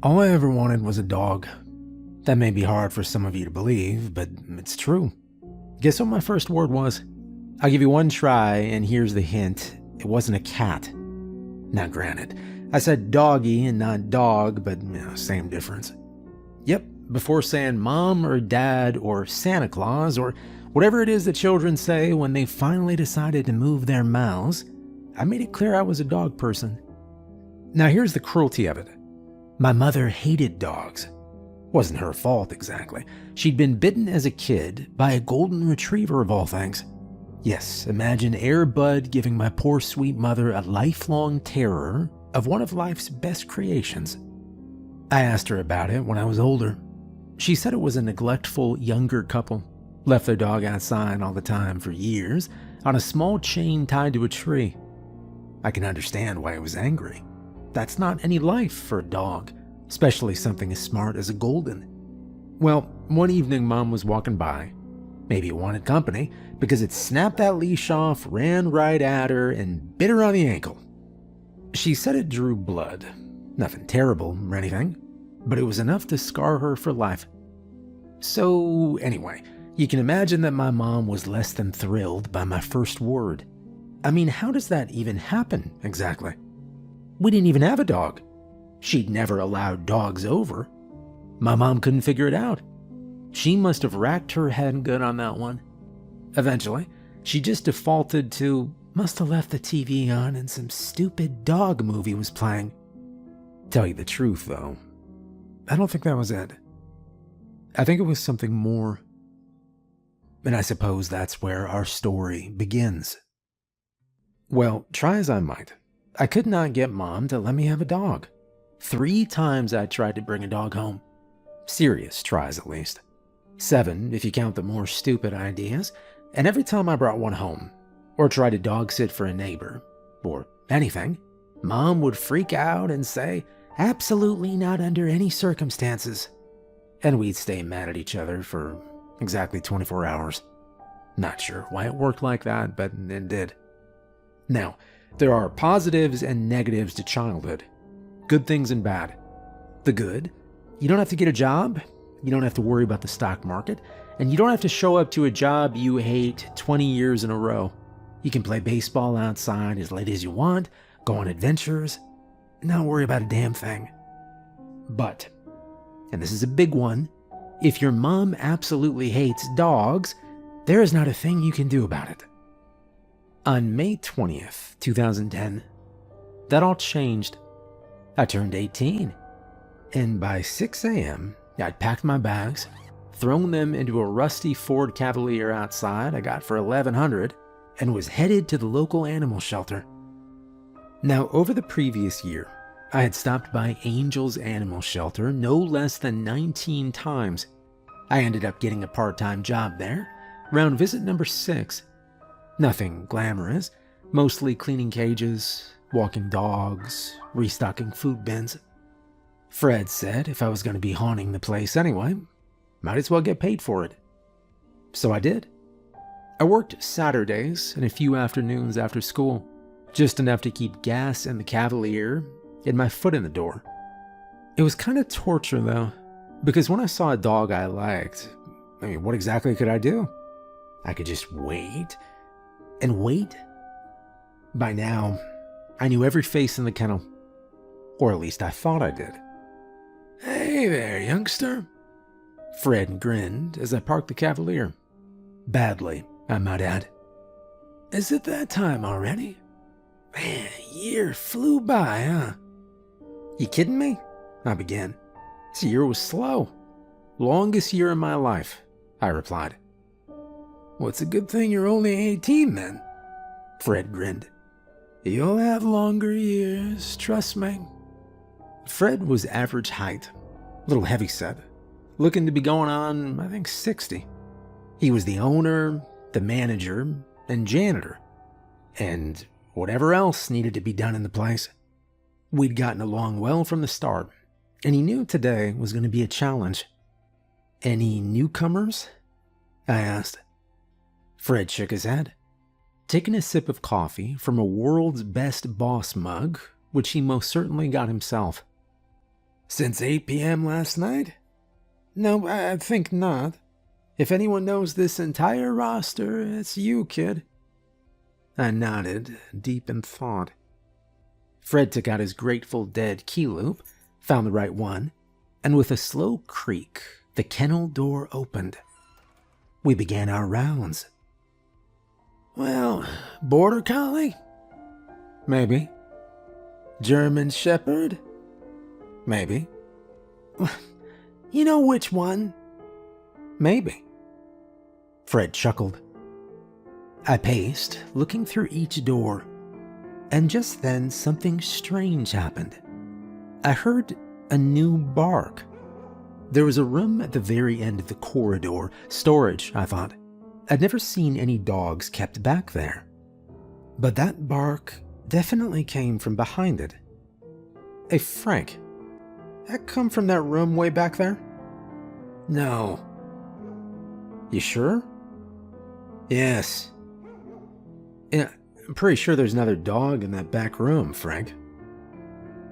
All I ever wanted was a dog. That may be hard for some of you to believe, but it's true. Guess what my first word was? I'll give you one try, and here's the hint. It wasn't a cat. Now granted, I said doggy and not dog, but same difference. Yep, before saying mom or dad or Santa Claus or whatever it is that children say when they finally decided to move their mouths, I made it clear I was a dog person. Now here's the cruelty of it. My mother hated dogs. Wasn't her fault exactly. She'd been bitten as a kid by a golden retriever of all things. Yes, imagine Air Bud giving my poor sweet mother a lifelong terror of one of life's best creations. I asked her about it when I was older. She said it was a neglectful younger couple, left their dog outside all the time for years on a small chain tied to a tree. I can understand why I was angry. That's not any life for a dog, especially something as smart as a golden. Well, one evening Mom was walking by. Maybe it wanted company, because it snapped that leash off, ran right at her, and bit her on the ankle. She said it drew blood. Nothing terrible or anything, but it was enough to scar her for life. So anyway, you can imagine that my mom was less than thrilled by my first word. I mean, how does that even happen exactly? We didn't even have a dog. She'd never allowed dogs over. My mom couldn't figure it out. She must have racked her head good on that one. Eventually, she just defaulted to, must have left the TV on and some stupid dog movie was playing. Tell you the truth, though, I don't think that was it. I think it was something more. And I suppose that's where our story begins. Well, try as I might, I could not get Mom to let me have a dog. 3 times I tried to bring a dog home. Serious tries, at least. 7, if you count the more stupid ideas. And every time I brought one home, or tried to dog sit for a neighbor, or anything, Mom would freak out and say, absolutely not under any circumstances. And we'd stay mad at each other for exactly 24 hours. Not sure why it worked like that, but it did. Now, there are positives and negatives to childhood. Good things and bad. The good, you don't have to get a job, you don't have to worry about the stock market, and you don't have to show up to a job you hate 20 years in a row. You can play baseball outside as late as you want, go on adventures, not worry about a damn thing. But, and this is a big one, if your mom absolutely hates dogs, there is not a thing you can do about it. On May 20th, 2010, that all changed. I turned 18, and by 6 a.m., I'd packed my bags, thrown them into a rusty Ford Cavalier outside I got for $1,100, and was headed to the local animal shelter. Now, over the previous year, I had stopped by Angel's Animal Shelter no less than 19 times. I ended up getting a part-time job there, around visit number 6. Nothing glamorous, mostly cleaning cages, walking dogs, restocking food bins. Fred said if I was going to be haunting the place anyway, might as well get paid for it. So I did. I worked Saturdays and a few afternoons after school, just enough to keep gas in the Cavalier and my foot in the door. It was kind of torture though, because when I saw a dog I liked, what exactly could I do? I could just wait and wait. By now, I knew every face in the kennel, or at least I thought I did. Hey there, youngster. Fred grinned as I parked the Cavalier. Badly, I might add. Is it that time already? Man, year flew by, huh? You kidding me? I began. This year was slow. Longest year of my life, I replied. Well, it's a good thing you're only 18 then, Fred grinned. You'll have longer years, trust me. Fred was average height, little heavyset, looking to be going on, 60. He was the owner, the manager, and janitor, and whatever else needed to be done in the place. We'd gotten along well from the start, and he knew today was going to be a challenge. Any newcomers? I asked. Fred shook his head, taking a sip of coffee from a world's best boss mug, which he most certainly got himself. Since 8 p.m. last night? No, I think not. If anyone knows this entire roster, it's you, kid. I nodded, deep in thought. Fred took out his Grateful Dead key loop, found the right one, and with a slow creak, the kennel door opened. We began our rounds. Well, Border Collie? Maybe. German Shepherd? Maybe. You know which one? Maybe. Fred chuckled. I paced, looking through each door, and just then something strange happened. I heard a new bark. There was a room at the very end of the corridor. Storage, I thought. I'd never seen any dogs kept back there. But that bark definitely came from behind it. Hey, Frank, that come from that room way back there? No. You sure? Yes. Yeah, I'm pretty sure there's another dog in that back room, Frank.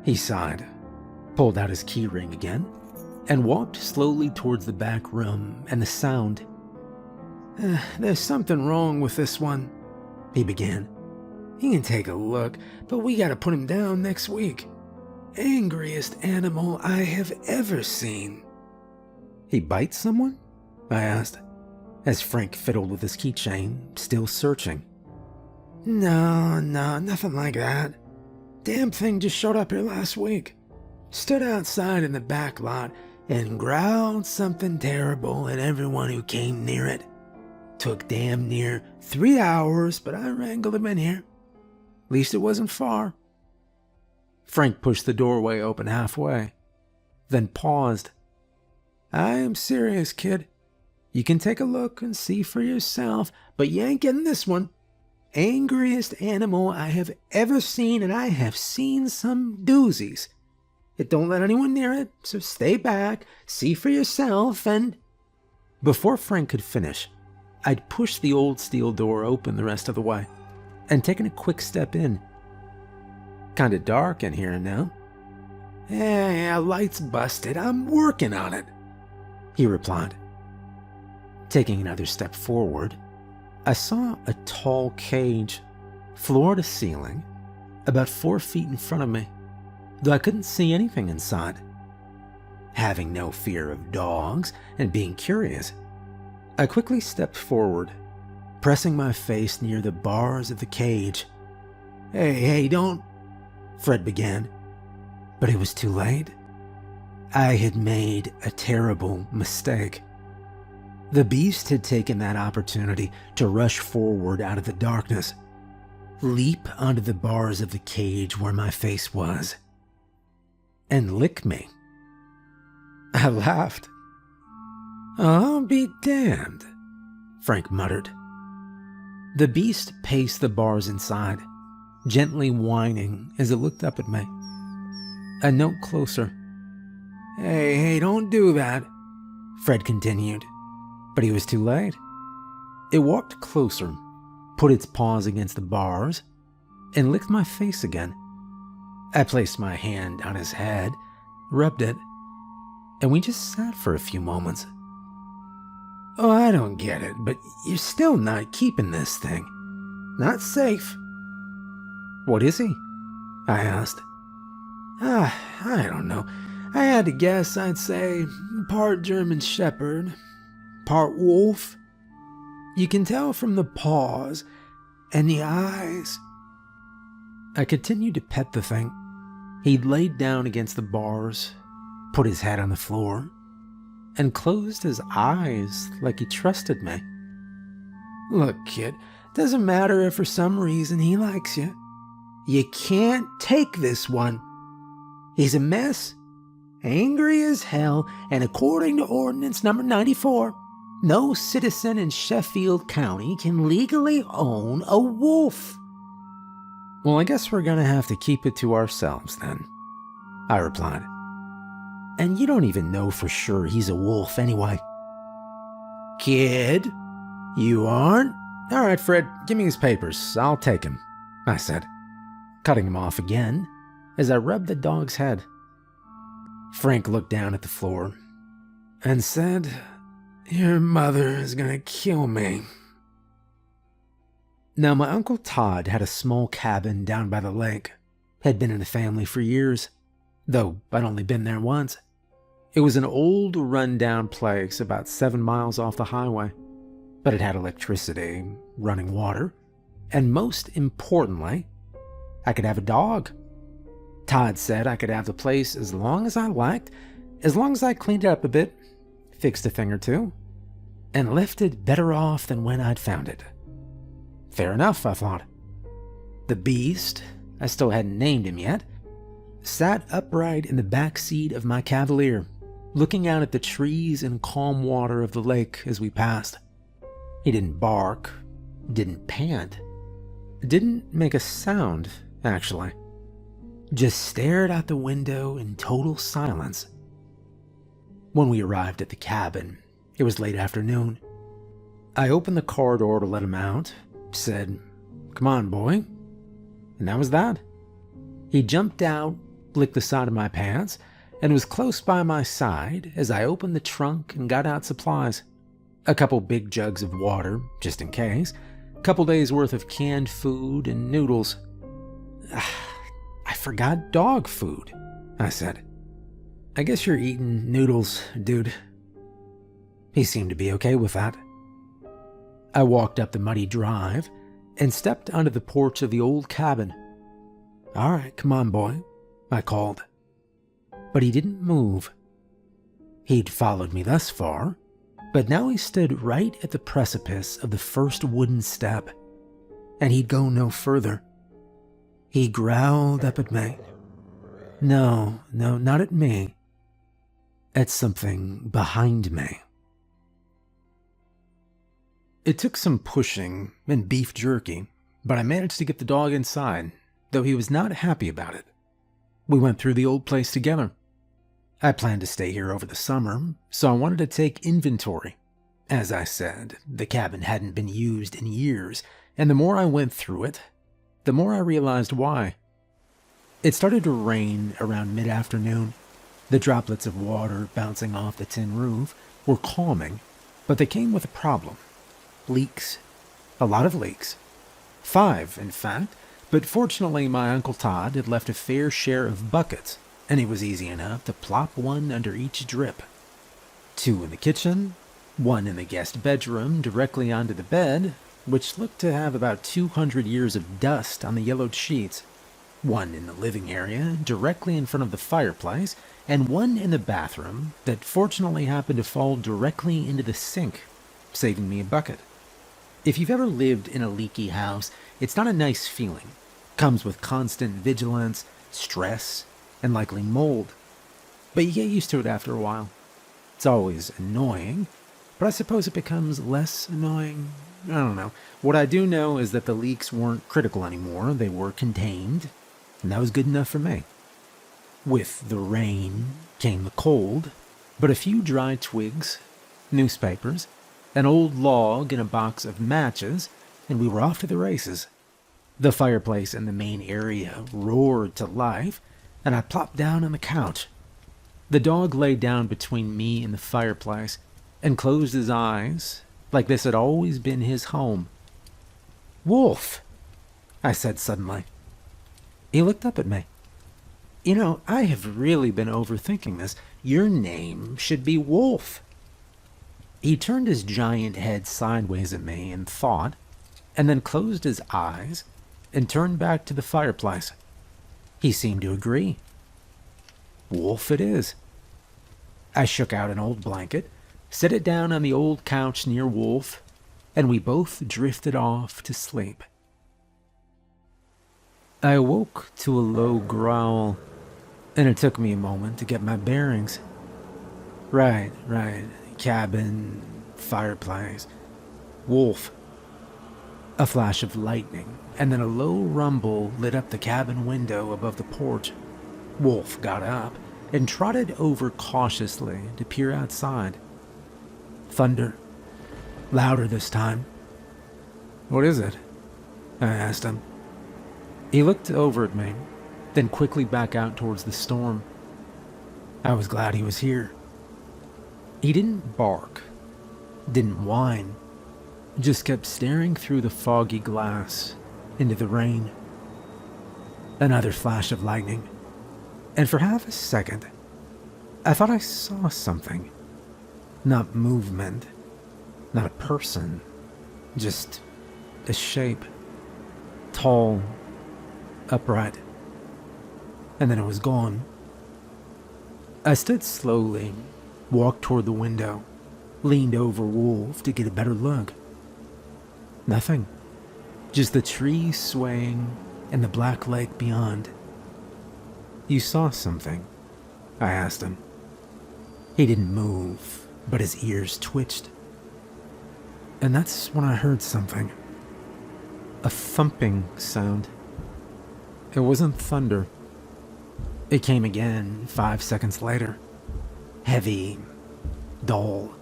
He sighed, pulled out his key ring again, and walked slowly towards the back room and the sound. There's something wrong with this one, he began. He can take a look, but we gotta put him down next week. Angriest animal I have ever seen. He bites someone? I asked, as Frank fiddled with his keychain, still searching. No, nothing like that. Damn thing just showed up here last week. Stood outside in the back lot and growled something terrible at everyone who came near it. Took damn near 3 hours, but I wrangled him in here. Least it wasn't far. Frank pushed the doorway open halfway, then paused. I am serious, kid. You can take a look and see for yourself, but you ain't getting this one. Angriest animal I have ever seen, and I have seen some doozies. It don't let anyone near it, so stay back, see for yourself, and... Before Frank could finish, I'd pushed the old steel door open the rest of the way, and taken a quick step in. Kinda dark in here now. Yeah, light's busted. I'm working on it, he replied. Taking another step forward, I saw a tall cage, floor to ceiling, about 4 feet in front of me, though I couldn't see anything inside. Having no fear of dogs and being curious, I quickly stepped forward, pressing my face near the bars of the cage. Hey, don't... Fred began, but it was too late. I had made a terrible mistake. The beast had taken that opportunity to rush forward out of the darkness, leap onto the bars of the cage where my face was, and lick me. I laughed. I'll be damned, Frank muttered. The beast paced the bars inside, gently whining as it looked up at me. A note closer. Hey, don't do that, Fred continued, but he was too late. It walked closer, put its paws against the bars, and licked my face again. I placed my hand on his head, rubbed it, and we just sat for a few moments. Oh, I don't get it, but you're still not keeping this thing. Not safe. What is he? I asked. I don't know. I had to guess, I'd say part German Shepherd, part wolf. You can tell from the paws and the eyes. I continued to pet the thing. He'd laid down against the bars, put his head on the floor, and closed his eyes like he trusted me. Look, kid, doesn't matter if for some reason he likes you. You can't take this one. He's a mess, angry as hell, and according to Ordinance number 94, no citizen in Sheffield County can legally own a wolf. Well, I guess we're gonna have to keep it to ourselves then, I replied. And you don't even know for sure he's a wolf anyway. Kid, you aren't? All right, Fred, give me his papers. I'll take him, I said, cutting him off again as I rubbed the dog's head. Frank looked down at the floor and said, "Your mother is gonna kill me." Now, my Uncle Todd had a small cabin down by the lake. Had been in the family for years, though I'd only been there once. It was an old, run-down place about 7 miles off the highway, but it had electricity, running water, and most importantly, I could have a dog. Todd said I could have the place as long as I liked, as long as I cleaned it up a bit, fixed a thing or two, and left it better off than when I'd found it. Fair enough, I thought. The beast, I still hadn't named him yet, sat upright in the back seat of my Cavalier, looking out at the trees and calm water of the lake as we passed. He didn't bark, didn't pant, didn't make a sound, actually. Just stared out the window in total silence. When we arrived at the cabin, it was late afternoon. I opened the car door to let him out, said, "Come on, boy." And that was that. He jumped out, licked the side of my pants, and was close by my side as I opened the trunk and got out supplies. A couple big jugs of water, just in case, a couple days worth of canned food and noodles. "I forgot dog food," I said. "I guess you're eating noodles, dude." He seemed to be okay with that. I walked up the muddy drive and stepped onto the porch of the old cabin. "All right, come on, boy," I called. But he didn't move. He'd followed me thus far, but now he stood right at the precipice of the first wooden step, and he'd go no further. He growled up at me. No, not at me. At something behind me. It took some pushing and beef jerky, but I managed to get the dog inside, though he was not happy about it. We went through the old place together. I planned to stay here over the summer, so I wanted to take inventory. As I said, the cabin hadn't been used in years, and the more I went through it, the more I realized why. It started to rain around mid-afternoon. The droplets of water bouncing off the tin roof were calming, but they came with a problem. Leaks. A lot of leaks. 5, in fact, but fortunately my Uncle Todd had left a fair share of buckets, and it was easy enough to plop one under each drip. 2 in the kitchen, 1 in the guest bedroom directly onto the bed, which looked to have about 200 years of dust on the yellowed sheets, 1 in the living area directly in front of the fireplace, and 1 in the bathroom that fortunately happened to fall directly into the sink, saving me a bucket. If you've ever lived in a leaky house, it's not a nice feeling. Comes with constant vigilance, stress, and likely mold. But you get used to it after a while. It's always annoying, but I suppose it becomes less annoying. I don't know. What I do know is that the leaks weren't critical anymore. They were contained, and that was good enough for me. With the rain came the cold, but a few dry twigs, newspapers, an old log, and a box of matches, and we were off to the races. The fireplace in the main area roared to life, and I plopped down on the couch. The dog lay down between me and the fireplace and closed his eyes like this had always been his home. "Wolf," I said suddenly. He looked up at me. "You know, I have really been overthinking this. Your name should be Wolf." He turned his giant head sideways at me and thought, and then closed his eyes and turned back to the fireplace. He seemed to agree. Wolf it is. I shook out an old blanket, set it down on the old couch near Wolf, and we both drifted off to sleep. I awoke to a low growl, and it took me a moment to get my bearings. Right. Cabin, fireplace, Wolf. A flash of lightning, and then a low rumble lit up the cabin window above the porch. Wolf got up and trotted over cautiously to peer outside. Thunder. Louder this time. "What is it?" I asked him. He looked over at me, then quickly back out towards the storm. I was glad he was here. He didn't bark, didn't whine, just kept staring through the foggy glass into the rain. Another flash of lightning, and for half a second, I thought I saw something. Not movement, not a person, just a shape. Tall, upright, and then it was gone. I stood slowly, walked toward the window, leaned over Wolf to get a better look. Nothing. Just the trees swaying and the black lake beyond. You saw something? I asked him. He didn't move, but his ears twitched. And that's when I heard something. A thumping sound. It wasn't thunder. It came again 5 seconds later. Heavy, dull,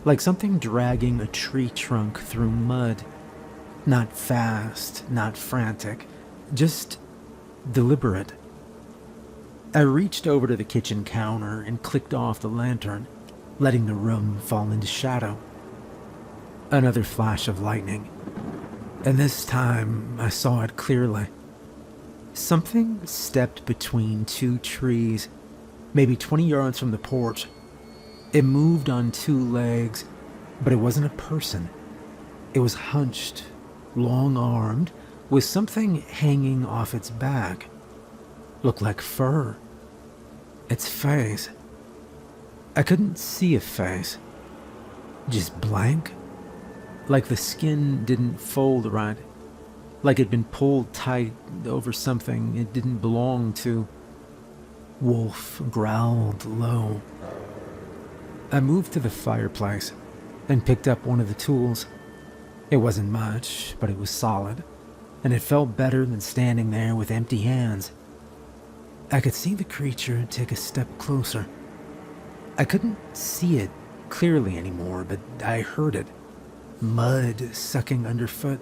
like something dragging a tree trunk through mud. Not fast, not frantic, just deliberate. I reached over to the kitchen counter and clicked off the lantern, letting the room fall into shadow. Another flash of lightning, and this time I saw it clearly. Something stepped between two trees, maybe 20 yards from the porch. It moved on two legs, but it wasn't a person. It was hunched, long-armed, with something hanging off its back. Looked like fur. Its face. I couldn't see a face. Just blank. Like the skin didn't fold right. Like it'd been pulled tight over something it didn't belong to. Wolf growled low. I moved to the fireplace and picked up one of the tools. It wasn't much, but it was solid, and it felt better than standing there with empty hands. I could see the creature take a step closer. I couldn't see it clearly anymore, but I heard it. Mud sucking underfoot.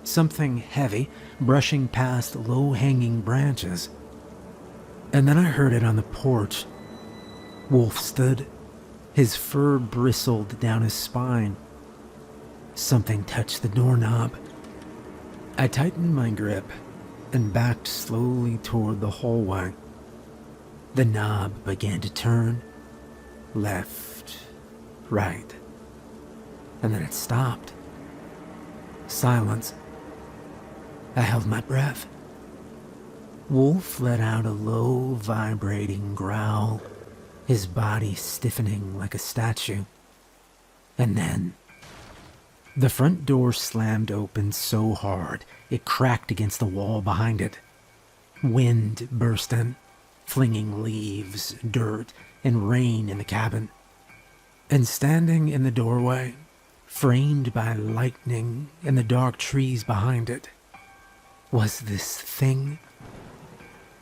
Something heavy brushing past low-hanging branches. And then I heard it on the porch. Wolf stood. His fur bristled down his spine. Something touched the doorknob. I tightened my grip and backed slowly toward the hallway. The knob began to turn. Left, right. And then it stopped. Silence. I held my breath. Wolf let out a low, vibrating growl, his body stiffening like a statue. And then, the front door slammed open so hard it cracked against the wall behind it. Wind burst in, flinging leaves, dirt, and rain in the cabin. And standing in the doorway, framed by lightning and the dark trees behind it, was this thing.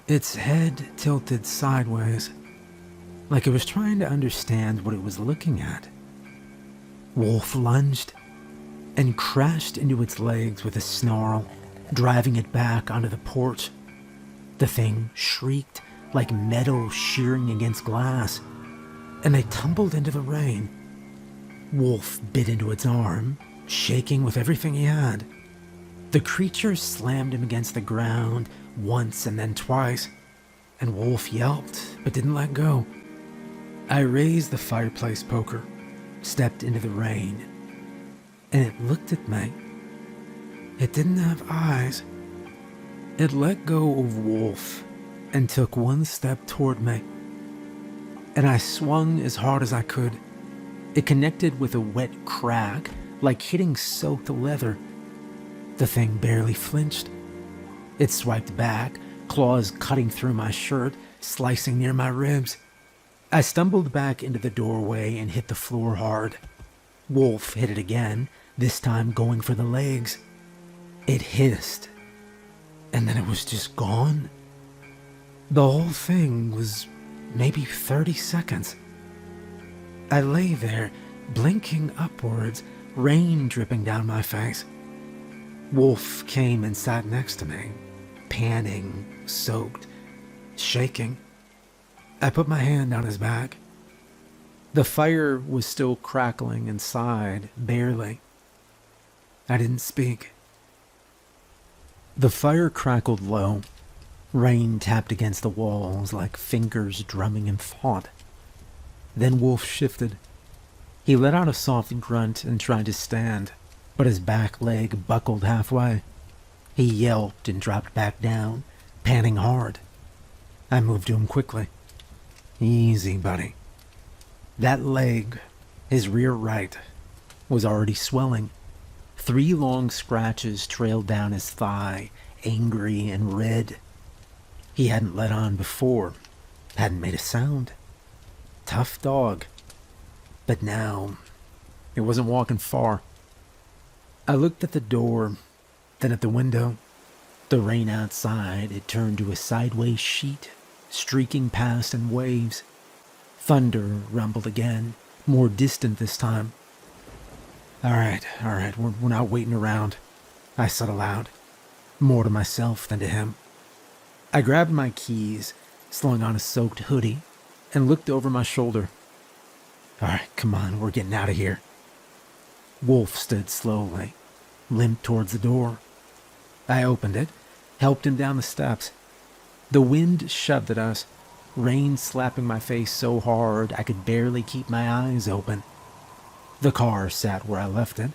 Its head tilted sideways, like it was trying to understand what it was looking at. Wolf lunged and crashed into its legs with a snarl, driving it back onto the porch. The thing shrieked like metal shearing against glass, and they tumbled into the rain. Wolf bit into its arm, shaking with everything he had. The creature slammed him against the ground once and then twice, and Wolf yelped but didn't let go. I raised the fireplace poker, stepped into the rain, and it looked at me. It didn't have eyes. It let go of Wolf and took one step toward me, and I swung as hard as I could. It connected with a wet crack, like hitting soaked leather. The thing barely flinched. It swiped back, claws cutting through my shirt, slicing near my ribs. I stumbled back into the doorway and hit the floor hard. Wolf hit it again, this time going for the legs. It hissed, and then it was just gone. The whole thing was maybe 30 seconds. I lay there, blinking upwards, rain dripping down my face. Wolf came and sat next to me, panting, soaked, shaking. I put my hand on his back. The fire was still crackling inside, barely. I didn't speak. The fire crackled low. Rain tapped against the walls like fingers drumming in thought. Then Wolf shifted. He let out a soft grunt and tried to stand, but his back leg buckled halfway. He yelped and dropped back down, panting hard. I moved to him quickly. Easy, buddy. That leg, his rear right, was already swelling. 3 long scratches trailed down his thigh, angry and red. He hadn't let on before, hadn't made a sound. Tough dog. But now, it wasn't walking far. I looked at the door, then at the window. The rain outside had turned to a sideways sheet, streaking past in waves. Thunder rumbled again, more distant this time. All right, we're not waiting around, I said aloud, more to myself than to him. I grabbed my keys, slung on a soaked hoodie, and looked over my shoulder. All right, come on, we're getting out of here. Wolf stood slowly, limped towards the door. I opened it, helped him down the steps. The wind shoved at us, rain slapping my face so hard I could barely keep my eyes open. The car sat where I left it,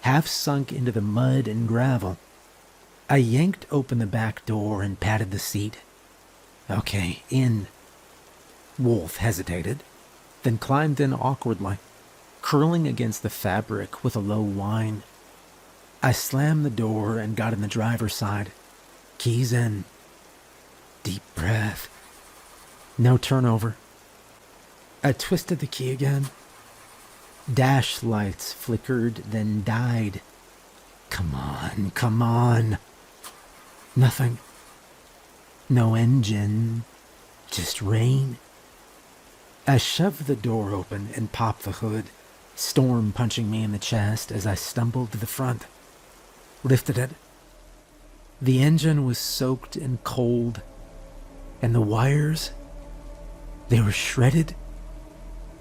half sunk into the mud and gravel. I yanked open the back door and patted the seat. Okay, in. Wolf hesitated, then climbed in awkwardly, curling against the fabric with a low whine. I slammed the door and got in the driver's side. Keys in. Deep breath. No turnover. I twisted the key again. Dash lights flickered, then died. Come on. Nothing. No engine. Just rain. I shoved the door open and popped the hood, storm punching me in the chest as I stumbled to the front. Lifted it. The engine was soaked and cold, and the wires, they were shredded.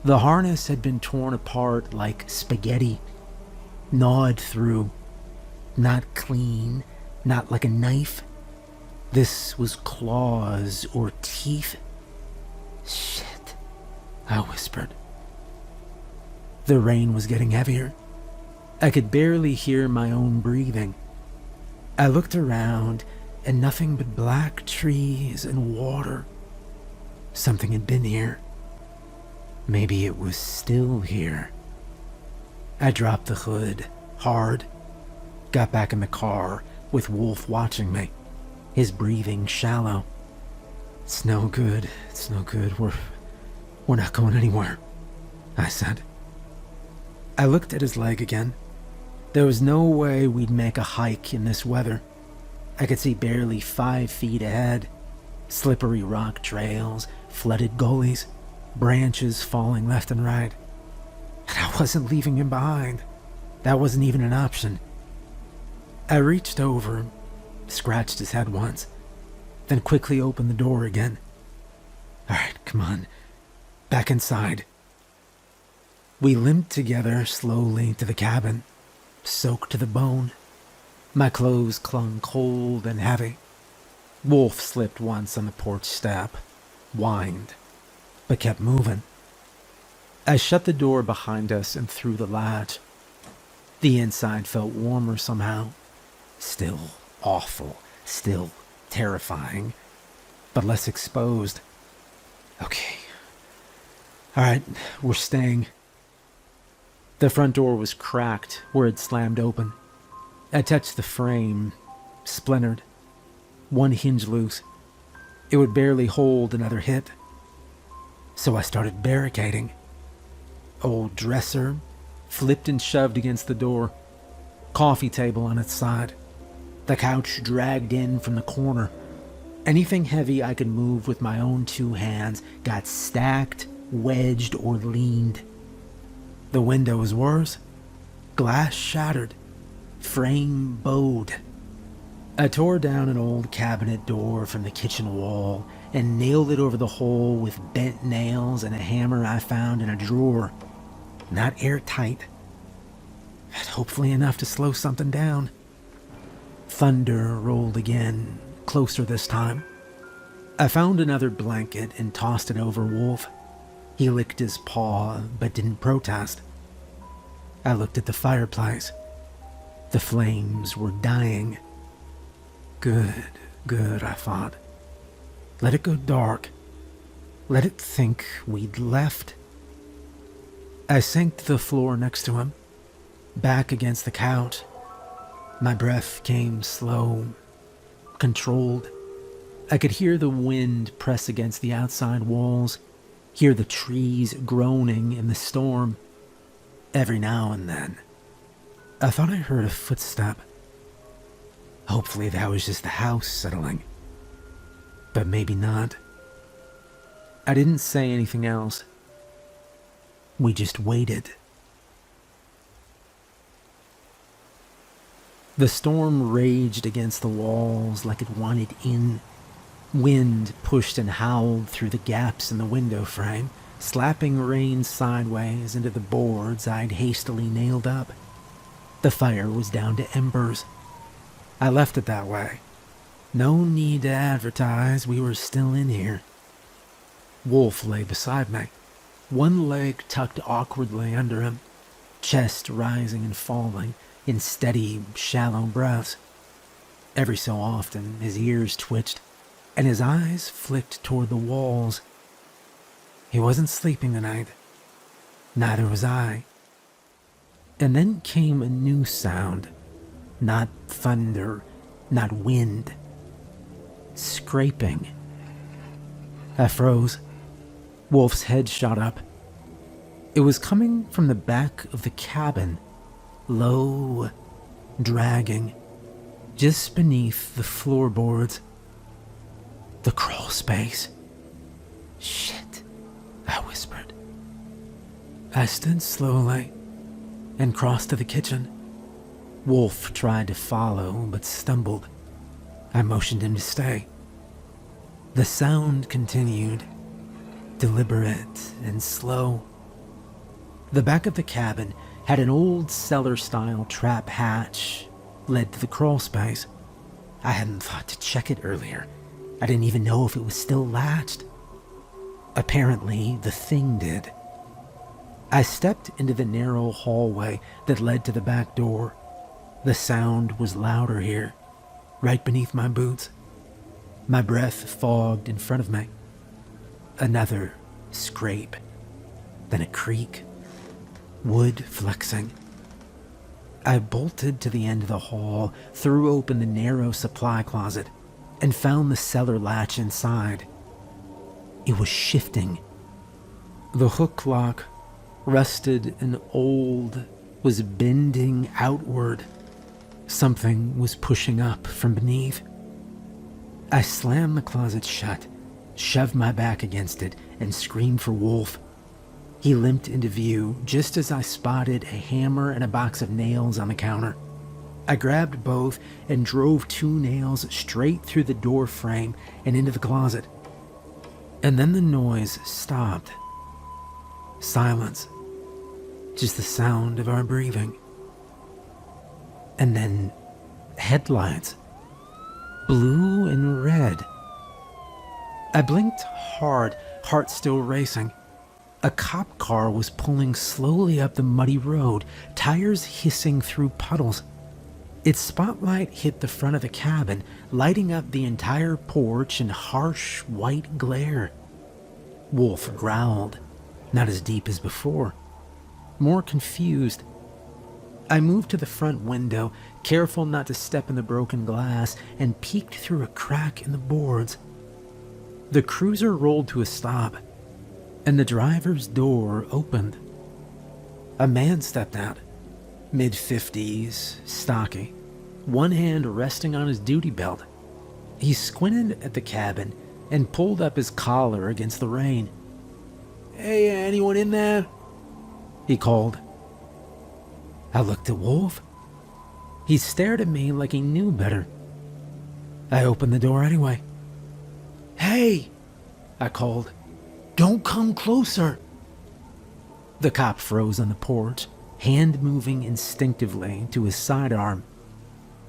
The harness had been torn apart like spaghetti, gnawed through. Not clean, not like a knife. This was claws or teeth. Shit, I whispered. The rain was getting heavier. I could barely hear my own breathing. I looked around, and nothing but black trees and water. Something had been here. Maybe it was still here. I dropped the hood, hard, got back in the car, with Wolf watching me, his breathing shallow. It's no good. We're not going anywhere, I said. I looked at his leg again. There was no way we'd make a hike in this weather. I could see barely 5 feet ahead. Slippery rock trails, flooded gullies, branches falling left and right. And I wasn't leaving him behind. That wasn't even an option. I reached over, scratched his head once, then quickly opened the door again. All right, come on, back inside. We limped together slowly to the cabin, soaked to the bone. My clothes clung cold and heavy. Wolf slipped once on the porch step, whined, but kept moving. I shut the door behind us and threw the latch. The inside felt warmer somehow. Still awful, still terrifying, but less exposed. Okay. All right, we're staying. The front door was cracked where it slammed open. I touched the frame, splintered. One hinge loose. It would barely hold another hit. So I started barricading. Old dresser, flipped and shoved against the door. Coffee table on its side. The couch dragged in from the corner. Anything heavy I could move with my own 2 hands got stacked, wedged, or leaned. The window was worse. Glass shattered. Frame bowed. I tore down an old cabinet door from the kitchen wall and nailed it over the hole with bent nails and a hammer I found in a drawer. Not airtight, but hopefully enough to slow something down. Thunder rolled again, closer this time. I found another blanket and tossed it over Wolf. He licked his paw, but didn't protest. I looked at the fireplace. The flames were dying. Good, I thought. Let it go dark. Let it think we'd left. I sank to the floor next to him, back against the couch. My breath came slow, controlled. I could hear the wind press against the outside walls, hear the trees groaning in the storm. Every now and then, I thought I heard a footstep. Hopefully that was just the house settling. But maybe not. I didn't say anything else. We just waited. The storm raged against the walls like it wanted in. Wind pushed and howled through the gaps in the window frame, slapping rain sideways into the boards I'd hastily nailed up. The fire was down to embers. I left it that way. No need to advertise we were still in here. Wolf lay beside me, one leg tucked awkwardly under him, chest rising and falling in steady, shallow breaths. Every so often, his ears twitched, and his eyes flicked toward the walls. He wasn't sleeping tonight. Neither was I. And then came a new sound. Not thunder, not wind. Scraping. I froze. Wolf's head shot up. It was coming from the back of the cabin, low, dragging, just beneath the floorboards. The crawl space. Shit, I whispered. I stood slowly and crossed to the kitchen. Wolf tried to follow, but stumbled. I motioned him to stay. The sound continued, deliberate and slow. The back of the cabin had an old cellar-style trap hatch, led to the crawl space. I hadn't thought to check it earlier. I didn't even know if it was still latched. Apparently, the thing did. I stepped into the narrow hallway that led to the back door. The sound was louder here, right beneath my boots. My breath fogged in front of me. Another scrape, then a creak, wood flexing. I bolted to the end of the hall, threw open the narrow supply closet, and found the cellar latch inside. It was shifting. The hook lock, rusted and old, was bending outward. Something was pushing up from beneath. I slammed the closet shut, shoved my back against it, and screamed for Wolf. He limped into view just as I spotted a hammer and a box of nails on the counter. I grabbed both and drove 2 nails straight through the door frame and into the closet. And then the noise stopped. Silence. Just the sound of our breathing. And then headlights. Blue and red. I blinked hard, heart still racing. A cop car was pulling slowly up the muddy road, tires hissing through puddles. Its spotlight hit the front of the cabin, lighting up the entire porch in harsh white glare. Wolf growled, not as deep as before, more confused. I moved to the front window, careful not to step in the broken glass, and peeked through a crack in the boards. The cruiser rolled to a stop, and the driver's door opened. A man stepped out, mid-50s, stocky, one hand resting on his duty belt. He squinted at the cabin and pulled up his collar against the rain. "Hey, anyone in there?" he called. I looked at Wolf. He stared at me like he knew better. I opened the door anyway. "Hey!" I called. "Don't come closer!" The cop froze on the porch, hand moving instinctively to his sidearm.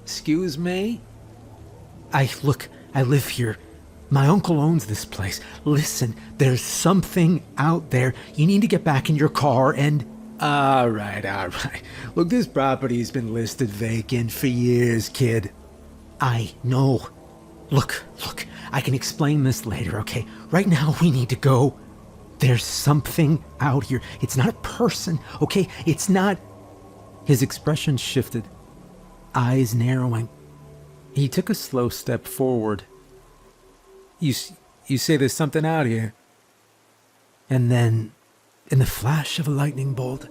"Excuse me?" I live here. My uncle owns this place. Listen, there's something out there. You need to get back in your car and... All right. Look, this property's been listed vacant for years, kid. I know. Look, I can explain this later, okay? Right now, we need to go. There's something out here. It's not a person, okay? It's not... His expression shifted, eyes narrowing. He took a slow step forward. You say there's something out here? And then, in the flash of a lightning bolt,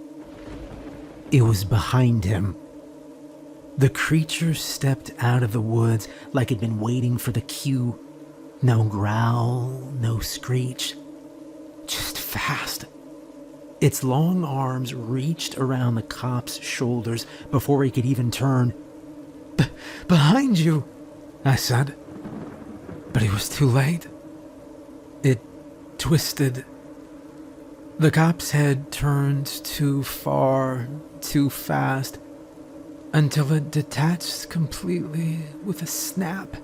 it was behind him. The creature stepped out of the woods like it'd been waiting for the cue. No growl, no screech. Just fast. Its long arms reached around the cop's shoulders before he could even turn. Behind you, I said. But it was too late. It twisted. The cop's head turned too far, too fast, until it detached completely with a snap,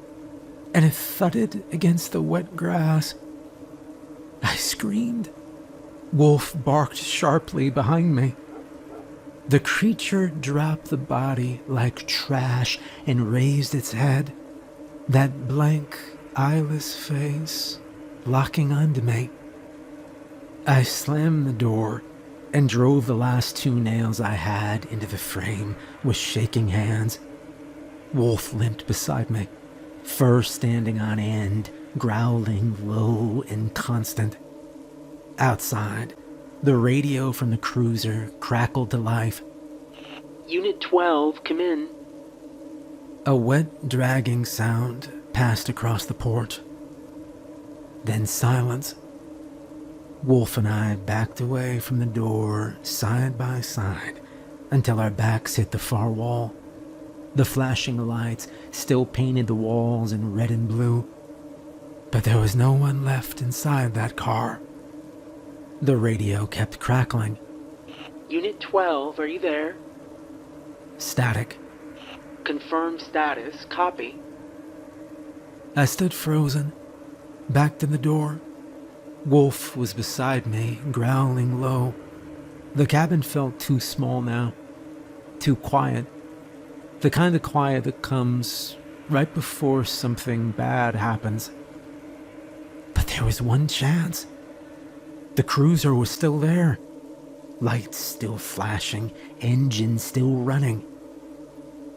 and it thudded against the wet grass. I screamed. Wolf barked sharply behind me. The creature dropped the body like trash and raised its head, that blank, eyeless face locking onto me. I slammed the door and drove the last 2 nails I had into the frame with shaking hands. Wolf limped beside me, fur standing on end, growling low and constant. Outside, the radio from the cruiser crackled to life. "Unit 12, come in." A wet, dragging sound passed across the porch. Then silence. Wolf and I backed away from the door, side by side, until our backs hit the far wall. The flashing lights still painted the walls in red and blue, but there was no one left inside that car. The radio kept crackling. "Unit 12, are you there?" Static. "Confirm status, copy." I stood frozen, backed to the door. Wolf was beside me, growling low. The cabin felt too small now, too quiet. The kind of quiet that comes right before something bad happens. But there was one chance. The cruiser was still there. Lights still flashing, engine still running.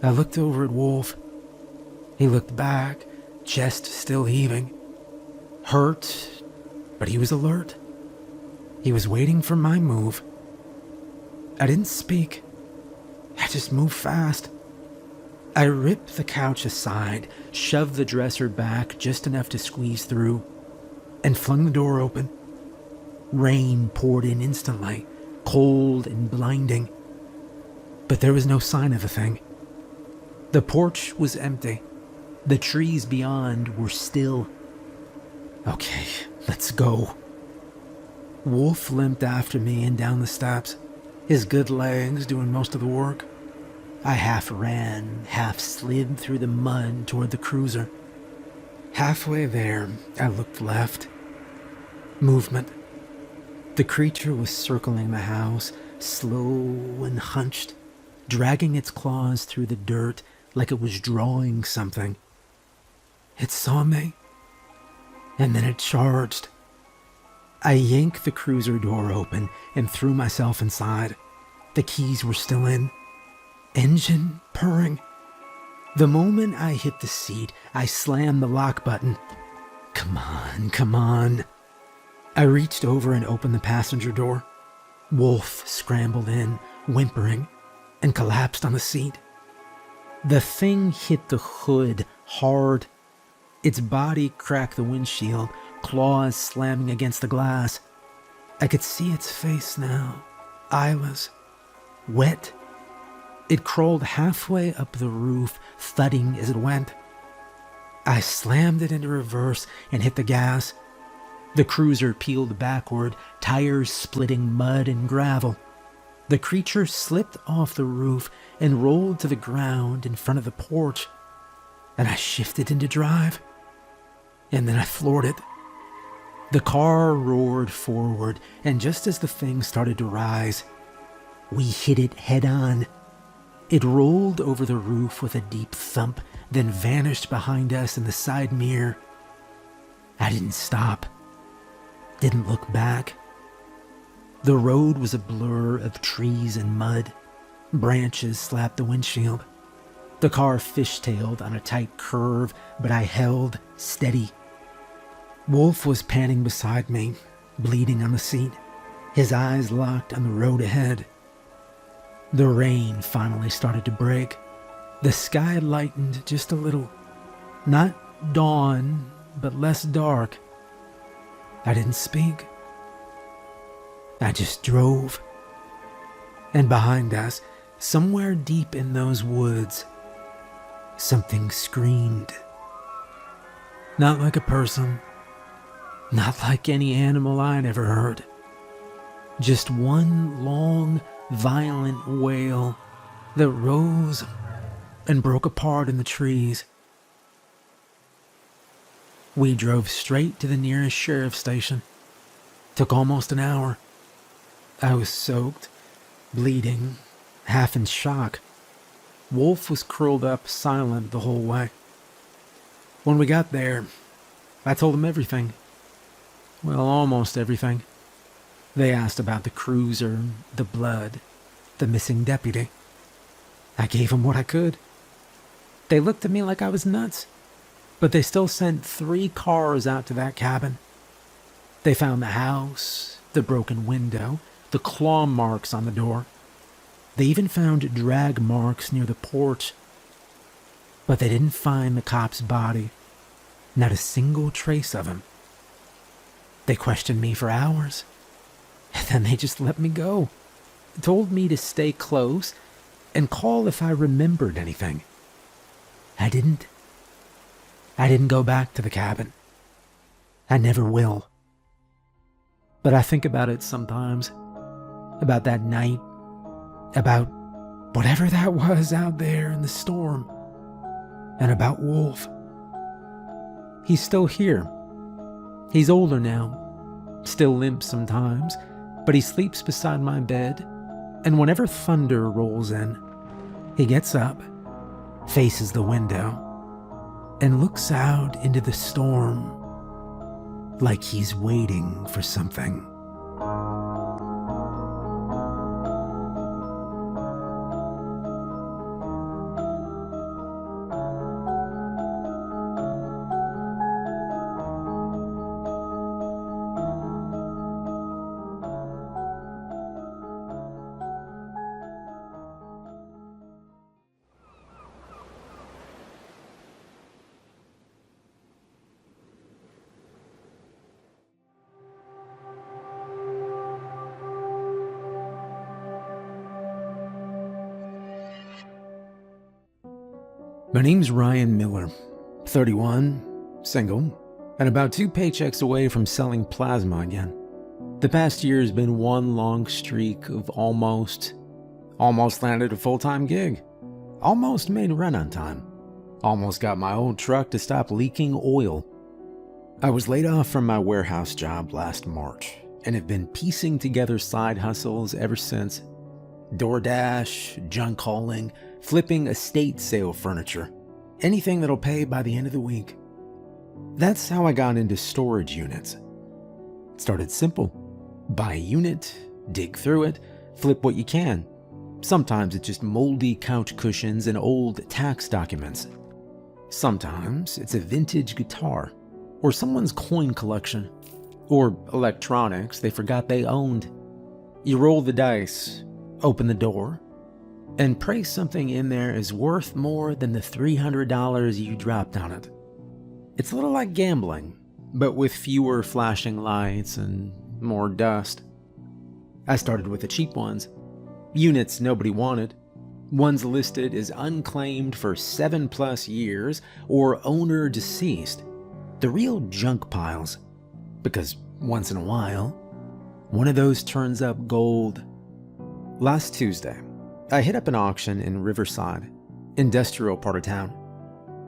I looked over at Wolf. He looked back, chest still heaving. Hurt, but he was alert. He was waiting for my move. I didn't speak. I just moved fast. I ripped the couch aside, shoved the dresser back just enough to squeeze through, and flung the door open. Rain poured in instantly, cold and blinding. But there was no sign of a thing. The porch was empty. The trees beyond were still. Okay, let's go. Wolf limped after me and down the steps, his good legs doing most of the work. I half ran, half slid through the mud toward the cruiser. Halfway there, I looked left. Movement. The creature was circling the house, slow and hunched, dragging its claws through the dirt like it was drawing something. It saw me, and then it charged. I yanked the cruiser door open and threw myself inside. The keys were still in. Engine purring. The moment I hit the seat, I slammed the lock button. Come on. I reached over and opened the passenger door. Wolf scrambled in, whimpering, and collapsed on the seat. The thing hit the hood hard. Its body cracked the windshield, claws slamming against the glass. I could see its face now, eyeless, wet. It crawled halfway up the roof, thudding as it went. I slammed it into reverse and hit the gas. The cruiser peeled backward, tires splitting mud and gravel. The creature slipped off the roof and rolled to the ground in front of the porch, and I shifted into drive, and then I floored it. The car roared forward, and just as the thing started to rise, we hit it head on. It rolled over the roof with a deep thump, then vanished behind us in the side mirror. I didn't stop, didn't look back. The road was a blur of trees and mud. Branches slapped the windshield. The car fishtailed on a tight curve, but I held steady. Wolf was panting beside me, bleeding on the seat, his eyes locked on the road ahead. The rain finally started to break. The sky lightened just a little. Not dawn, but less dark. I didn't speak. I just drove. And behind us, somewhere deep in those woods, something screamed. Not like a person. Not like any animal I'd ever heard. Just one long, violent wail that rose and broke apart in the trees. We drove straight to the nearest sheriff's station. Took almost an hour. I was soaked, bleeding, half in shock. Wolf was curled up, silent the whole way. When we got there, I told him everything. Well, almost everything. They asked about the cruiser, the blood, the missing deputy. I gave them what I could. They looked at me like I was nuts, but they still sent 3 cars out to that cabin. They found the house, the broken window, the claw marks on the door. They even found drag marks near the porch. But they didn't find the cop's body. Not a single trace of him. They questioned me for hours, and then they just let me go. Told me to stay close and call if I remembered anything. I didn't. I didn't go back to the cabin. I never will. But I think about it sometimes. About that night. About whatever that was out there in the storm. And about Wolf. He's still here. He's older now, still limp sometimes, but he sleeps beside my bed, and whenever thunder rolls in, he gets up, faces the window, and looks out into the storm like he's waiting for something. My name's Ryan Miller, 31, single, and about 2 paychecks away from selling plasma again. The past year has been one long streak of almost landed a full-time gig, almost made rent on time, almost got my old truck to stop leaking oil. I was laid off from my warehouse job last March and have been piecing together side hustles ever since. DoorDash, junk hauling, flipping estate sale furniture, anything that'll pay by the end of the week. That's how I got into storage units. It started simple. Buy a unit, dig through it, flip what you can. Sometimes it's just moldy couch cushions and old tax documents. Sometimes it's a vintage guitar, or someone's coin collection, or electronics they forgot they owned. You roll the dice, open the door, and pray something in there is worth more than the $300 you dropped on it. It's a little like gambling, but with fewer flashing lights and more dust. I started with the cheap ones, units nobody wanted, One's listed as unclaimed for 7+ years or owner deceased. The real junk piles. Because once in a while, one of those turns up gold. Last Tuesday, I hit up an auction in Riverside, industrial part of town.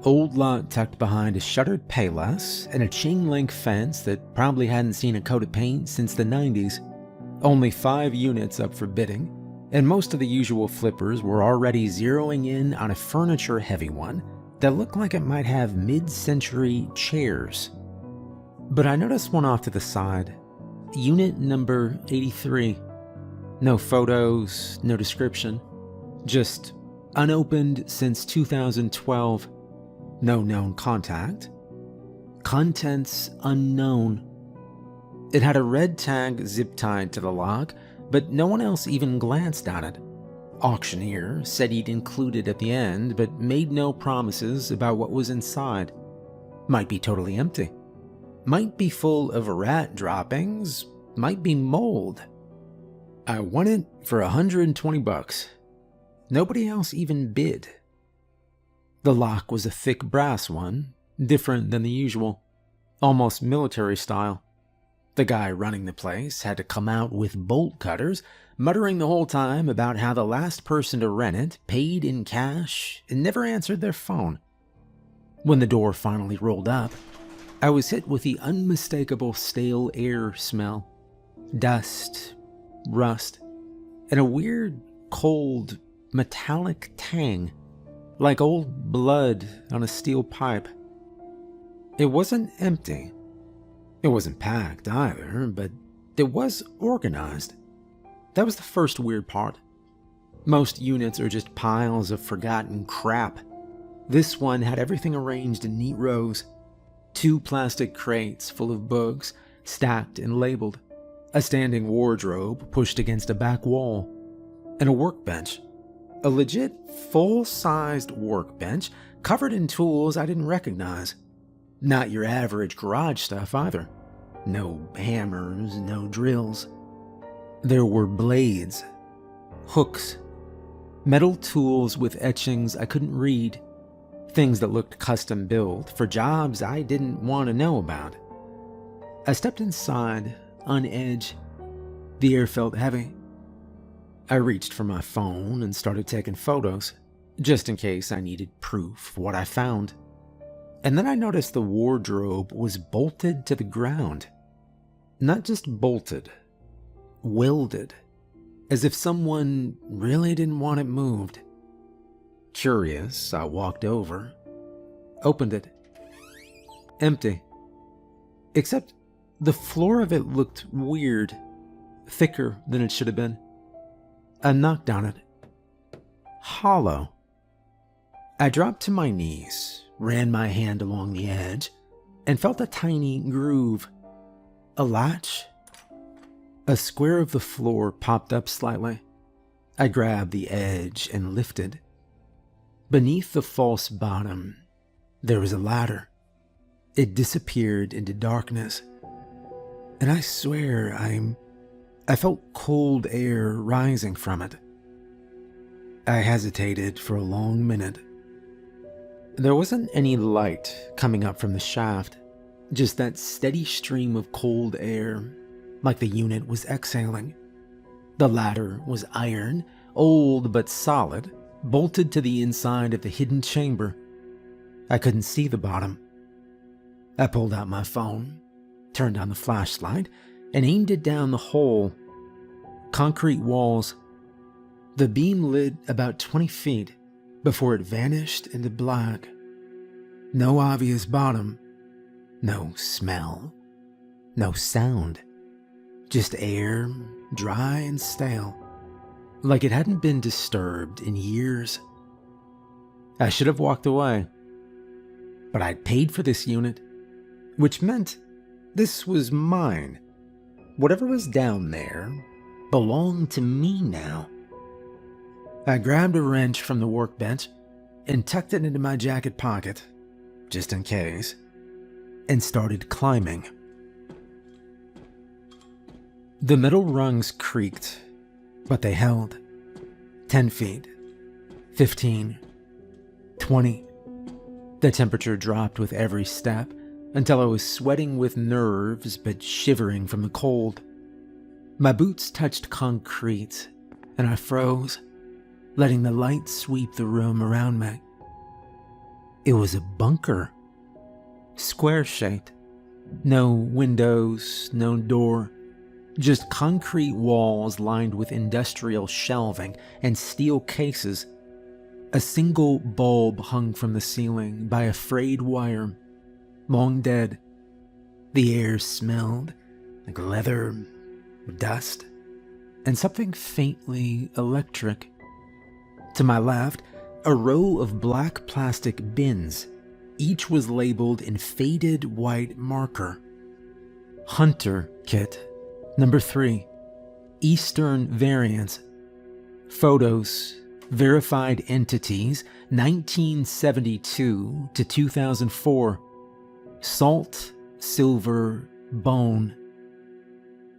Old lot tucked behind a shuttered payless and a chain-link fence that probably hadn't seen a coat of paint since the 90s. Only 5 units up for bidding, and most of the usual flippers were already zeroing in on a furniture-heavy one that looked like it might have mid-century chairs. But I noticed one off to the side, unit number 83. No photos, no description, just unopened since 2012. No known contact. Contents unknown. It had a red tag zip-tied to the lock, but no one else even glanced at it. Auctioneer said he'd include it at the end, but made no promises about what was inside. Might be totally empty. Might be full of rat droppings. Might be mold. I won it for $120. Nobody else even bid. The lock was a thick brass one, different than the usual, almost military style. The guy running the place had to come out with bolt cutters, muttering the whole time about how the last person to rent it paid in cash and never answered their phone. When the door finally rolled up, I was hit with the unmistakable stale air smell. Dust, rust, and a weird, cold, metallic tang. Like old blood on a steel pipe. It wasn't empty. It wasn't packed either, but it was organized. That was the first weird part. Most units are just piles of forgotten crap. This one had everything arranged in neat rows. 2 plastic crates full of books, stacked and labeled. A standing wardrobe pushed against a back wall. And a workbench. A legit, full-sized workbench covered in tools I didn't recognize. Not your average garage stuff either. No hammers, no drills. There were blades, hooks, metal tools with etchings I couldn't read, things that looked custom-built for jobs I didn't want to know about. I stepped inside, on edge. The air felt heavy. I reached for my phone and started taking photos, just in case I needed proof of what I found. And then I noticed the wardrobe was bolted to the ground. Not just bolted, welded, as if someone really didn't want it moved. Curious, I walked over, opened it. Empty. Except the floor of it looked weird, thicker than it should have been. I knocked on it. Hollow. I dropped to my knees, ran my hand along the edge, and felt a tiny groove. A latch? A square of the floor popped up slightly. I grabbed the edge and lifted. Beneath the false bottom, there was a ladder. It disappeared into darkness. And I swear I felt cold air rising from it. I hesitated for a long minute. There wasn't any light coming up from the shaft, just that steady stream of cold air, like the unit was exhaling. The ladder was iron, old but solid, bolted to the inside of the hidden chamber. I couldn't see the bottom. I pulled out my phone, turned on the flashlight, and aimed it down the hole. Concrete walls. The beam lit about 20 feet before it vanished into black. No obvious bottom. No smell. No sound. Just air, dry and stale. Like it hadn't been disturbed in years. I should have walked away. But I'd paid for this unit, which meant this was mine. Whatever was down there belonged to me now. I grabbed a wrench from the workbench and tucked it into my jacket pocket, just in case, and started climbing. The metal rungs creaked, but they held. 10 feet, 15, 20. The temperature dropped with every step until I was sweating with nerves but shivering from the cold. My boots touched concrete and I froze, letting the light sweep the room around me. It was a bunker, square-shaped. No windows, no door, just concrete walls lined with industrial shelving and steel cases. A single bulb hung from the ceiling by a frayed wire, long dead. The air smelled like leather, dust, and something faintly electric. To my left, a row of black plastic bins. Each was labeled in faded white marker. Hunter Kit, number 3, Eastern Variants. Photos, verified entities, 1972 to 2004. Salt, silver, bone.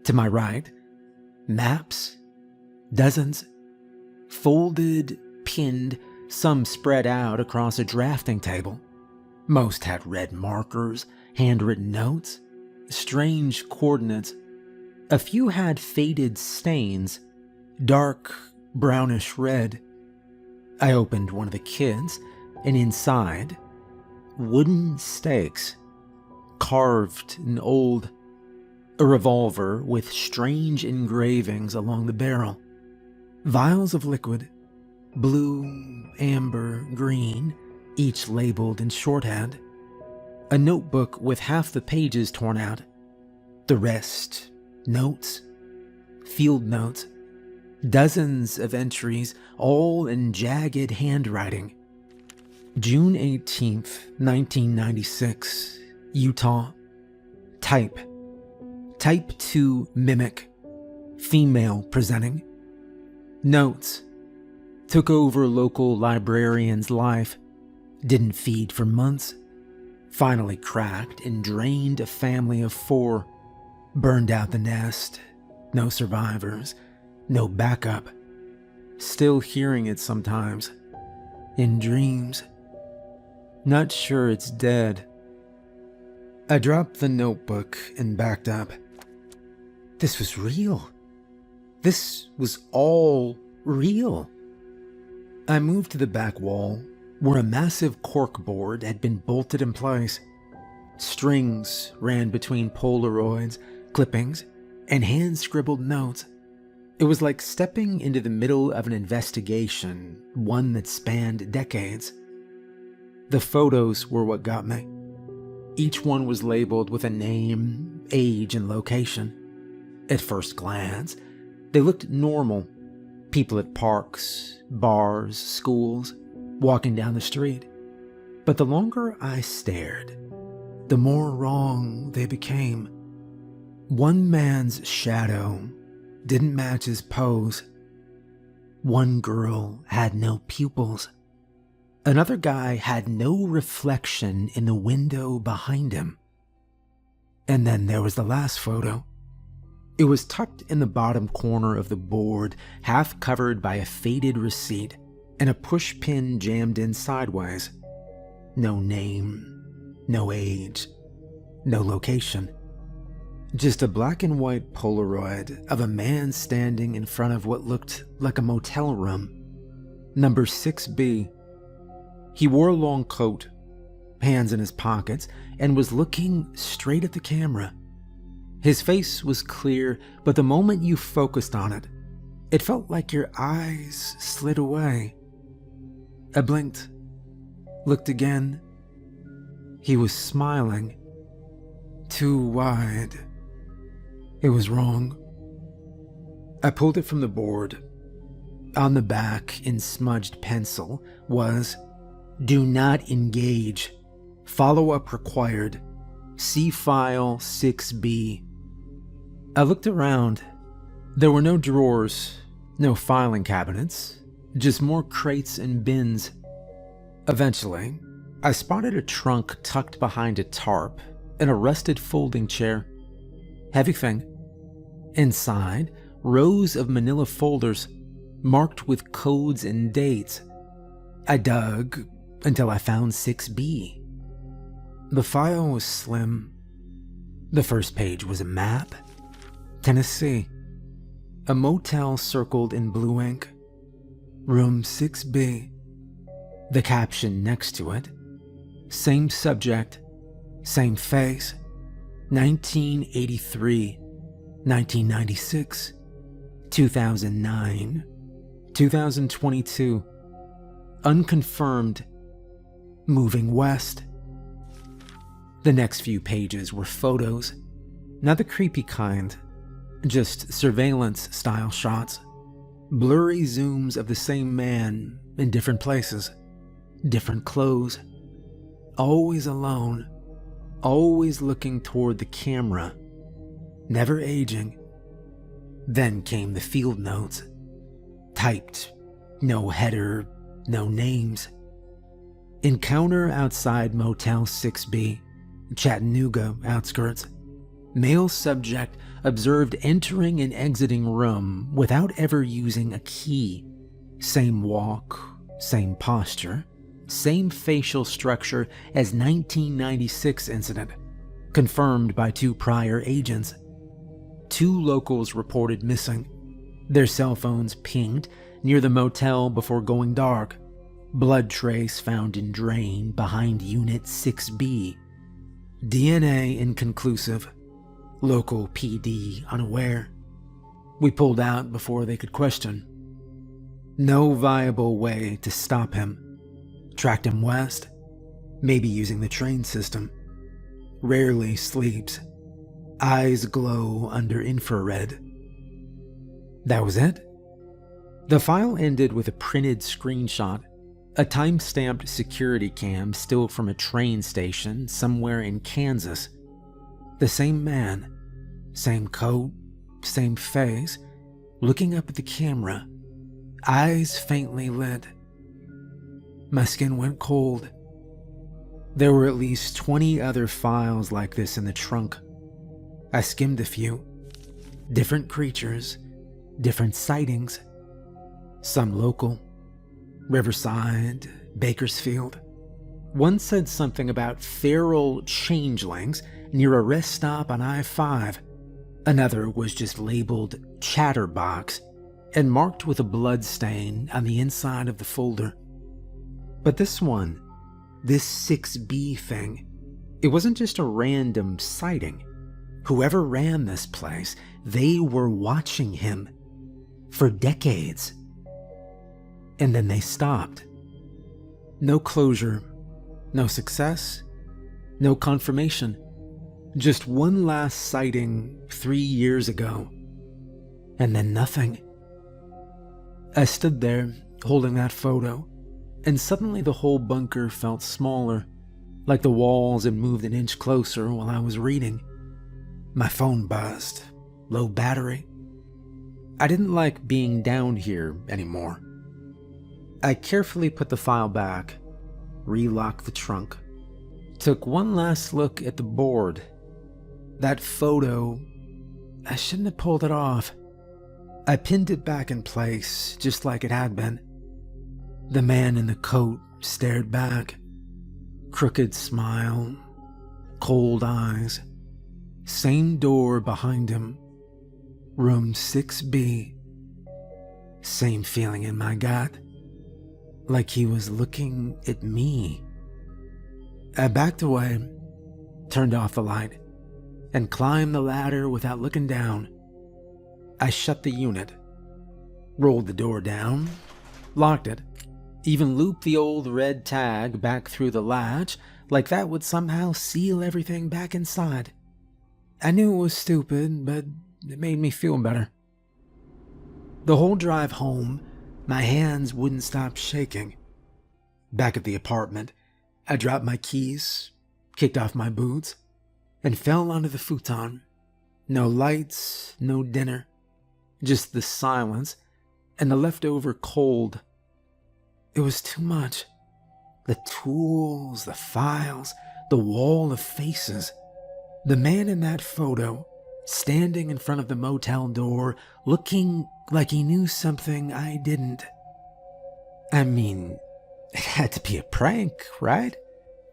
To my right, maps, dozens, folded, pinned, some spread out across a drafting table. Most had red markers, handwritten notes, strange coordinates. A few had faded stains, dark brownish red. I opened one of the kits, and inside, wooden stakes, carved and old. A revolver with strange engravings along the barrel. Vials of liquid, blue, amber, green, each labeled in shorthand. A notebook with half the pages torn out. The rest, notes, field notes. Dozens of entries, all in jagged handwriting. June 18th, 1996, Utah. Type 2 mimic, female presenting. Notes: took over local librarian's life, didn't feed for months, finally cracked and drained a family of 4, burned out the nest, no survivors, no backup, still hearing it sometimes, in dreams, not sure it's dead. I dropped the notebook and backed up. This was real. This was all real. I moved to the back wall, where a massive corkboard had been bolted in place. Strings ran between Polaroids, clippings, and hand-scribbled notes. It was like stepping into the middle of an investigation, one that spanned decades. The photos were what got me. Each one was labeled with a name, age, and location. At first glance, they looked normal. People at parks, bars, schools, walking down the street. But the longer I stared, the more wrong they became. One man's shadow didn't match his pose. One girl had no pupils. Another guy had no reflection in the window behind him. And then there was the last photo. It was tucked in the bottom corner of the board, half covered by a faded receipt and a push pin jammed in sideways. No name, no age, no location. Just a black and white Polaroid of a man standing in front of what looked like a motel room. Number 6B. He wore a long coat, hands in his pockets, and was looking straight at the camera. His face was clear, but the moment you focused on it, it felt like your eyes slid away. I blinked, looked again. He was smiling. Too wide. It was wrong. I pulled it from the board. On the back, in smudged pencil, was, "Do not engage. Follow-up required. See file 6B." I looked around. There were no drawers, no filing cabinets, just more crates and bins. Eventually, I spotted a trunk tucked behind a tarp and a rusted folding chair. Heavy thing. Inside, rows of manila folders marked with codes and dates. I dug until I found 6B. The file was slim. The first page was a map. Tennessee. A motel circled in blue ink. Room 6B. The caption next to it. Same subject, same face. 1983, 1996, 2009, 2022. Unconfirmed. Moving west. The next few pages were photos. Not the creepy kind. Just surveillance-style shots. Blurry zooms of the same man in different places. Different clothes. Always alone. Always looking toward the camera. Never aging. Then came the field notes. Typed. No header. No names. Encounter outside Motel 6B. Chattanooga outskirts. Male subject observed entering and exiting room without ever using a key. Same walk, same posture, same facial structure as 1996 incident, confirmed by 2 prior agents. 2 locals reported missing. Their cell phones pinged near the motel before going dark. Blood trace found in drain behind Unit 6B. DNA inconclusive. Local PD unaware. We pulled out before they could question. No viable way to stop him. Tracked him west, maybe using the train system. Rarely sleeps. Eyes glow under infrared. That was it. The file ended with a printed screenshot. A time-stamped security cam still from a train station somewhere in Kansas. The same man, same coat, same face, looking up at the camera, eyes faintly lit. My skin went cold. There were at least 20 other files like this in the trunk. I skimmed a few. Different creatures, different sightings. Some local. Riverside, Bakersfield. One said something about feral changelings near a rest stop on I-5. Another was just labeled Chatterbox and marked with a blood stain on the inside of the folder. But this one, this 6B thing, it wasn't just a random sighting. Whoever ran this place, they were watching him for decades. And then they stopped. No closure, no success, no confirmation. Just one last sighting 3 years ago. And then nothing. I stood there, holding that photo, and suddenly the whole bunker felt smaller, like the walls had moved an inch closer while I was reading. My phone buzzed. Low battery. I didn't like being down here anymore. I carefully put the file back, relocked the trunk, took one last look at the board. That photo, I shouldn't have pulled it off. I pinned it back in place, just like it had been. The man in the coat stared back. Crooked smile, cold eyes. Same door behind him. Room 6B. Same feeling in my gut. Like he was looking at me. I backed away, turned off the light, and climbed the ladder without looking down. I shut the unit, rolled the door down, locked it, even looped the old red tag back through the latch like that would somehow seal everything back inside. I knew it was stupid, but it made me feel better. The whole drive home, my hands wouldn't stop shaking. Back at the apartment, I dropped my keys, kicked off my boots, and fell onto the futon. No lights, no dinner, just the silence and the leftover cold. It was too much. The tools, the files, the wall of faces. The man in that photo, standing in front of the motel door, looking like he knew something I didn't. I mean, It had to be a prank, right?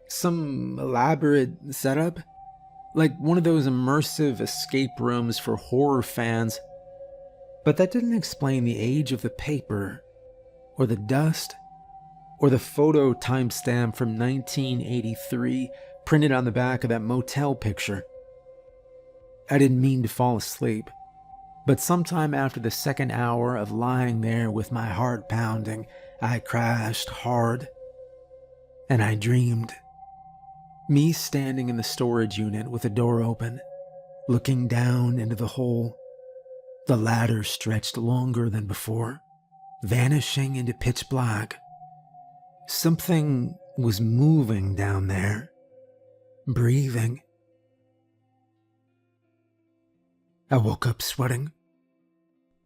Some elaborate setup? Like one of those immersive escape rooms for horror fans. But that didn't explain the age of the paper, or the dust, or the photo timestamp from 1983 printed on the back of that motel picture. I didn't mean to fall asleep, but sometime after the second hour of lying there with my heart pounding, I crashed hard, and I dreamed. Me standing in the storage unit with the door open, looking down into the hole. The ladder stretched longer than before, vanishing into pitch black. Something was moving down there, breathing. I woke up sweating.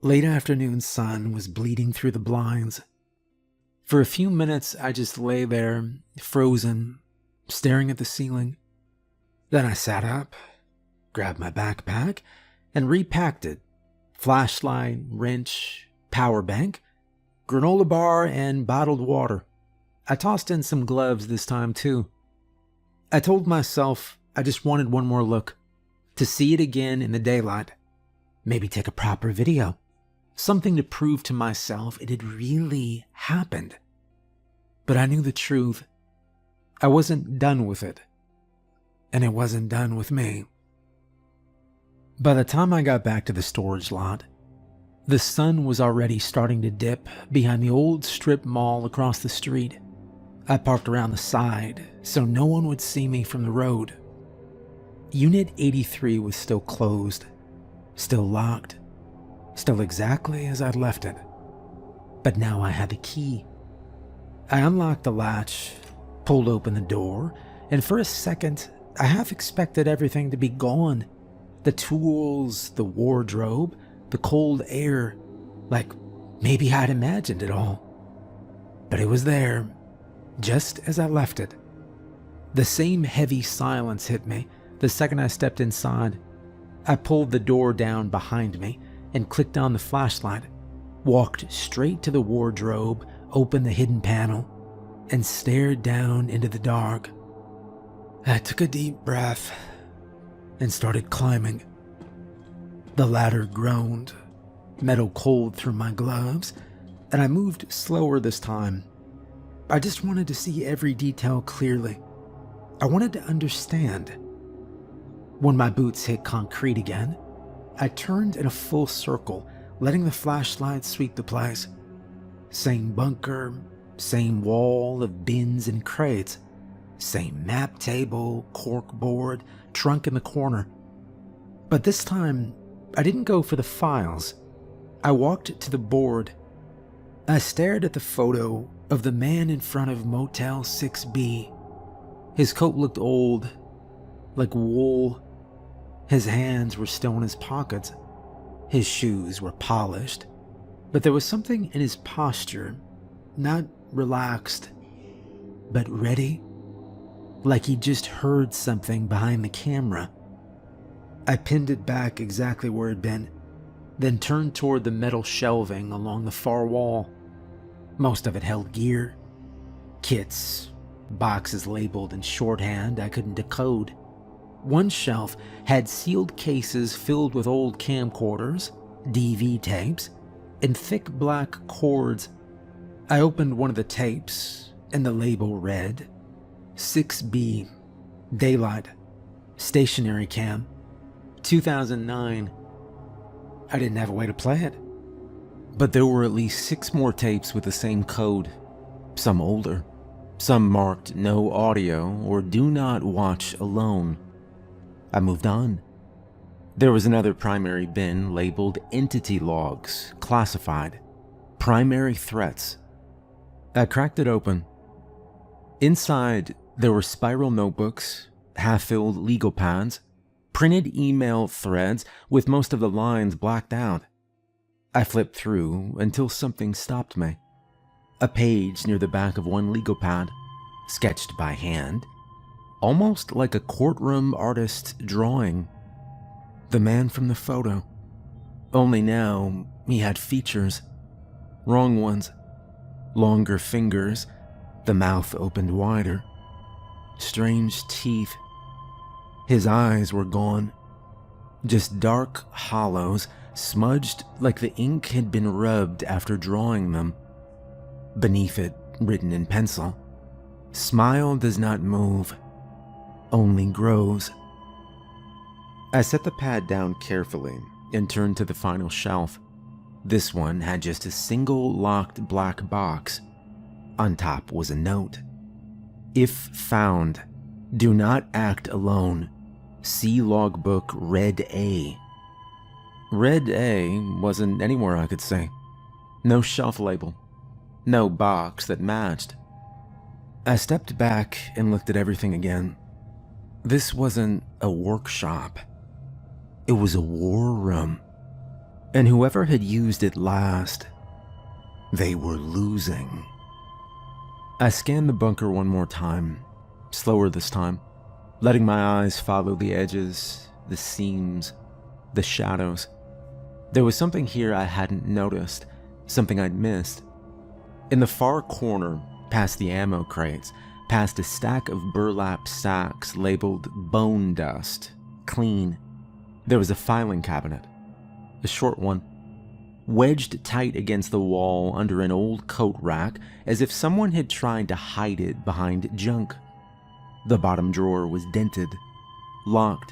Late afternoon sun was bleeding through the blinds. For a few minutes, I just lay there, frozen, staring at the ceiling. Then I sat up, grabbed my backpack, and repacked it. Flashlight, wrench, power bank, granola bar, and bottled water. I tossed in some gloves this time too. I told myself I just wanted one more look, to see it again in the daylight. Maybe take a proper video. Something to prove to myself it had really happened. But I knew the truth. I wasn't done with it. And it wasn't done with me. By the time I got back to the storage lot, the sun was already starting to dip behind the old strip mall across the street. I parked around the side so no one would see me from the road. Unit 83 was still closed, still locked, still exactly as I'd left it. But now I had the key. I unlocked the latch, pulled open the door, and for a second, I half expected everything to be gone. The tools, the wardrobe, the cold air, like maybe I'd imagined it all. But it was there, just as I left it. The same heavy silence hit me the second I stepped inside. I pulled the door down behind me and clicked on the flashlight, walked straight to the wardrobe, opened the hidden panel, and stared down into the dark. I took a deep breath and started climbing. The ladder groaned, metal cold through my gloves, and I moved slower this time. I just wanted to see every detail clearly. I wanted to understand. When my boots hit concrete again, I turned in a full circle, letting the flashlight sweep the place. Same bunker, same wall of bins and crates, same map table, cork board, trunk in the corner. But this time, I didn't go for the files. I walked to the board. I stared at the photo of the man in front of Motel 6B. His coat looked old, like wool. His hands were still in his pockets. His shoes were polished, but there was something in his posture, not relaxed, but ready, like he just heard something behind the camera. I pinned it back exactly where it'd been, then turned toward the metal shelving along the far wall. Most of it held gear, kits, boxes labeled in shorthand I couldn't decode. One shelf had sealed cases filled with old camcorders, DV tapes, and thick black cords. I opened one of the tapes, and the label read, 6B, Daylight, Stationary Cam, 2009. I didn't have a way to play it. But there were at least 6 more tapes with the same code, some older, some marked no audio or do not watch alone. I moved on. There was another primary bin labeled Entity Logs, Classified, Primary Threats. I cracked it open. Inside, there were spiral notebooks, half-filled legal pads, printed email threads with most of the lines blacked out. I flipped through until something stopped me. A page near the back of one legal pad, sketched by hand, almost like a courtroom artist's drawing. The man from the photo. Only now, he had features. Wrong ones. Longer fingers, The mouth opened wider. Strange teeth. His eyes were gone. Just dark hollows, smudged like the ink had been rubbed after drawing them. Beneath it, written in pencil, "Smile does not move, only grows." I set the pad down carefully and turned to the final shelf. This one had just a single locked black box. On top was a note. "If found, do not act alone. See logbook Red A." Red A wasn't anywhere I could see. No shelf label. No box that matched. I stepped back and looked at everything again. This wasn't a workshop. It was a war room. And whoever had used it last, they were losing. I scanned the bunker one more time, slower this time, letting my eyes follow the edges, the seams, the shadows. There was something here I hadn't noticed, something I'd missed. In the far corner, past the ammo crates, past a stack of burlap sacks labeled bone dust, clean, there was a filing cabinet, a short one, wedged tight against the wall under an old coat rack as if someone had tried to hide it behind junk. The bottom drawer was dented, locked,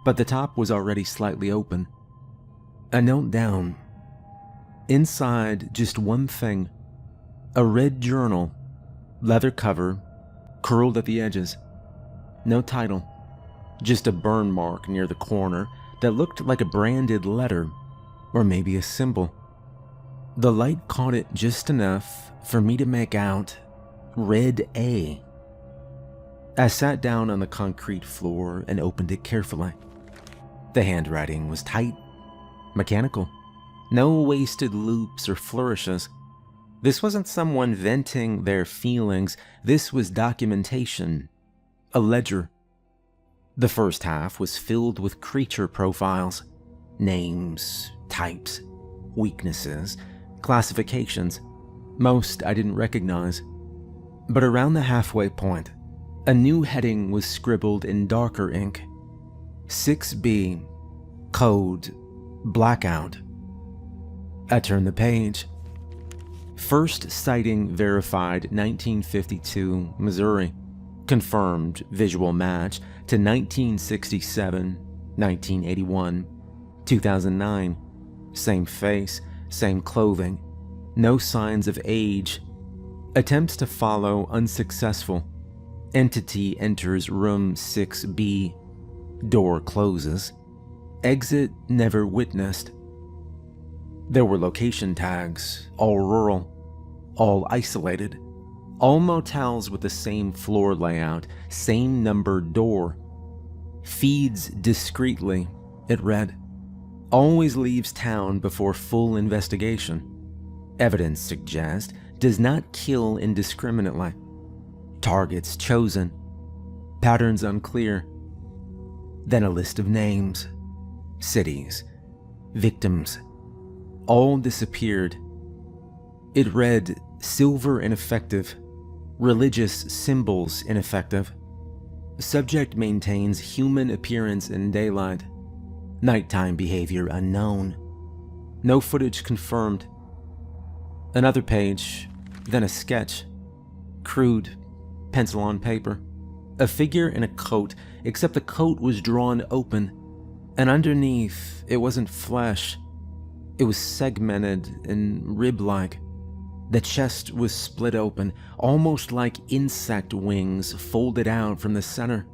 but the top was already slightly open. I knelt down. Inside, just one thing. A red journal, leather cover, curled at the edges. No title, just a burn mark near the corner that looked like a branded letter, or maybe a symbol. The light caught it just enough for me to make out Red A. I sat down on the concrete floor and opened it carefully. The handwriting was tight, mechanical. No wasted loops or flourishes. This wasn't someone venting their feelings. This was documentation. A ledger. The first half was filled with creature profiles. Names, types, weaknesses, classifications. Most I didn't recognize. But around the halfway point, a new heading was scribbled in darker ink. 6B, code, blackout. I turned the page. First sighting verified 1952, Missouri. Confirmed visual match to 1967, 1981, 2009. Same face, same clothing. No signs of age. Attempts to follow unsuccessful. Entity enters room 6B. Door closes. Exit never witnessed. There were location tags, all rural, all isolated, all motels with the same floor layout, same numbered door. Feeds discreetly, it read. Always leaves town before full investigation. Evidence suggests does not kill indiscriminately. Targets chosen. Patterns unclear. Then a list of names, cities, victims. All disappeared. It read, silver ineffective, religious symbols ineffective. Subject maintains human appearance in daylight, nighttime behavior unknown. No footage confirmed. Another page, then a sketch. Crude, pencil on paper. A figure in a coat, except the coat was drawn open, and underneath it wasn't flesh. It was segmented and rib-like. The chest was split open, almost like insect wings folded out from the center.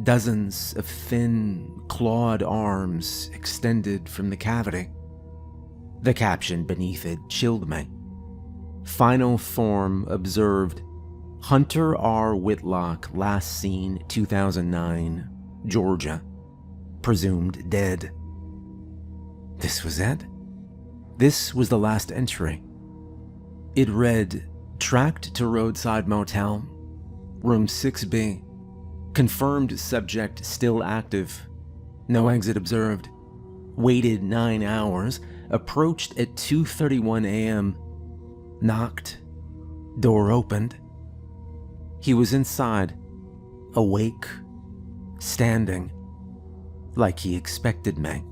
Dozens of thin, clawed arms extended from the cavity. The caption beneath it chilled me. Final form observed. Hunter R. Whitlock, last seen 2009, Georgia. Presumed dead. This was it? This was the last entry. It read, tracked to roadside motel, room 6B. Confirmed subject still active. No exit observed. Waited 9 hours. Approached at 2:31 a.m. Knocked. Door opened. He was inside, awake, standing, like he expected me.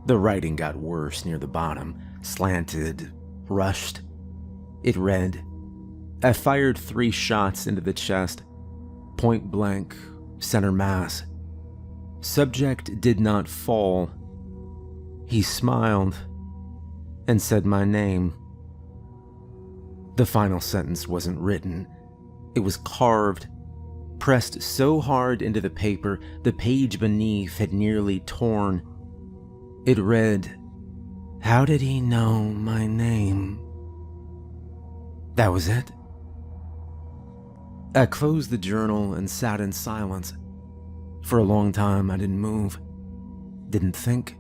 The writing got worse near the bottom, slanted, rushed. It read, "I fired 3 shots into the chest, point blank, center mass. Subject did not fall. He smiled and said my name." The final sentence wasn't written. It was carved, pressed so hard into the paper, the page beneath had nearly torn. It read, "How did he know my name?" That was it. I closed the journal and sat in silence. For a long time, I didn't move, didn't think.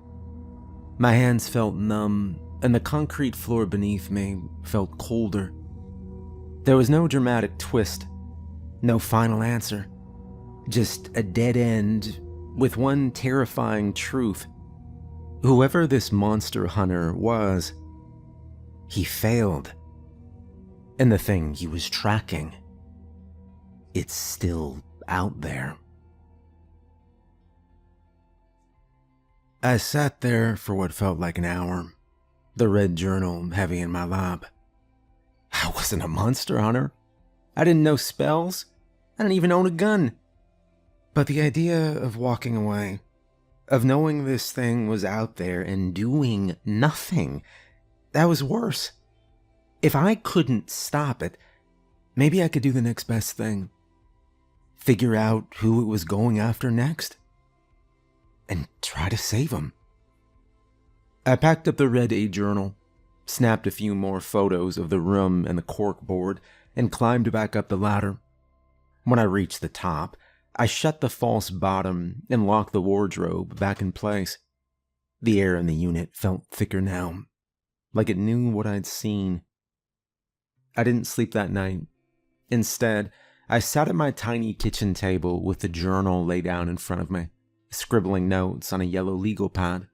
My hands felt numb, and the concrete floor beneath me felt colder. There was no dramatic twist, no final answer, just a dead end with one terrifying truth. Whoever this monster hunter was, he failed. And the thing he was tracking, it's still out there. I sat there for what felt like an hour, the red journal heavy in my lap. I wasn't a monster hunter. I didn't know spells. I didn't even own a gun. But the idea of walking away, of knowing this thing was out there and doing nothing, that was worse. If I couldn't stop it, maybe I could do the next best thing. Figure out who it was going after next. And try to save him. I packed up the red A journal, snapped a few more photos of the room and the cork board, and climbed back up the ladder. When I reached the top, I shut the false bottom and locked the wardrobe back in place. The air in the unit felt thicker now, like it knew what I'd seen. I didn't sleep that night. Instead, I sat at my tiny kitchen table with the journal laid down in front of me, scribbling notes on a yellow legal pad.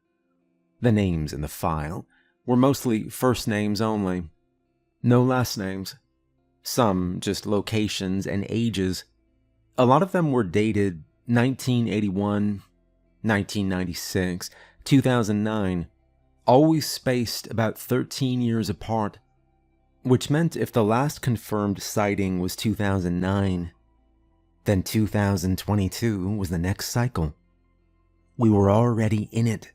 The names in the file were mostly first names only. No last names. Some just locations and ages. A lot of them were dated 1981, 1996, 2009, always spaced about 13 years apart, which meant if the last confirmed sighting was 2009, then 2022 was the next cycle. We were already in it.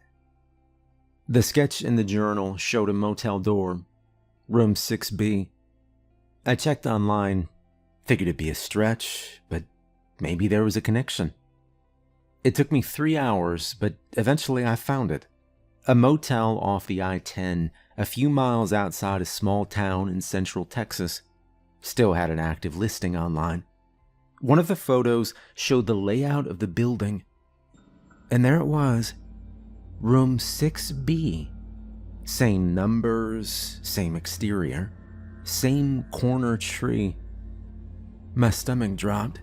The sketch in the journal showed a motel door, room 6B. I checked online, figured it'd be a stretch, but maybe there was a connection. It took me 3 hours, but eventually I found it. A motel off the I-10, a few miles outside a small town in central Texas. Still had an active listing online. One of the photos showed the layout of the building. And there it was, room 6B. Same numbers, same exterior, same corner tree. My stomach dropped.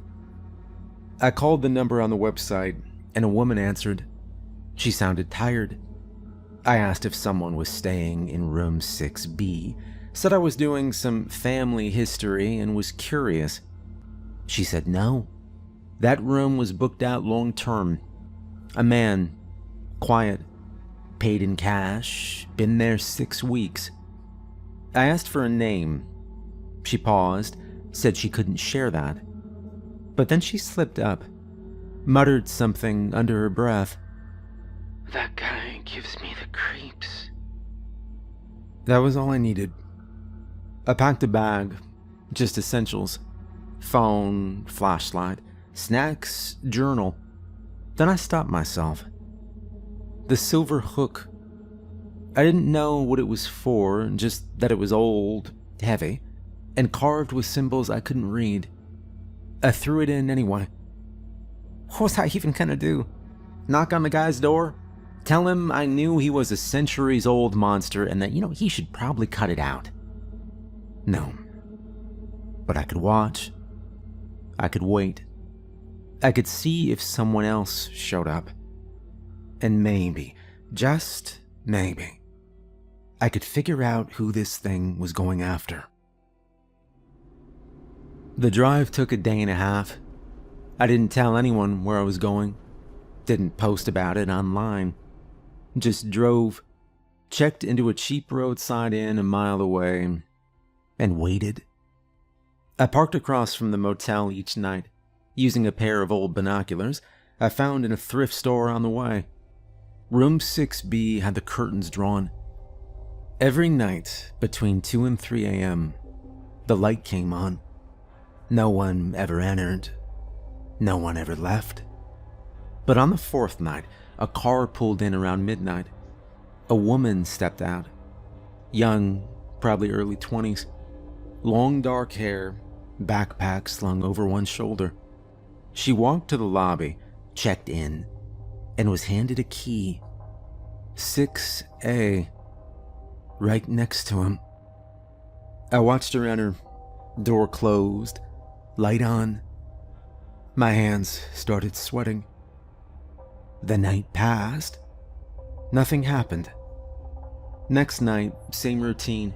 I called the number on the website, and a woman answered. She sounded tired. I asked if someone was staying in room 6B, said I was doing some family history and was curious. She said no. That room was booked out long term. A man, quiet, paid in cash, been there 6 weeks. I asked for a name. She paused, said she couldn't share that. But then she slipped up, muttered something under her breath. "That guy gives me the creeps." That was all I needed. I packed a bag, just essentials. Phone, flashlight, snacks, journal. Then I stopped myself. The silver hook. I didn't know what it was for, just that it was old, heavy, and carved with symbols I couldn't read. I threw it in anyway. What was I even gonna do? Knock on the guy's door? Tell him I knew he was a centuries-old monster and that, he should probably cut it out. No. But I could watch. I could wait. I could see if someone else showed up. And maybe, just maybe, I could figure out who this thing was going after. The drive took a day and a half. I didn't tell anyone where I was going, didn't post about it online. Just drove, checked into a cheap roadside inn a mile away, and waited. I parked across from the motel each night, using a pair of old binoculars I found in a thrift store on the way. Room 6B had the curtains drawn. Every night between 2 and 3 a.m., the light came on. No one ever entered. No one ever left. But on the fourth night, a car pulled in around midnight. A woman stepped out. Young, probably early 20s. Long dark hair, backpack slung over one shoulder. She walked to the lobby, checked in, and was handed a key. 6A, right next to him. I watched her enter, door closed, light on. My hands started sweating. The night passed. Nothing happened. Next night, same routine.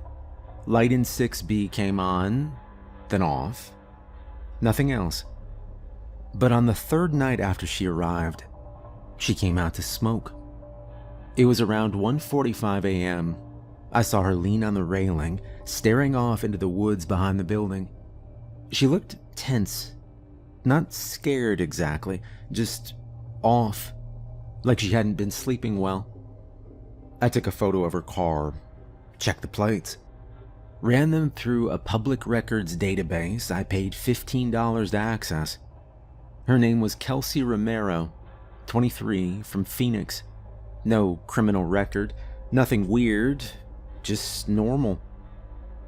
Light in 6B came on, then off. Nothing else. But on the third night after she arrived, she came out to smoke. It was around 1:45 a.m. I saw her lean on the railing, staring off into the woods behind the building. She looked tense. Not scared exactly, just off, like she hadn't been sleeping well. I took a photo of her car, checked the plates, ran them through a public records database I paid $15 to access. Her name was Kelsey Romero, 23, from Phoenix. No criminal record, nothing weird, just normal.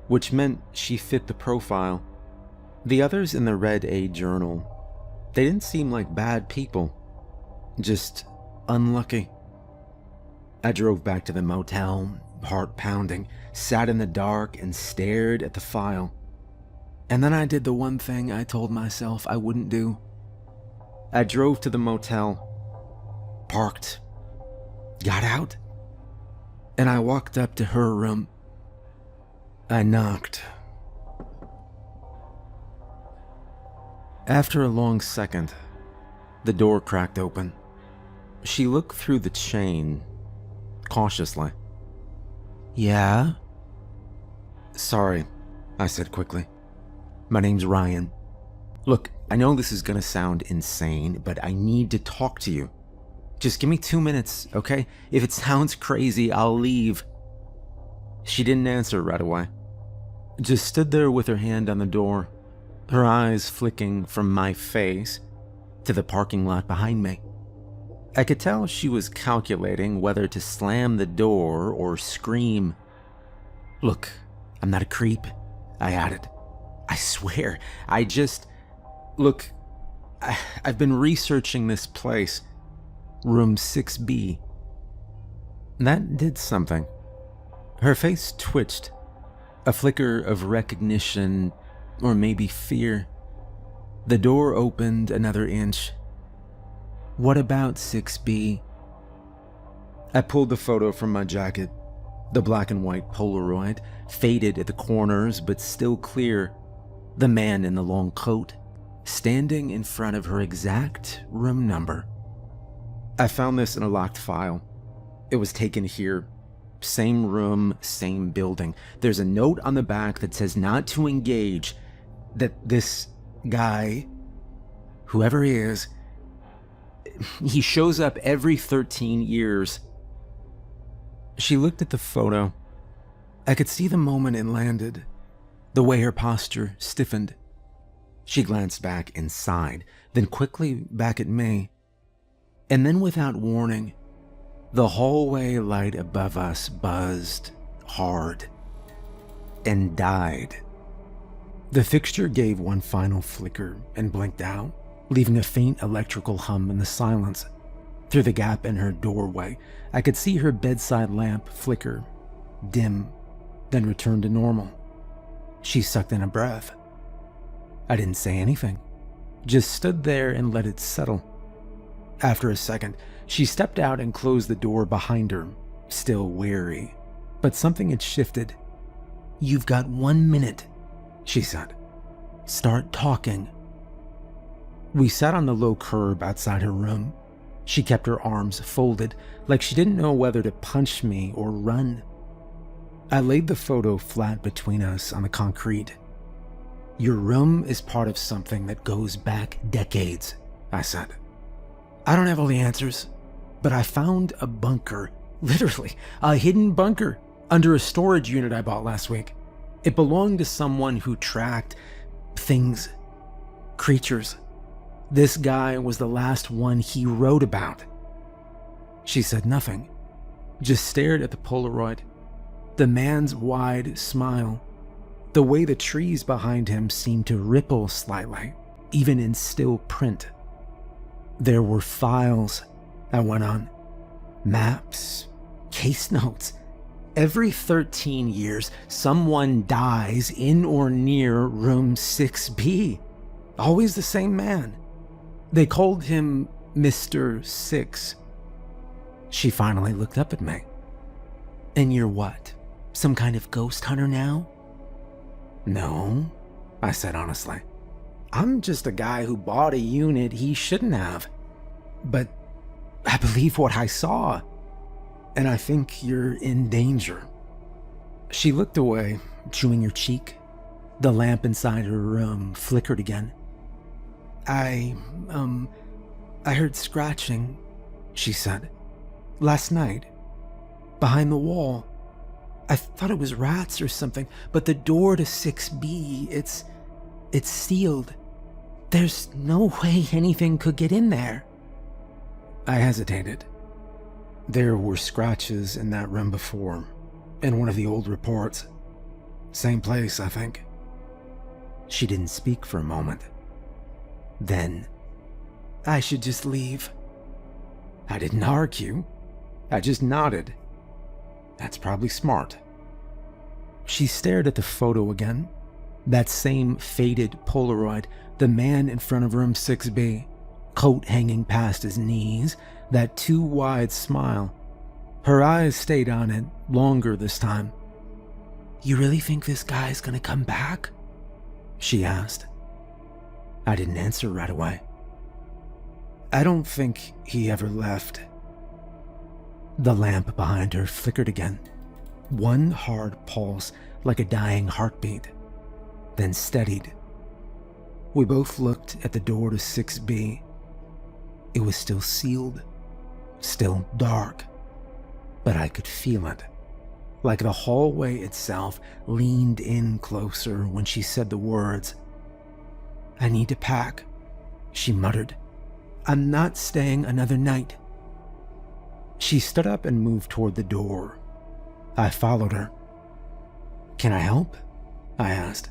Which meant she fit the profile. The others in the Red A journal, they didn't seem like bad people, just unlucky. I drove back to the motel, heart pounding, sat in the dark and stared at the file. And then I did the one thing I told myself I wouldn't do. I drove to the motel, parked, got out, and I walked up to her room. I knocked. After a long second, the door cracked open. She looked through the chain, cautiously. "Yeah?" "Sorry," I said quickly. "My name's Ryan. Look, I know this is gonna sound insane, but I need to talk to you. Just give me 2 minutes, okay? If it sounds crazy, I'll leave." She didn't answer right away. Just stood there with her hand on the door, her eyes flicking from my face to the parking lot behind me. I could tell she was calculating whether to slam the door or scream. "Look, I'm not a creep," I added. "I swear, Look, I've been researching this place. Room 6B. That did something. Her face twitched. A flicker of recognition, or maybe fear. The door opened another inch. "What about 6B? I pulled the photo from my jacket. The black and white Polaroid, faded at the corners but still clear. The man in the long coat, standing in front of her exact room number. I found this in a locked file. It was taken here. Same room, same building. There's a note on the back that says not to engage, that this guy, whoever he is, he shows up every 13 years. She looked at the photo. I could see the moment it landed, the way her posture stiffened. She glanced back and sighed, then quickly back at me. And then without warning, the hallway light above us buzzed hard and died. The fixture gave one final flicker and blinked out, leaving a faint electrical hum in the silence. Through the gap in her doorway, I could see her bedside lamp flicker, dim, then return to normal. She sucked in a breath. I didn't say anything, just stood there and let it settle. After a second, she stepped out and closed the door behind her, still wary. But something had shifted. "You've got 1 minute," she said. Start talking." We sat on the low curb outside her room. She kept her arms folded, like she didn't know whether to punch me or run. I laid the photo flat between us on the concrete. "Your room is part of something that goes back decades," I said. "I don't have all the answers, but I found a bunker, literally, a hidden bunker, under a storage unit I bought last week. It belonged to someone who tracked things, creatures. This guy was the last one he wrote about." She said nothing, just stared at the Polaroid. The man's wide smile, the way the trees behind him seemed to ripple slightly, even in still print. "There were files," I went on. "Maps, case notes. Every 13 years, someone dies in or near room 6B. Always the same man. They called him Mr. Six." She finally looked up at me. "And you're what? Some kind of ghost hunter now?" "No," I said honestly. "I'm just a guy who bought a unit he shouldn't have. But I believe what I saw, and I think you're in danger." She looked away, chewing her cheek. The lamp inside her room flickered again. I heard scratching," she said. "Last night, behind the wall. I thought it was rats or something, but the door to 6B, it's sealed. There's no way anything could get in there." I hesitated. There were scratches in that room before, in one of the old reports. Same place, I think. She didn't speak for a moment. Then, "I should just leave." I didn't argue. I just nodded. That's probably smart. She stared at the photo again. That same faded Polaroid, the man in front of room 6B, coat hanging past his knees, that too wide smile. Her eyes stayed on it longer this time. "You really think this guy's gonna come back?" she asked. I didn't answer right away. "I don't think he ever left." The lamp behind her flickered again. One hard pulse, like a dying heartbeat, then steadied. We both looked at the door to 6B. It was still sealed, still dark, but I could feel it, like the hallway itself leaned in closer when she said the words. "I need to pack," she muttered. "I'm not staying another night." She stood up and moved toward the door. I followed her. "Can I help?" I asked.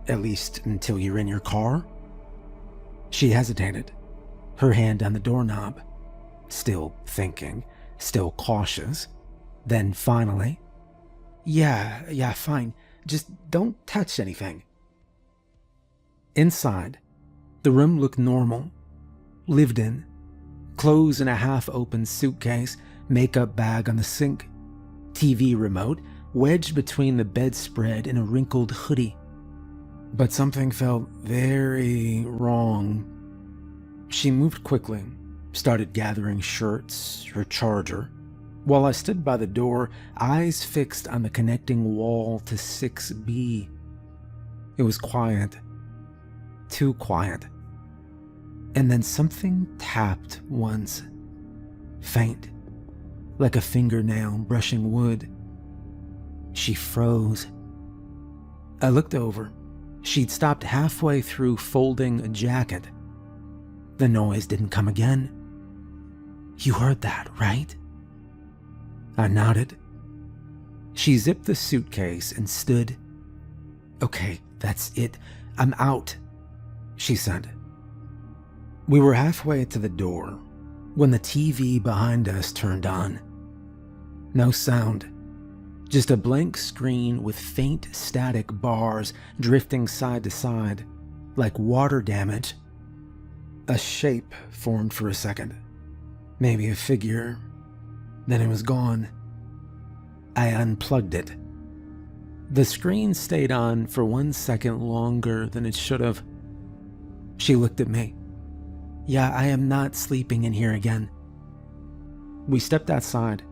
"At least until you're in your car?" She hesitated, her hand on the doorknob, still thinking, still cautious. Then finally, Yeah, fine. Just don't touch anything." Inside, the room looked normal, lived in. Clothes in a half-open suitcase, makeup bag on the sink, TV remote wedged between the bedspread and a wrinkled hoodie. But something felt very wrong. She moved quickly, started gathering shirts, her charger. While I stood by the door, eyes fixed on the connecting wall to 6B. It was quiet. Too quiet. And then something tapped once. Faint, like a fingernail brushing wood. She froze. I looked over. She'd stopped halfway through folding a jacket. The noise didn't come again. "You heard that, right?" I nodded. She zipped the suitcase and stood. "Okay, that's it. I'm out," she said. We were halfway to the door when the TV behind us turned on. No sound, just a blank screen with faint static bars drifting side to side, like water damage. A shape formed for a second, maybe a figure, then it was gone. I unplugged it. The screen stayed on for 1 second longer than it should have. She looked at me. "Yeah, I am not sleeping in here again." We stepped outside.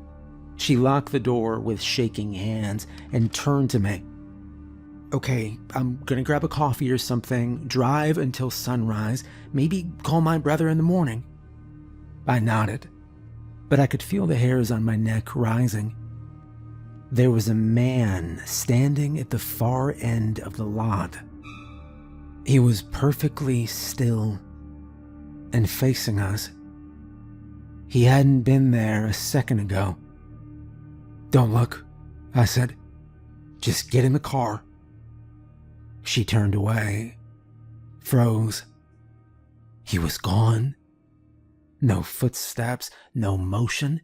She locked the door with shaking hands and turned to me. "Okay, I'm gonna grab a coffee or something, drive until sunrise, maybe call my brother in the morning." I nodded, but I could feel the hairs on my neck rising. There was a man standing at the far end of the lot. He was perfectly still and facing us. He hadn't been there a second ago. "Don't look," I said. "Just get in the car." She turned away, froze. He was gone. No footsteps, no motion,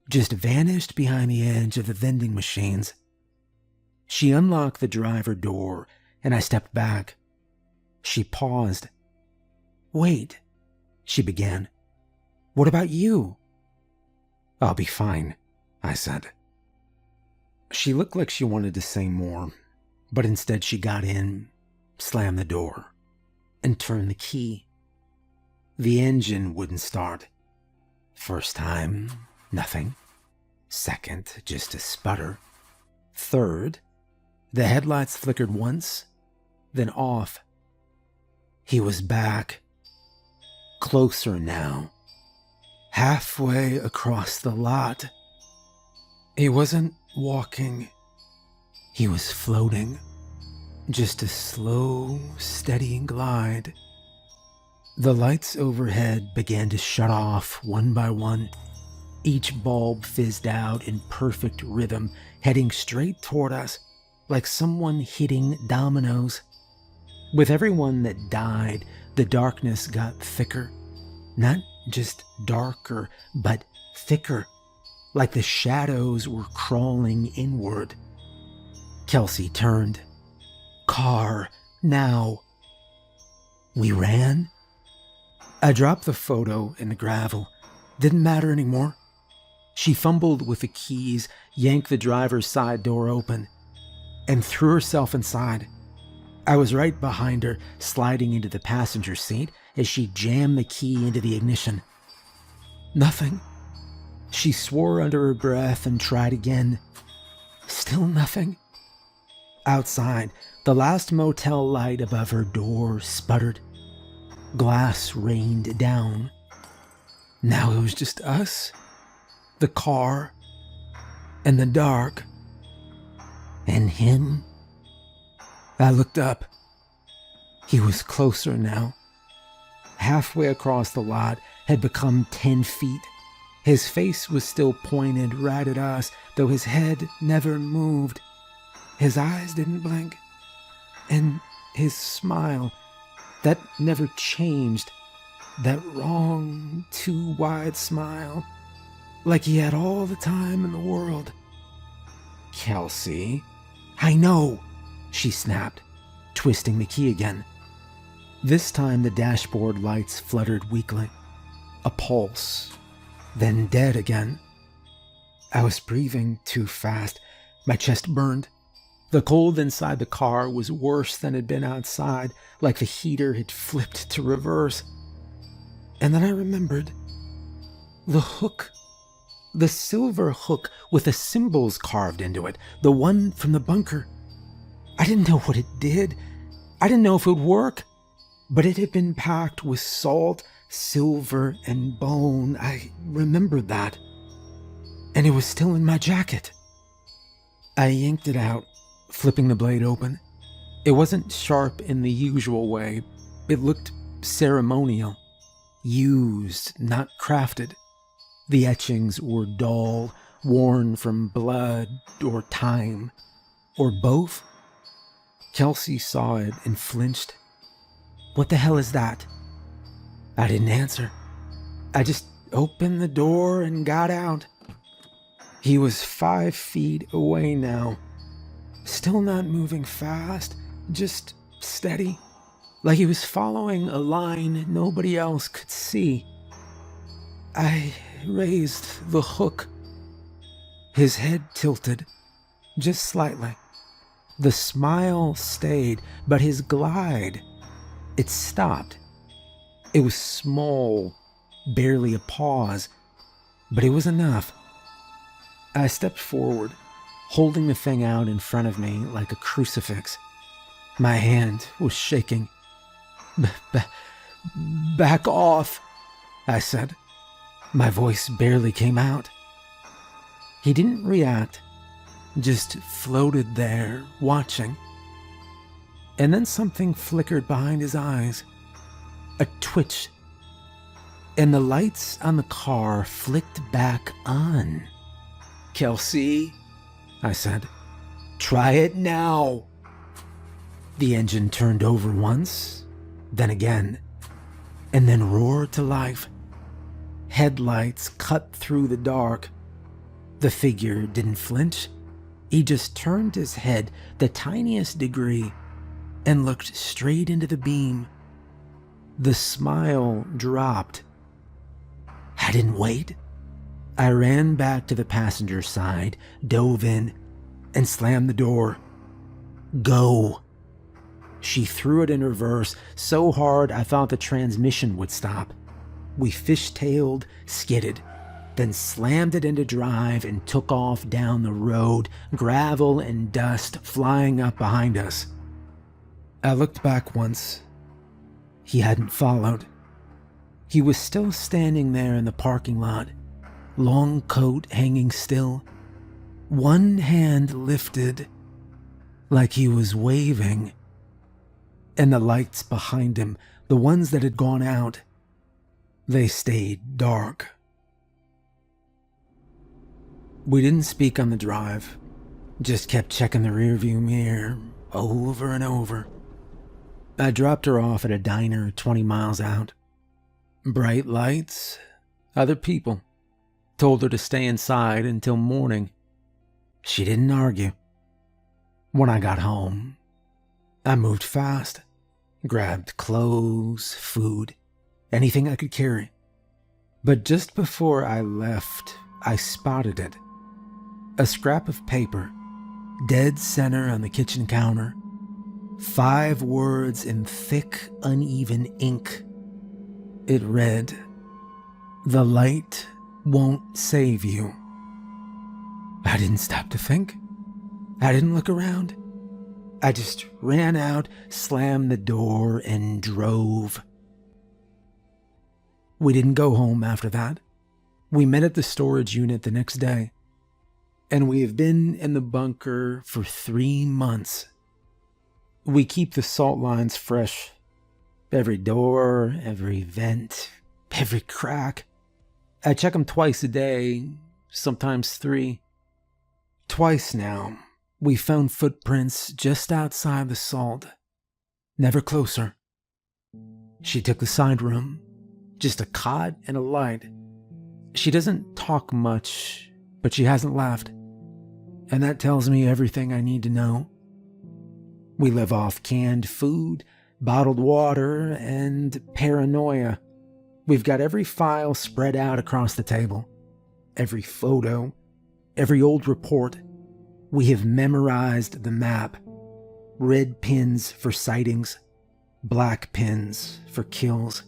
just vanished behind the edge of the vending machines. She unlocked the driver door, and I stepped back. She paused. "Wait," she began. "What about you?" "I'll be fine," I said. She looked like she wanted to say more, but instead she got in, slammed the door, and turned the key. The engine wouldn't start. First time, nothing. Second, just a sputter. Third, the headlights flickered once, then off. He was back. Closer now. Halfway across the lot. He wasn't walking. He was floating. Just a slow, steady glide. The lights overhead began to shut off one by one. Each bulb fizzed out in perfect rhythm, heading straight toward us, like someone hitting dominoes. With everyone that died, the darkness got thicker. Not just darker, but thicker, like the shadows were crawling inward. Kelsey turned. "Car, now." We ran. I dropped the photo in the gravel. Didn't matter anymore. She fumbled with the keys, yanked the driver's side door open, and threw herself inside. I was right behind her, sliding into the passenger seat as she jammed the key into the ignition. Nothing. She swore under her breath and tried again. Still nothing. Outside, the last motel light above her door sputtered. Glass rained down. Now it was just us, the car, and the dark, and him. I looked up. He was closer now. Halfway across the lot, had become 10 feet. His face was still pointed right at us, though his head never moved. His eyes didn't blink. And his smile, that never changed. That wrong, too wide smile. Like he had all the time in the world. "Kelsey." "I know," she snapped, twisting the key again. This time the dashboard lights fluttered weakly. A pulse, then dead again. I was breathing too fast. My chest burned. The cold inside the car was worse than it had been outside, like the heater had flipped to reverse. And then I remembered. The hook. The silver hook with the symbols carved into it. The one from the bunker. I didn't know what it did. I didn't know if it would work. But it had been packed with salt, silver, and bone. I remembered that. And it was still in my jacket. I yanked it out, flipping the blade open. It wasn't sharp in the usual way. It looked ceremonial. Used, not crafted. The etchings were dull, worn from blood or time. Or both. Kelsey saw it and flinched. "What the hell is that?" I didn't answer. I just opened the door and got out. He was 5 feet away now. Still not moving fast, just steady. Like he was following a line nobody else could see. I raised the hook. His head tilted, just slightly, The smile stayed, but his glide, it stopped. It was small, barely a pause, but it was enough. I stepped forward, holding the thing out in front of me like a crucifix. My hand was shaking. Back off, I said. My voice barely came out. He didn't react, just floated there, watching. And then something flickered behind his eyes. A twitch. And the lights on the car flicked back on. "Kelsey," I said, "try it now." The engine turned over once, then again, and then roared to life. Headlights cut through the dark. The figure didn't flinch. He just turned his head the tiniest degree and looked straight into the beam. The smile dropped. I didn't wait. I ran back to the passenger side, dove in, and slammed the door. "Go." She threw it in reverse so hard I thought the transmission would stop. We fishtailed, skidded, then slammed it into drive and took off down the road, gravel and dust flying up behind us. I looked back once. He hadn't followed. He was still standing there in the parking lot, long coat hanging still, one hand lifted like he was waving. And the lights behind him, the ones that had gone out, they stayed dark. We didn't speak on the drive, just kept checking the rearview mirror over and over. I dropped her off at a diner 20 miles out. Bright lights, other people. Told her to stay inside until morning. She didn't argue. When I got home, I moved fast, grabbed clothes, food, anything I could carry. But just before I left, I spotted it. A scrap of paper, dead center on the kitchen counter. 5 words in thick, uneven ink. It read, "The light won't save you." I didn't stop to think. I didn't look around. I just ran out, slammed the door, and drove. We didn't go home after that. We met at the storage unit the next day. And we have been in the bunker for 3 months. We keep the salt lines fresh. Every door, every vent, every crack. I check them twice a day, sometimes 3. Twice now, we found footprints just outside the salt. Never closer. She took the side room, just a cot and a light. She doesn't talk much, but she hasn't left. And that tells me everything I need to know. We live off canned food, bottled water, and paranoia. We've got every file spread out across the table. Every photo, every old report. We have memorized the map. Red pins for sightings, black pins for kills.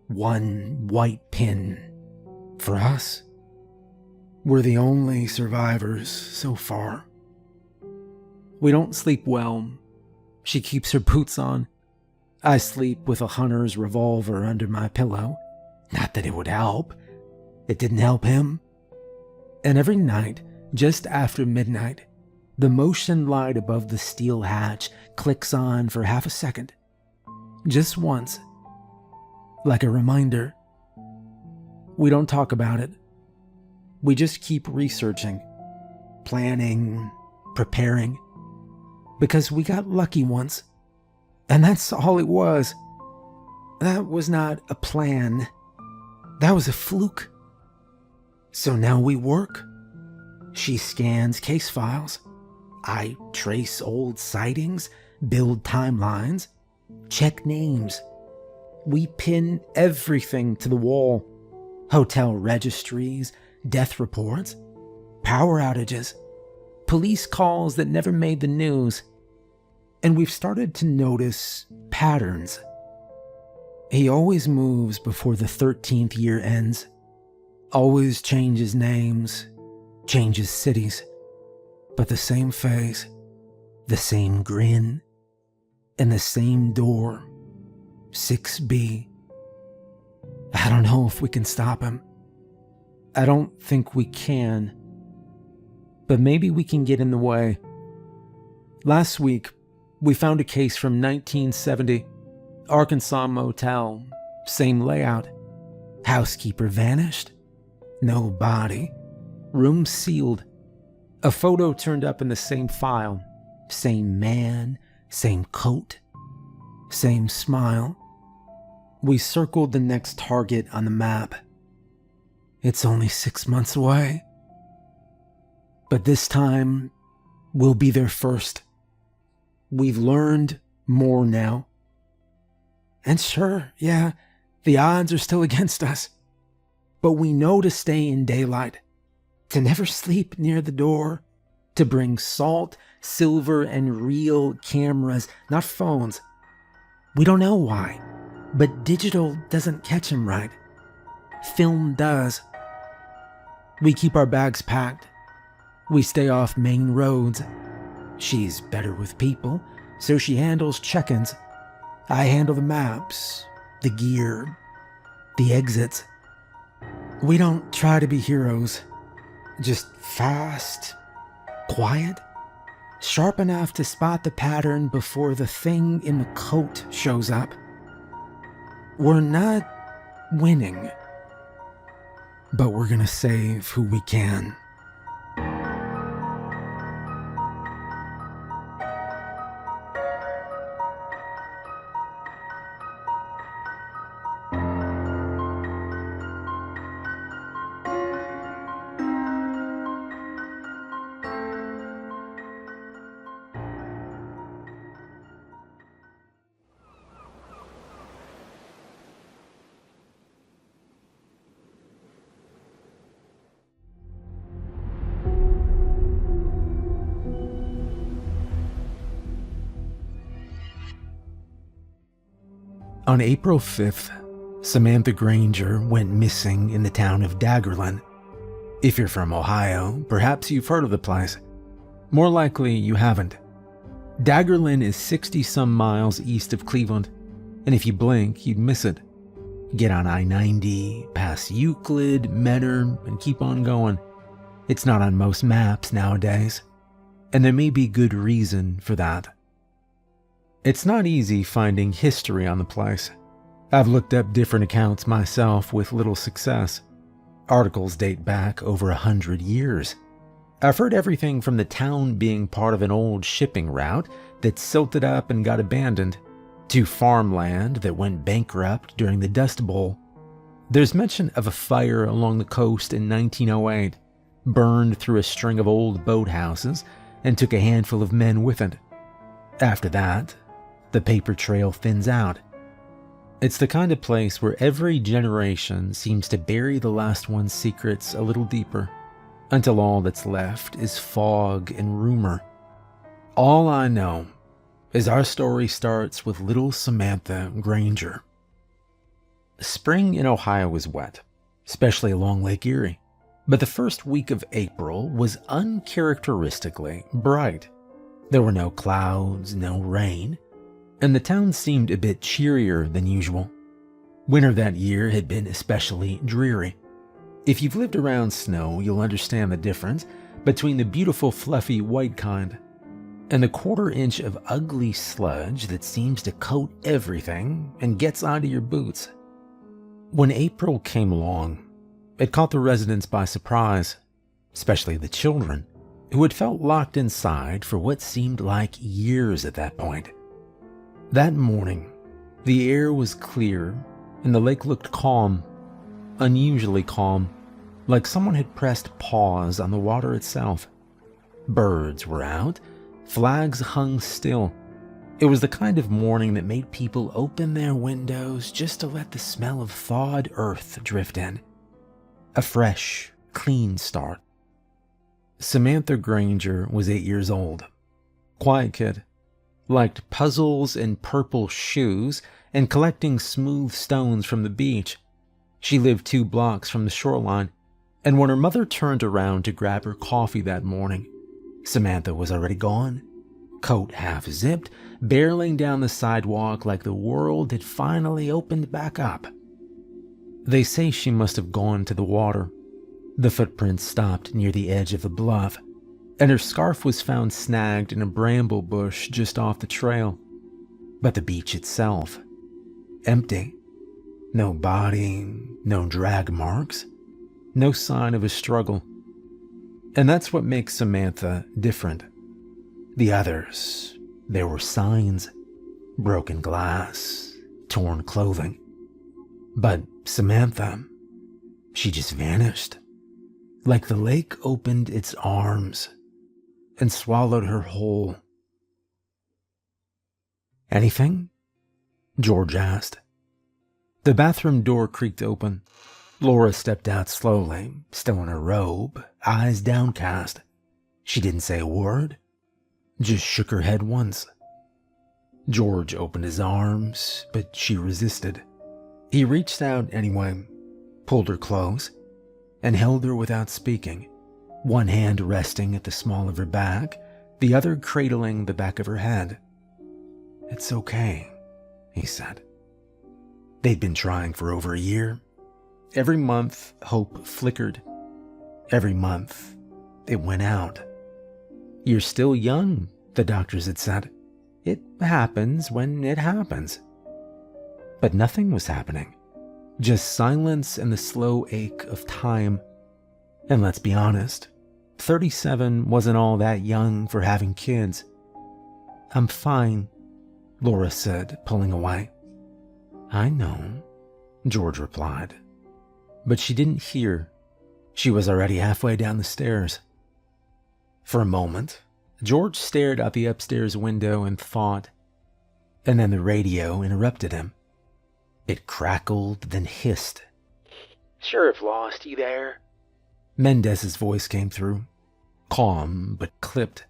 1 white pin for us. We're the only survivors so far. We don't sleep well. She keeps her boots on. I sleep with a hunter's revolver under my pillow. Not that it would help. It didn't help him. And every night, just after midnight, the motion light above the steel hatch clicks on for half a second. Just once. Like a reminder. We don't talk about it. We just keep researching, planning, preparing. Because we got lucky once. And that's all it was. That was not a plan. That was a fluke. So now we work. She scans case files. I trace old sightings, build timelines, check names. We pin everything to the wall. Hotel registries, death reports, power outages, police calls that never made the news, and we've started to notice patterns. He always moves before the 13th year ends, always changes names, changes cities, but the same face, the same grin, and the same door, 6B. I don't know if we can stop him. I don't think we can, but maybe we can get in the way. Last week, we found a case from 1970, Arkansas motel, same layout. Housekeeper vanished, no body, room sealed. A photo turned up in the same file, same man, same coat, same smile. We circled the next target on the map. It's only 6 months away. But this time, we'll be there first. We've learned more now. And sure, yeah, the odds are still against us. But we know to stay in daylight, to never sleep near the door, to bring salt, silver, and real cameras, not phones. We don't know why, but digital doesn't catch him right. Film does. We keep our bags packed. We stay off main roads. She's better with people, so she handles check-ins. I handle the maps, the gear, the exits. We don't try to be heroes. Just fast, quiet, sharp enough to spot the pattern before the thing in the coat shows up. We're not winning, but we're gonna save who we can. On April 5th, Samantha Granger went missing in the town of Daggerland. If you're from Ohio, perhaps you've heard of the place. More likely, you haven't. Daggerland is 60-some miles east of Cleveland, and if you blink, you'd miss it. Get on I-90, pass Euclid, Menor, and keep on going. It's not on most maps nowadays, and there may be good reason for that. It's not easy finding history on the place. I've looked up different accounts myself with little success. Articles date back over 100 years. I've heard everything from the town being part of an old shipping route that silted up and got abandoned, to farmland that went bankrupt during the Dust Bowl. There's mention of a fire along the coast in 1908, burned through a string of old boathouses and took a handful of men with it. After that, the paper trail thins out. It's the kind of place where every generation seems to bury the last one's secrets a little deeper, until all that's left is fog and rumor. All I know is our story starts with little Samantha Granger. Spring in Ohio is wet, especially along Lake Erie, but the first week of April was uncharacteristically bright. There were no clouds, no rain, and the town seemed a bit cheerier than usual. Winter that year had been especially dreary. If you've lived around snow, you'll understand the difference between the beautiful fluffy white kind and the quarter-inch of ugly sludge that seems to coat everything and gets onto your boots. When April came along, it caught the residents by surprise, especially the children, who had felt locked inside for what seemed like years at that point. That morning, the air was clear and the lake looked calm, unusually calm, like someone had pressed pause on the water itself. Birds were out, flags hung still. It was the kind of morning that made people open their windows just to let the smell of thawed earth drift in. A fresh, clean start. Samantha Granger was 8 years old. Quiet kid. Liked puzzles and purple shoes and collecting smooth stones from the beach. She lived 2 blocks from the shoreline, and when her mother turned around to grab her coffee that morning, Samantha was already gone, coat half zipped, barreling down the sidewalk like the world had finally opened back up. They say she must have gone to the water. The footprints stopped near the edge of the bluff, and her scarf was found snagged in a bramble bush just off the trail. But the beach itself, empty. No body, no drag marks, no sign of a struggle. And that's what makes Samantha different. The others, there were signs, broken glass, torn clothing. But Samantha, she just vanished. Like the lake opened its arms and swallowed her whole. "Anything?" George asked. The bathroom door creaked open. Laura stepped out slowly, still in her robe, eyes downcast. She didn't say a word, just shook her head once. George opened his arms, but she resisted. He reached out anyway, pulled her close, and held her without speaking, one hand resting at the small of her back, the other cradling the back of her head. "It's okay," he said. They'd been trying for over a year. Every month, hope flickered. Every month, it went out. "You're still young," the doctors had said. "It happens when it happens." But nothing was happening. Just silence and the slow ache of time. And let's be honest, 37 wasn't all that young for having kids. "I'm fine," Laura said, pulling away. "I know," George replied. But she didn't hear. She was already halfway down the stairs. For a moment, George stared out the upstairs window and thought. And then the radio interrupted him. It crackled, then hissed. "Sheriff Lost, you there?" Mendez's voice came through, calm but clipped.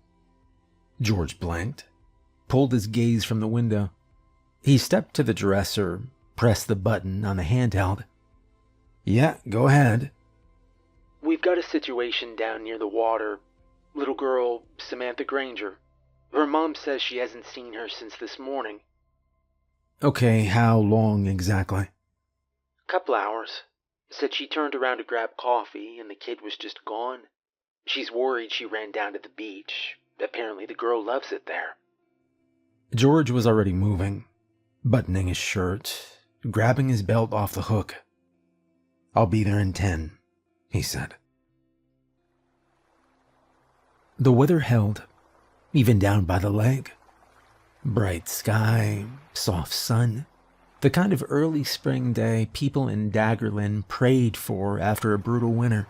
George blinked, pulled his gaze from the window. He stepped to the dresser, pressed the button on the handheld. "Yeah, go ahead." "We've got a situation down near the water. Little girl, Samantha Granger. Her mom says she hasn't seen her since this morning." "Okay, how long exactly?" "Couple hours. Said she turned around to grab coffee and the kid was just gone. She's worried she ran down to the beach. Apparently the girl loves it there." George was already moving, buttoning his shirt, grabbing his belt off the hook. "I'll be there in 10, he said. The weather held, even down by the lake. Bright sky, soft sun, the kind of early spring day people in Daggerland prayed for after a brutal winter.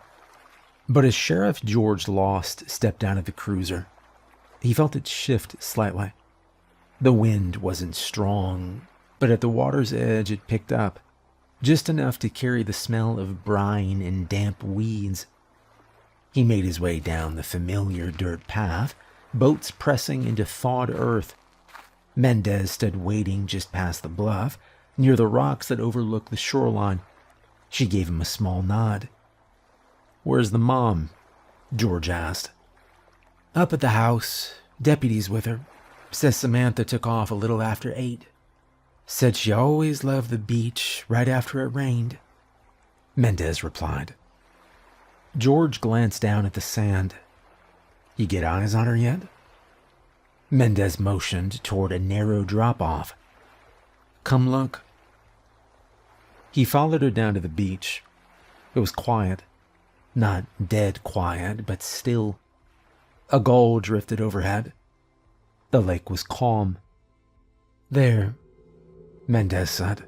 But as Sheriff George Lost stepped out of the cruiser, he felt it shift slightly. The wind wasn't strong, but at the water's edge it picked up, just enough to carry the smell of brine and damp weeds. He made his way down the familiar dirt path, boats pressing into thawed earth. Mendez stood waiting just past the bluff, near the rocks that overlooked the shoreline. She gave him a small nod. "Where's the mom?" George asked. "Up at the house. Deputies with her. Says Samantha took off a little after 8. Said she always loved the beach right after it rained," Mendez replied. George glanced down at the sand. "You get eyes on her yet?" Mendez motioned toward a narrow drop-off. "Come look." He followed her down to the beach. It was quiet. Not dead quiet, but still. A gull drifted overhead. The lake was calm. "There," Mendez said.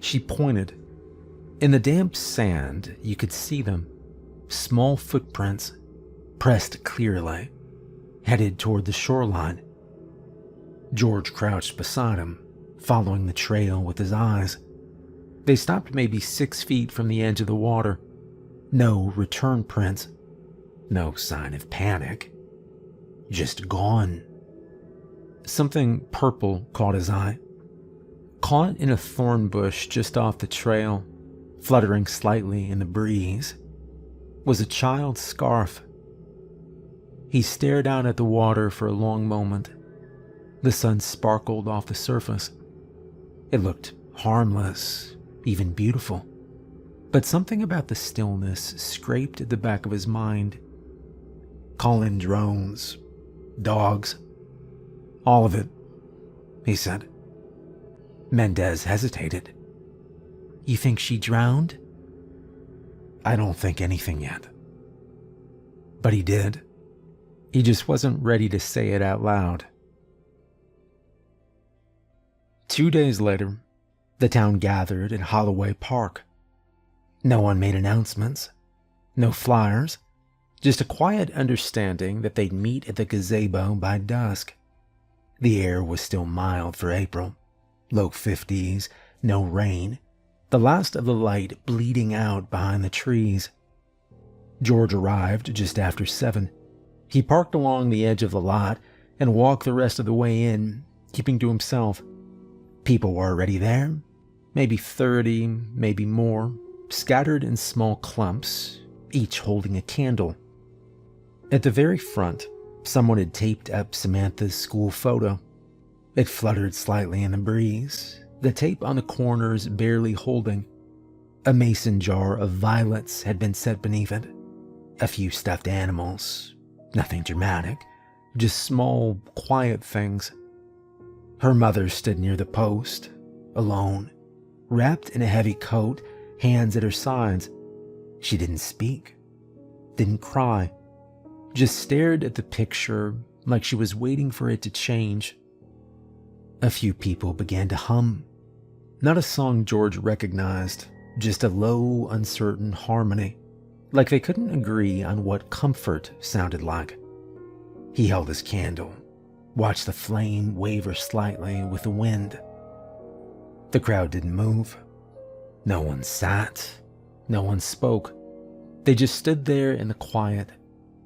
She pointed. In the damp sand, you could see them. Small footprints, pressed clearly, headed toward the shoreline. George crouched beside him, following the trail with his eyes. They stopped maybe 6 feet from the edge of the water. No return prints. No sign of panic. Just gone. Something purple caught his eye. Caught in a thorn bush just off the trail, fluttering slightly in the breeze, was a child's scarf. He stared out at the water for a long moment. The sun sparkled off the surface. It looked harmless, even beautiful. But something about the stillness scraped at the back of his mind. Call in drones, dogs, all of it, he said. Mendez hesitated. You think she drowned? I don't think anything yet. But he did. He just wasn't ready to say it out loud. 2 days later, the town gathered at Holloway Park. No one made announcements, no flyers, just a quiet understanding that they'd meet at the gazebo by dusk. The air was still mild for April, low 50s, no rain, the last of the light bleeding out behind the trees. George arrived just after 7. He parked along the edge of the lot and walked the rest of the way in, keeping to himself. People were already there, maybe 30, maybe more, scattered in small clumps, each holding a candle. At the very front, someone had taped up Samantha's school photo. It fluttered slightly in the breeze, the tape on the corners barely holding. A mason jar of violets had been set beneath it. A few stuffed animals, nothing dramatic, just small, quiet things. Her mother stood near the post, alone, wrapped in a heavy coat, hands at her sides. She didn't speak, didn't cry, just stared at the picture like she was waiting for it to change. A few people began to hum. Not a song George recognized, just a low, uncertain harmony, like they couldn't agree on what comfort sounded like. He held his candle, watched the flame waver slightly with the wind. The crowd didn't move. No one sat. No one spoke. They just stood there in the quiet,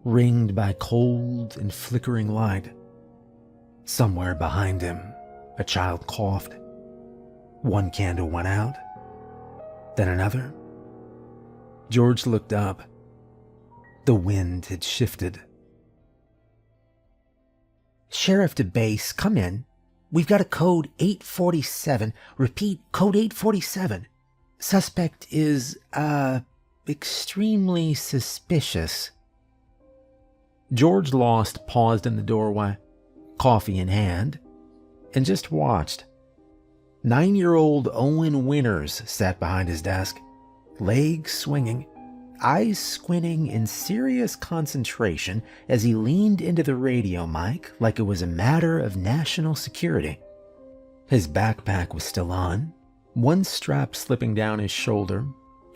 ringed by cold and flickering light. Somewhere behind him, a child coughed. One candle went out, then another. George looked up. The wind had shifted. Sheriff to base, come in. We've got a code 847. Repeat, code 847. Suspect is, extremely suspicious. George Lost paused in the doorway, coffee in hand, and just watched. 9-year-old Owen Winters sat behind his desk, legs swinging, eyes squinting in serious concentration as he leaned into the radio mic like it was a matter of national security. His backpack was still on, one strap slipping down his shoulder,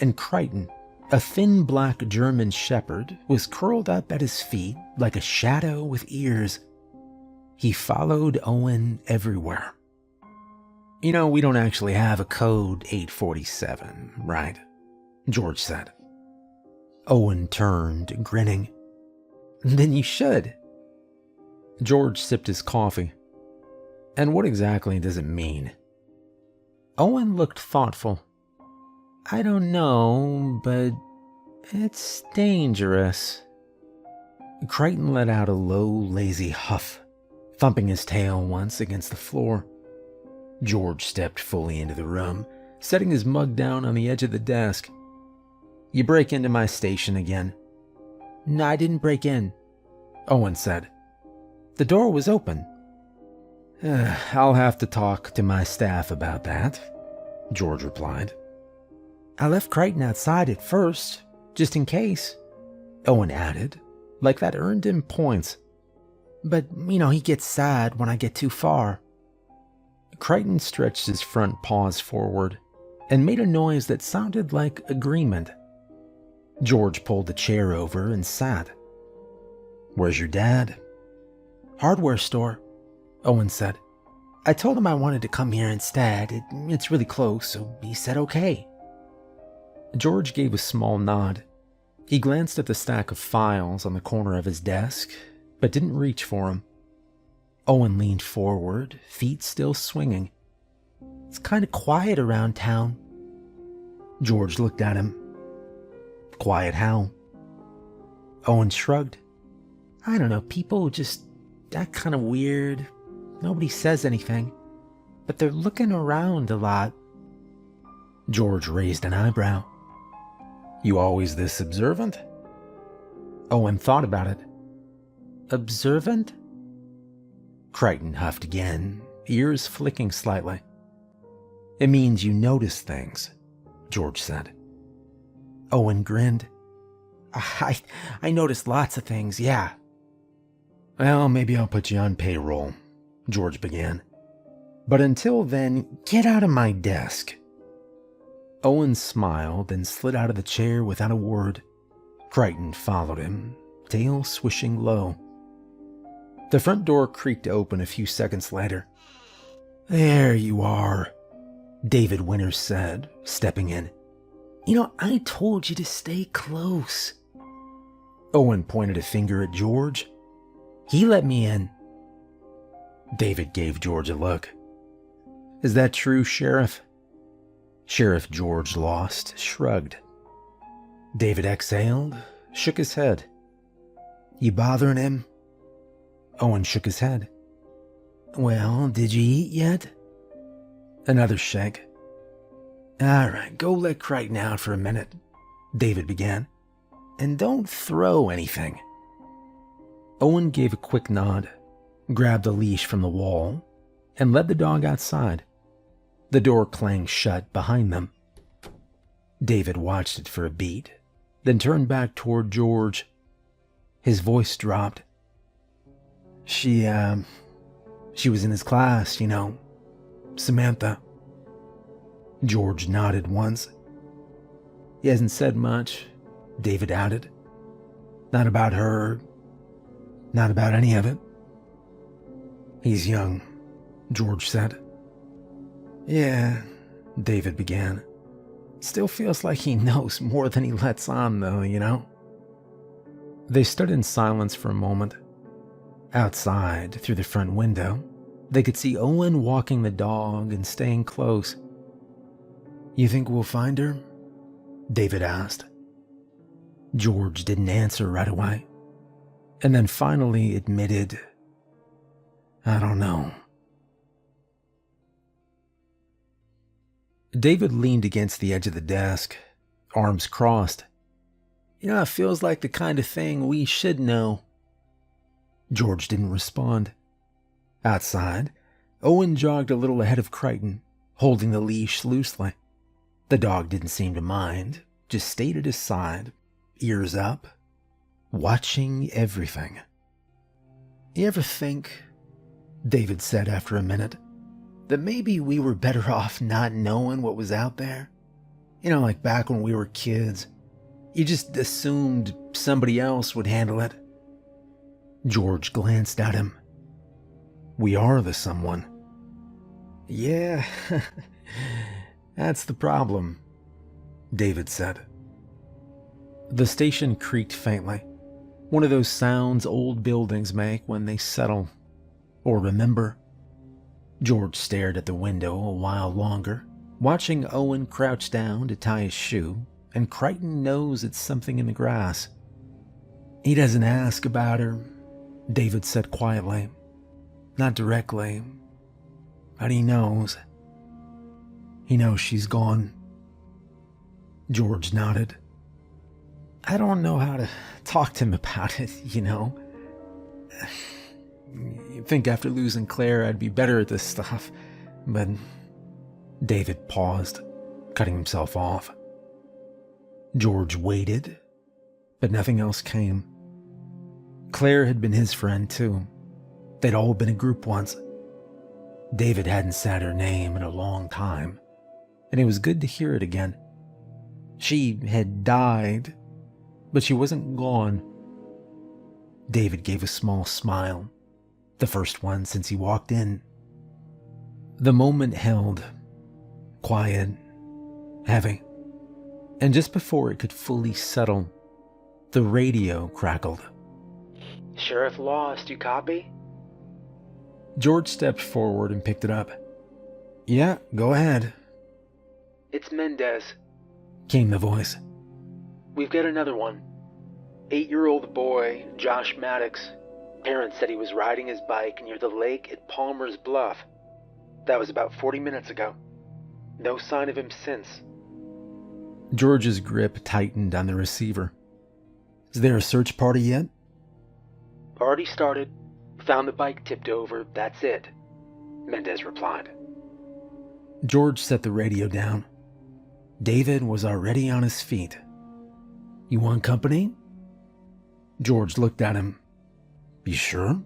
and Crichton, a thin black German shepherd, was curled up at his feet like a shadow with ears. He followed Owen everywhere. You know, we don't actually have a code 847, right? George said. Owen turned, grinning. Then you should. George sipped his coffee. And what exactly does it mean? Owen looked thoughtful. I don't know, but it's dangerous. Crichton let out a low, lazy huff, thumping his tail once against the floor. George stepped fully into the room, setting his mug down on the edge of the desk. You break into my station again. No, I didn't break in, Owen said. The door was open. I'll have to talk to my staff about that, George replied. I left Crichton outside at first, just in case, Owen added, like that earned him points. But, he gets sad when I get too far. Crichton stretched his front paws forward and made a noise that sounded like agreement. George pulled the chair over and sat. Where's your dad? Hardware store, Owen said. I told him I wanted to come here instead. It's really close, so he said okay. George gave a small nod. He glanced at the stack of files on the corner of his desk, but didn't reach for him. Owen leaned forward, feet still swinging. "It's kind of quiet around town." George looked at him. "Quiet how?" Owen shrugged. "I don't know, people just act kind of weird. Nobody says anything, but they're looking around a lot." George raised an eyebrow. "You always this observant?" Owen thought about it. "Observant?" Crichton huffed again, ears flicking slightly. "It means you notice things," George said. Owen grinned. I noticed lots of things, yeah." "Well, maybe I'll put you on payroll," George began. "But until then, get out of my desk." Owen smiled and slid out of the chair without a word. Crichton followed him, tail swishing low. The front door creaked open a few seconds later. "There you are," David Winters said, stepping in. "You know, I told you to stay close." Owen pointed a finger at George. "He let me in." David gave George a look. "Is that true, Sheriff?" Sheriff George Lost shrugged. David exhaled, shook his head. "You bothering him?" Owen shook his head. "Well, did you eat yet?" Another shake. "All right, go let Crichton out for a minute," David began. "And don't throw anything." Owen gave a quick nod, grabbed a leash from the wall, and led the dog outside. The door clanged shut behind them. David watched it for a beat, then turned back toward George. His voice dropped. She was in his class, you know, Samantha." George nodded once. "He hasn't said much," David added. "Not about her, not about any of it." "He's young," George said. "Yeah," David began. "Still feels like he knows more than he lets on, though, you know?" They stood in silence for a moment. Outside, through the front window, they could see Owen walking the dog and staying close. "You think we'll find her?" David asked. George didn't answer right away, and then finally admitted, "I don't know." David leaned against the edge of the desk, arms crossed. "You know, it feels like the kind of thing we should know." George didn't respond. Outside, Owen jogged a little ahead of Crichton, holding the leash loosely. The dog didn't seem to mind, just stayed at his side, ears up, watching everything. "You ever think," David said after a minute, "that maybe we were better off not knowing what was out there? You know, like back when we were kids. You just assumed somebody else would handle it." George glanced at him. "We are the someone." "Yeah, that's the problem," David said. The station creaked faintly, one of those sounds old buildings make when they settle or remember. George stared at the window a while longer, watching Owen crouch down to tie his shoe, and Crichton nose at something in the grass. "He doesn't ask about her," David said quietly. "Not directly, but he knows. He knows she's gone." George nodded. "I don't know how to talk to him about it, you know. You'd think after losing Claire I'd be better at this stuff, but..." David paused, cutting himself off. George waited, but nothing else came. Claire had been his friend too. They'd all been a group once. David hadn't said her name in a long time, and it was good to hear it again. She had died, but she wasn't gone. David gave a small smile, the first one since he walked in. The moment held, quiet, heavy, and just before it could fully settle, The radio crackled. "Sheriff Lost, you copy?" George stepped forward and picked it up. "Yeah, go ahead," "It's Mendez. came the voice. We've got another one. 8-year-old boy, Josh Maddox. Parents said he was riding his bike near the lake at Palmer's Bluff. That was about 40 minutes ago. No sign of him since." George's grip tightened on the receiver. "Is there a search party yet?" "Already started. Found the bike tipped over, that's it," Mendez replied. George set the radio down. David was already on his feet. "You want company?" George looked at him. "You sure?"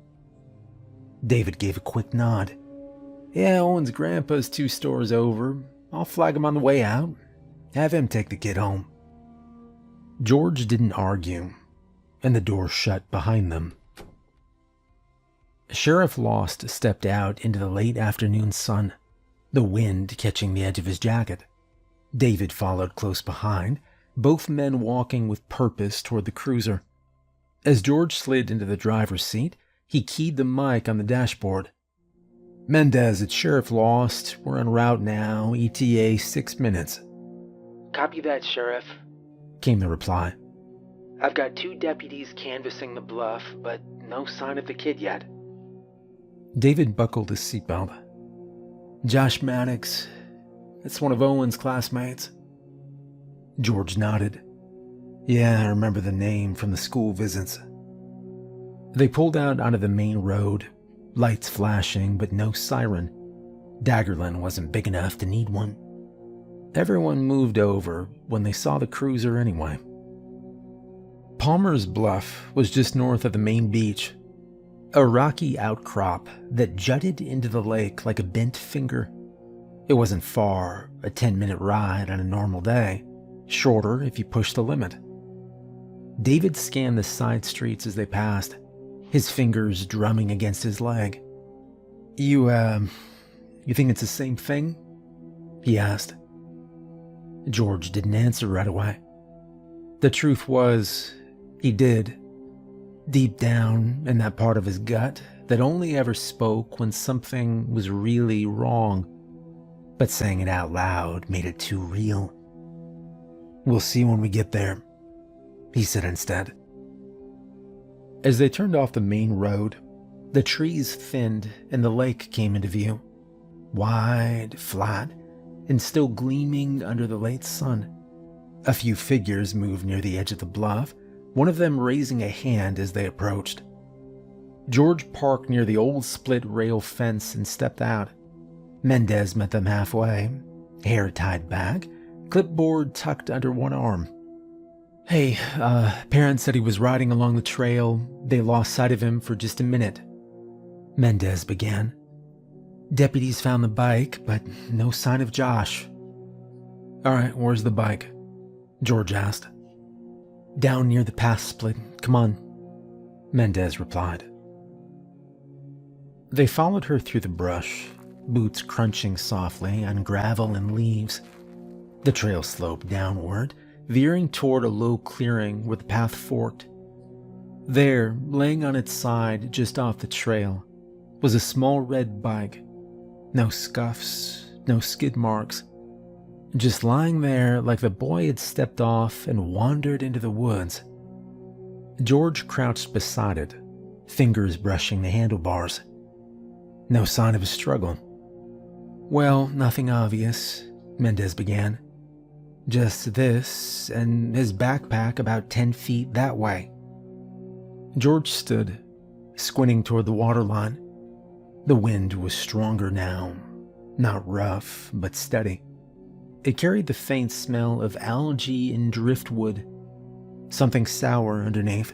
David gave a quick nod. "Yeah, Owen's grandpa's 2 stores over. I'll flag him on the way out. Have him take the kid home." George didn't argue, and the door shut behind them. Sheriff Lost stepped out into the late afternoon sun, the wind catching the edge of his jacket. David followed close behind, both men walking with purpose toward the cruiser. As George slid into the driver's seat, he keyed the mic on the dashboard. "Mendez, it's Sheriff Lost. We're en route now, ETA 6 minutes. "Copy that, Sheriff," came the reply. "I've got 2 deputies canvassing the bluff, but no sign of the kid yet." David buckled his seatbelt. "Josh Maddox, that's one of Owen's classmates." George nodded. "Yeah, I remember the name from the school visits." They pulled out onto the main road, lights flashing but no siren. Daggerland wasn't big enough to need one. Everyone moved over when they saw the cruiser anyway. Palmer's Bluff was just north of the main beach, a rocky outcrop that jutted into the lake like a bent finger. It wasn't far, a 10-minute ride on a normal day, shorter if you pushed the limit. David scanned the side streets as they passed, his fingers drumming against his leg. You think it's the same thing?" he asked. George didn't answer right away. The truth was, he did. Deep down in that part of his gut that only ever spoke when something was really wrong, but saying it out loud made it too real. "We'll see when we get there," he said instead. As they turned off the main road, the trees thinned and the lake came into view, wide, flat, and still gleaming under the late sun. A few figures moved near the edge of the bluff, one of them raising a hand as they approached. George parked near the old split-rail fence and stepped out. Mendez met them halfway, hair tied back, clipboard tucked under one arm. "Hey, parents said he was riding along the trail. They lost sight of him for just a minute," Mendez began. "Deputies found the bike, but no sign of Josh." "All right, where's the bike?" George asked. "Down near the path split. Come on," Mendez replied. They followed her through the brush, boots crunching softly on gravel and leaves. The trail sloped downward, veering toward a low clearing where the path forked. There, laying on its side just off the trail, was a small red bike. No scuffs, no skid marks. Just lying there like the boy had stepped off and wandered into the woods. George crouched beside it, fingers brushing the handlebars. No sign of a struggle. "Well, nothing obvious," Mendez began. "Just this, and his backpack about 10 feet that way." George stood, squinting toward the waterline. The wind was stronger now, not rough, but steady. It carried the faint smell of algae and driftwood, something sour underneath.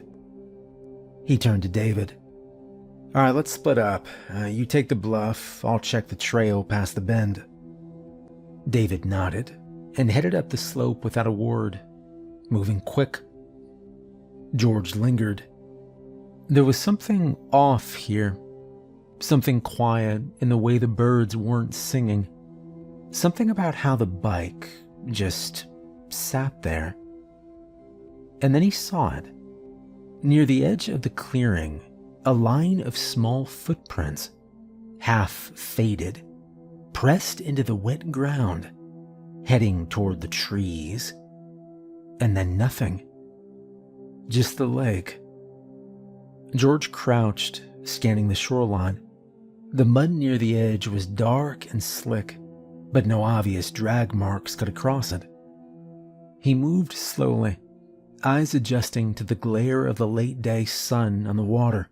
He turned to David. "All right, let's split up. You take the bluff, I'll check the trail past the bend." David nodded and headed up the slope without a word, moving quick. George lingered. There was something off here, something quiet in the way the birds weren't singing, something about how the bike just sat there. And then he saw it. Near the edge of the clearing, a line of small footprints, half faded, pressed into the wet ground, heading toward the trees. And then nothing. Just the lake. George crouched, scanning the shoreline. The mud near the edge was dark and slick, but no obvious drag marks cut across it. He moved slowly, eyes adjusting to the glare of the late-day sun on the water.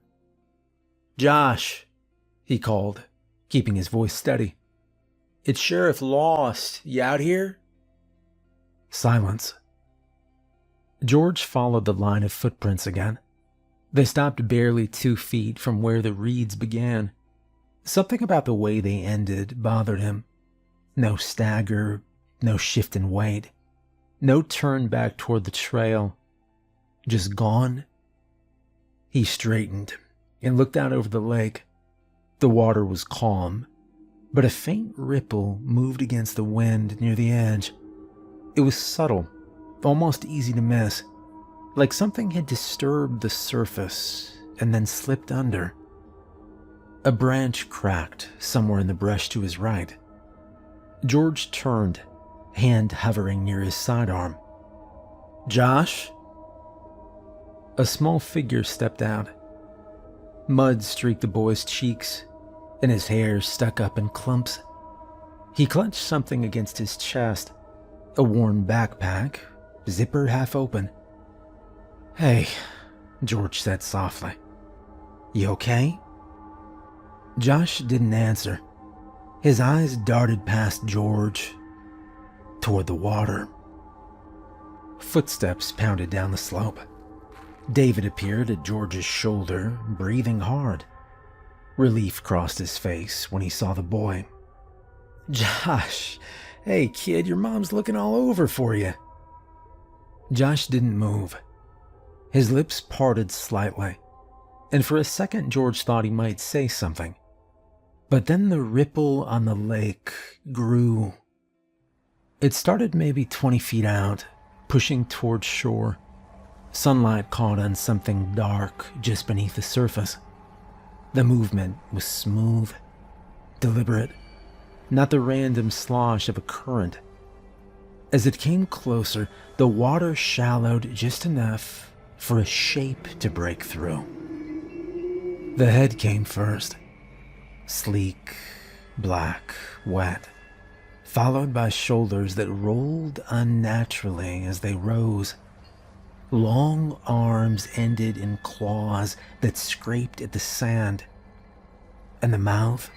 "Josh," he called, keeping his voice steady. "It's Sheriff Lost. You out here?" Silence. George followed the line of footprints again. They stopped barely 2 feet from where the reeds began. Something about the way they ended bothered him. No stagger, no shift in weight, no turn back toward the trail. Just gone. He straightened and looked out over the lake. The water was calm, but a faint ripple moved against the wind near the edge. It was subtle, almost easy to miss, like something had disturbed the surface and then slipped under. A branch cracked somewhere in the brush to his right. George turned, hand hovering near his sidearm. "Josh?" A small figure stepped out. Mud streaked the boy's cheeks, and his hair stuck up in clumps. He clenched something against his chest, a worn backpack, zipper half open. "Hey," George said softly. "You okay?" Josh didn't answer. His eyes darted past George, toward the water. Footsteps pounded down the slope. David appeared at George's shoulder, breathing hard. Relief crossed his face when he saw the boy. "Josh, hey kid, your mom's looking all over for you." Josh didn't move. His lips parted slightly, and for a second George thought he might say something. But then the ripple on the lake grew. It started maybe 20 feet out, pushing toward shore. Sunlight caught on something dark just beneath the surface. The movement was smooth, deliberate, not the random slosh of a current. As it came closer, the water shallowed just enough for a shape to break through. The head came first, sleek, black, wet, followed by shoulders that rolled unnaturally as they rose. Long arms ended in claws that scraped at the sand. And the mouth,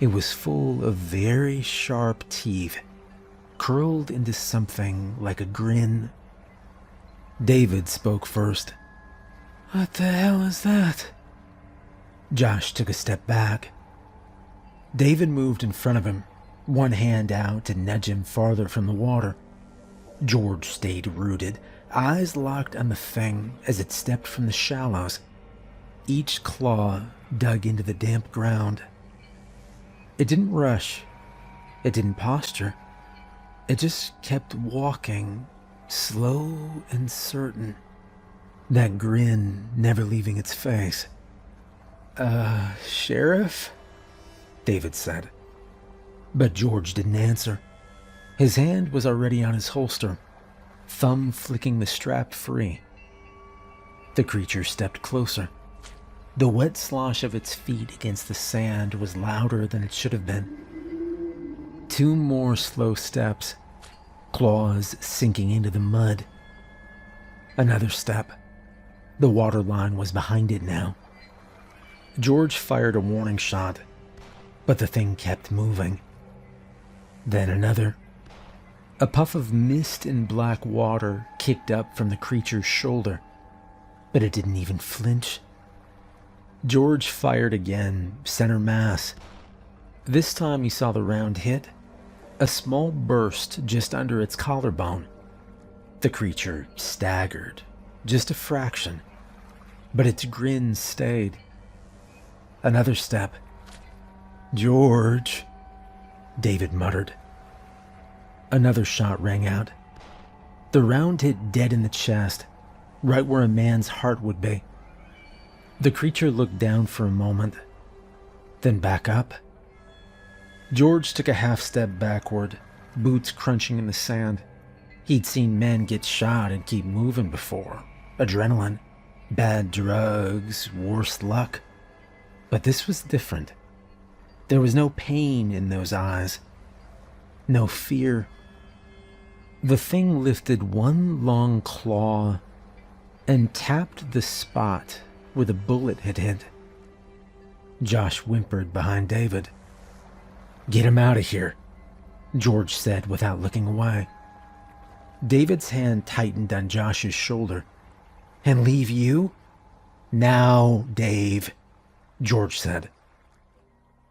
it was full of very sharp teeth, curled into something like a grin. David spoke first. "What the hell is that?" Josh took a step back. David moved in front of him, one hand out to nudge him farther from the water. George stayed rooted, eyes locked on the thing as it stepped from the shallows. Each claw dug into the damp ground. It didn't rush. It didn't posture. It just kept walking, slow and certain, that grin never leaving its face. Sheriff?" David said. But George didn't answer. His hand was already on his holster, thumb flicking the strap free. The creature stepped closer. The wet slosh of its feet against the sand was louder than it should have been. 2 more slow steps, claws sinking into the mud. Another step. The water line was behind it now. George fired a warning shot, but the thing kept moving. Then another. A puff of mist and black water kicked up from the creature's shoulder, but it didn't even flinch. George fired again, center mass. This time he saw the round hit, a small burst just under its collarbone. The creature staggered, just a fraction, but its grin stayed. Another step. "George," David muttered. Another shot rang out. The round hit dead in the chest. right where a man's heart would be. The creature looked down for a moment, then back up. George took a half step backward, boots crunching in the sand. He'd seen men get shot and keep moving before. Adrenaline, bad drugs, worse luck. But this was different. There was no pain in those eyes. No fear. The thing lifted one long claw and tapped the spot where the bullet had hit. Josh whimpered behind David. "Get him out of here," George said without looking away. David's hand tightened on Josh's shoulder. "And leave you?" "Now, Dave," George said.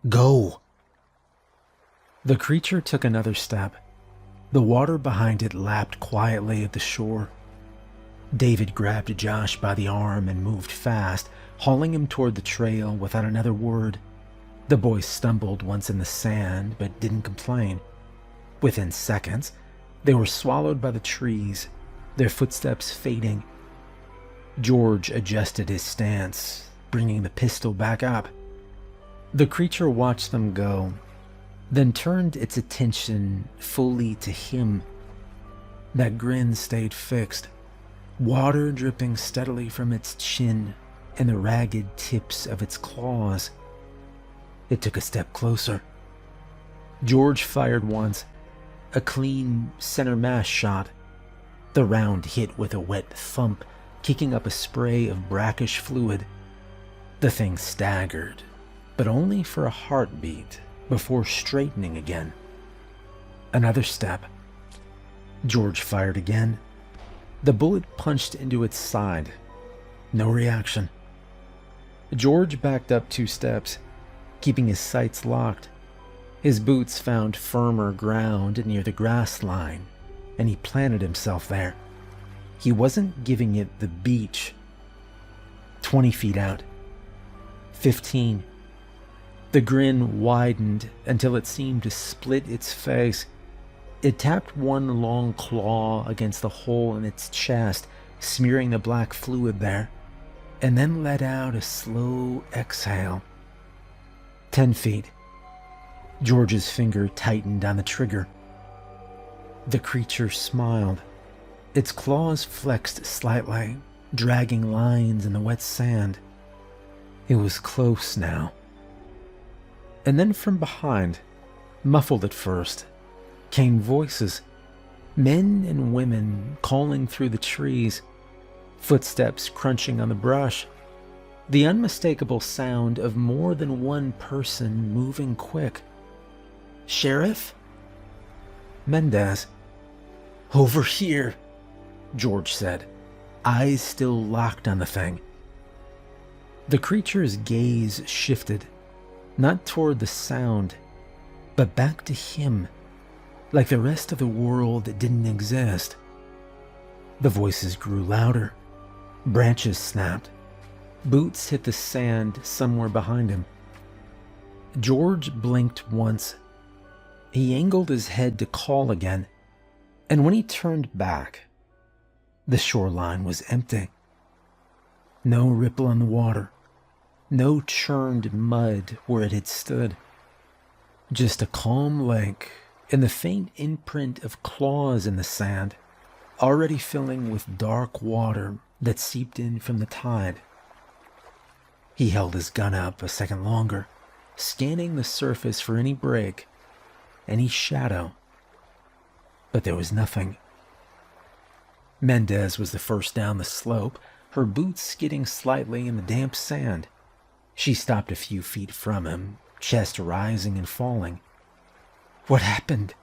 "Go." The creature took another step. The water behind it lapped quietly at the shore. David grabbed Josh by the arm and moved fast, hauling him toward the trail without another word. The boy stumbled once in the sand, but didn't complain. Within seconds, they were swallowed by the trees, their footsteps fading. George adjusted his stance, bringing the pistol back up. The creature watched them go, then turned its attention fully to him. That grin stayed fixed, water dripping steadily from its chin and the ragged tips of its claws. It took a step closer. George fired once, a clean center mass shot. The round hit with a wet thump, kicking up a spray of brackish fluid. The thing staggered, but only for a heartbeat before straightening again. Another step. George fired again. The bullet punched into its side. No reaction. George backed up 2 steps, keeping his sights locked. His boots found firmer ground near the grass line, and he planted himself there. He wasn't giving it the beach. 20 feet out. 15. The grin widened until it seemed to split its face. It tapped one long claw against the hole in its chest, smearing the black fluid there, and then let out a slow exhale. 10 feet. George's finger tightened on the trigger. The creature smiled. Its claws flexed slightly, dragging lines in the wet sand. It was close now. And then from behind, muffled at first, came voices. Men and women calling through the trees, footsteps crunching on the brush. The unmistakable sound of more than one person moving quick. "Sheriff?" "Mendez." "Over here," George said, eyes still locked on the thing. The creature's gaze shifted, not toward the sound, but back to him, like the rest of the world didn't exist. The voices grew louder. Branches snapped. Boots hit the sand somewhere behind him. George blinked once. He angled his head to call again, and when he turned back, the shoreline was empty. No ripple on the water, no churned mud where it had stood. Just a calm lake and the faint imprint of claws in the sand, already filling with dark water that seeped in from the tide. He held his gun up a second longer, scanning the surface for any break, any shadow. But there was nothing. Mendez was the first down the slope, her boots skidding slightly in the damp sand. She stopped a few feet from him, chest rising and falling. "What happened?"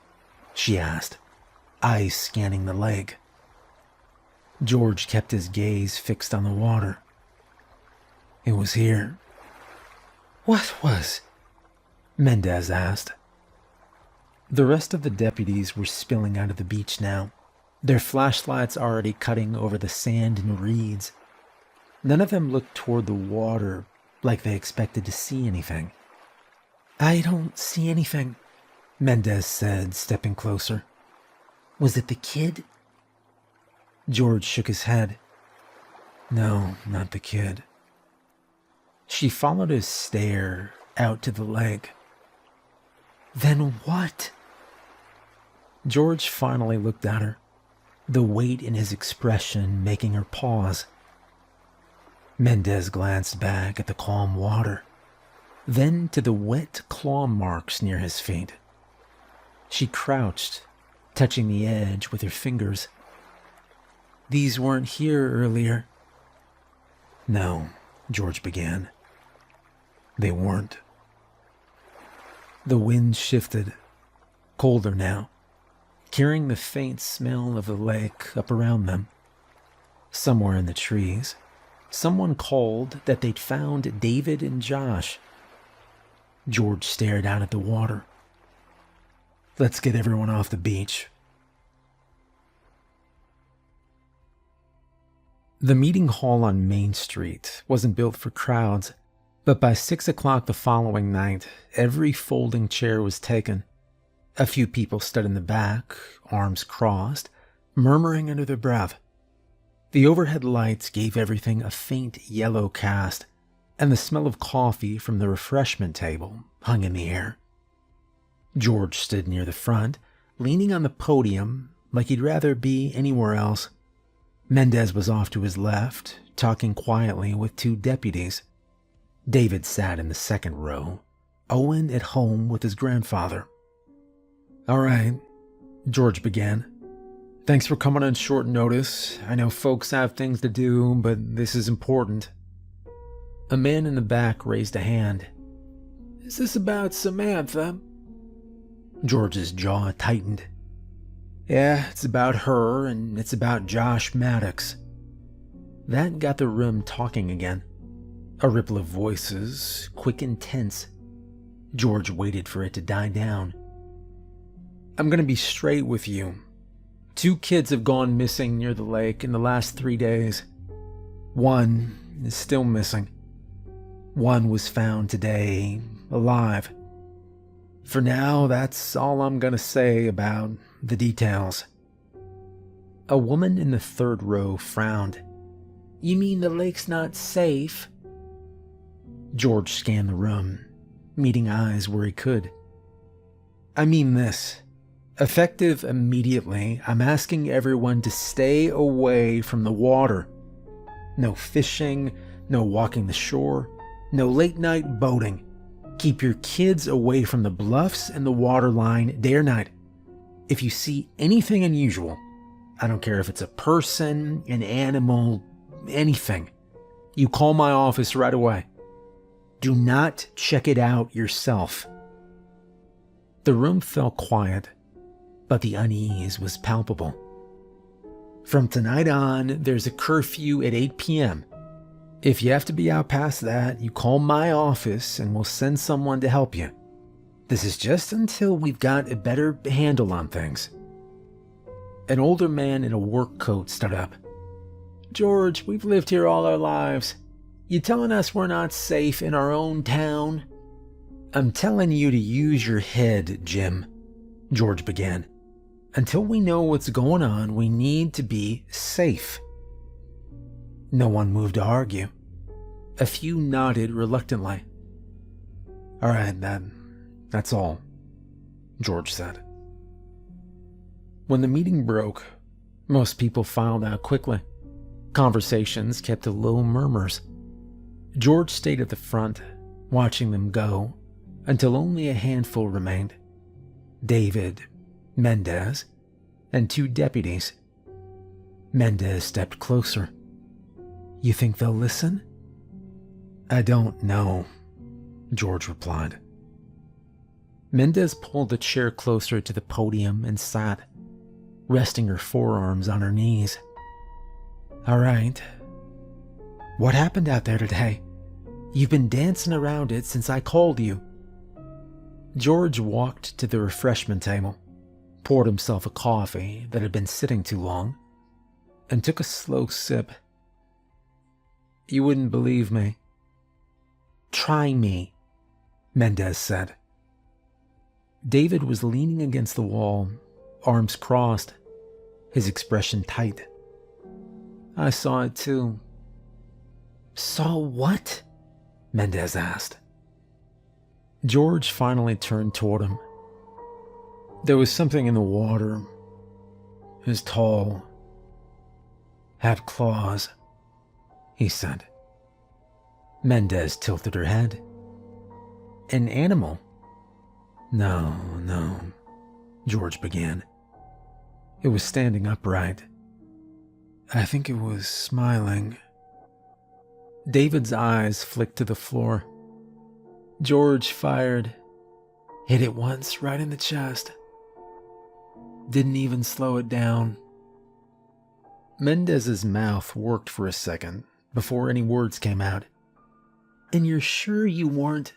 she asked, eyes scanning the lake. George kept his gaze fixed on the water. "It was here." "What was?" Mendez asked. The rest of the deputies were spilling out of the beach now, their flashlights already cutting over the sand and reeds. None of them looked toward the water like they expected to see anything. "I don't see anything," Mendez said, stepping closer. "Was it the kid?" George shook his head. No, not the kid. She followed his stare out to the lake. Then what? George finally looked at her, the weight in his expression making her pause. Mendez glanced back at the calm water, then to the wet claw marks near his feet. She crouched, touching the edge with her fingers. These weren't here earlier. No, George began. They weren't. The wind shifted, colder now, carrying the faint smell of the lake up around them. Somewhere in the trees, someone called that they'd found David and Josh. George stared out at the water. Let's get everyone off the beach. The meeting hall on Main Street wasn't built for crowds, but by 6 o'clock the following night, every folding chair was taken. A few people stood in the back, arms crossed, murmuring under their breath. The overhead lights gave everything a faint yellow cast, and the smell of coffee from the refreshment table hung in the air. George stood near the front, leaning on the podium like he'd rather be anywhere else. Mendez was off to his left, talking quietly with two deputies. David sat in the second row, Owen at home with his grandfather. All right, George began. Thanks for coming on short notice. I know folks have things to do, but this is important. A man in the back raised a hand. Is this about Samantha? George's jaw tightened. Yeah, it's about her, and it's about Josh Maddox. That got the room talking again. A ripple of voices, quick and tense. George waited for it to die down. I'm going to be straight with you. 2 kids have gone missing near the lake in the last 3 days. 1 is still missing. 1 was found today, alive. For now, that's all I'm going to say about the details. A woman in the third row frowned. You mean the lake's not safe? George scanned the room, meeting eyes where he could. I mean this. Effective immediately, I'm asking everyone to stay away from the water. No fishing, no walking the shore, no late-night boating. Keep your kids away from the bluffs and the water line day or night. If you see anything unusual, I don't care if it's a person, an animal, anything, you call my office right away. Do not check it out yourself. The room fell quiet, but the unease was palpable. From tonight on, there's a curfew at 8 p.m. If you have to be out past that, you call my office and we'll send someone to help you. This is just until we've got a better handle on things. An older man in a work coat stood up. George, we've lived here all our lives. You telling us we're not safe in our own town? I'm telling you to use your head, Jim, George began. Until we know what's going on, we need to be safe. No one moved to argue. A few nodded reluctantly. All right, that's all, George said. When the meeting broke, most people filed out quickly. Conversations kept to low murmurs. George stayed at the front, watching them go, until only a handful remained. David, Mendez, and 2 deputies. Mendez stepped closer. You think they'll listen? I don't know, George replied. Mendez pulled a chair closer to the podium and sat, resting her forearms on her knees. All right. What happened out there today? You've been dancing around it since I called you. George walked to the refreshment table, poured himself a coffee that had been sitting too long, and took a slow sip. You wouldn't believe me. Try me, Mendez said. David was leaning against the wall, arms crossed, his expression tight. I saw it too, Saw what? Mendez asked. George finally turned toward him. There was something in the water. It was tall. Had claws, he said. Mendez tilted her head. An animal? No, George began. It was standing upright. I think it was smiling. David's eyes flicked to the floor. George fired. Hit it once right in the chest. Didn't even slow it down. Mendez's mouth worked for a second before any words came out. And you're sure you weren't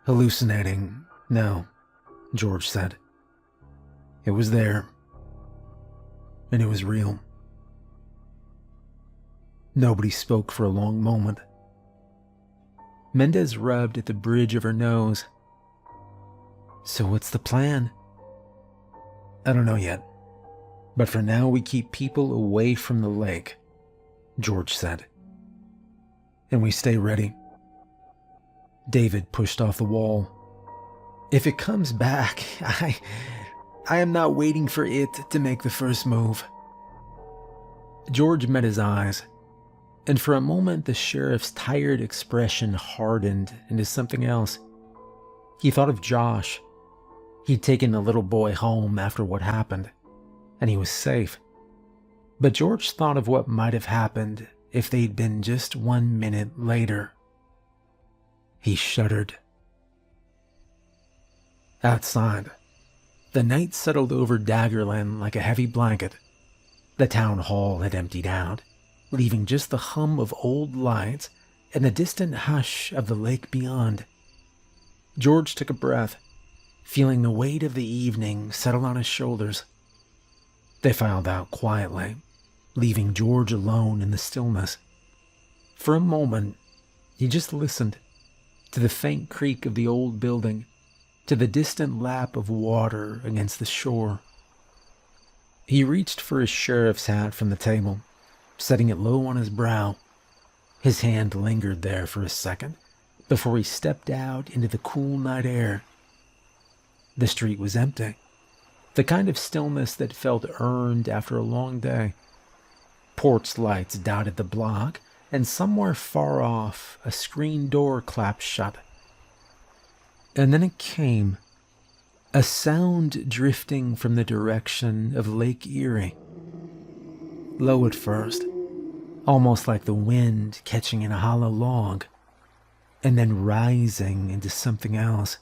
hallucinating? No, George said. It was there. And it was real. Nobody spoke for a long moment. Mendez rubbed at the bridge of her nose. So what's the plan? I don't know yet. But for now we keep people away from the lake, George said. And we stay ready. David pushed off the wall. If it comes back, I am not waiting for it to make the first move. George met his eyes, and for a moment the sheriff's tired expression hardened into something else. He thought of Josh. He'd taken the little boy home after what happened, and he was safe. But George thought of what might have happened if they'd been just 1 minute later. He shuddered. Outside, the night settled over Daggerland like a heavy blanket. The town hall had emptied out, leaving just the hum of old lights and the distant hush of the lake beyond. George took a breath, feeling the weight of the evening settle on his shoulders. They filed out quietly, leaving George alone in the stillness. For a moment, he just listened to the faint creak of the old building, to the distant lap of water against the shore. He reached for his sheriff's hat from the table, setting it low on his brow. His hand lingered there for a second before he stepped out into the cool night air. The street was empty, the kind of stillness that felt earned after a long day. Porch lights dotted the block, and somewhere far off, a screen door clapped shut. And then it came, a sound drifting from the direction of Lake Erie. Low at first, almost like the wind catching in a hollow log, and then rising into something else.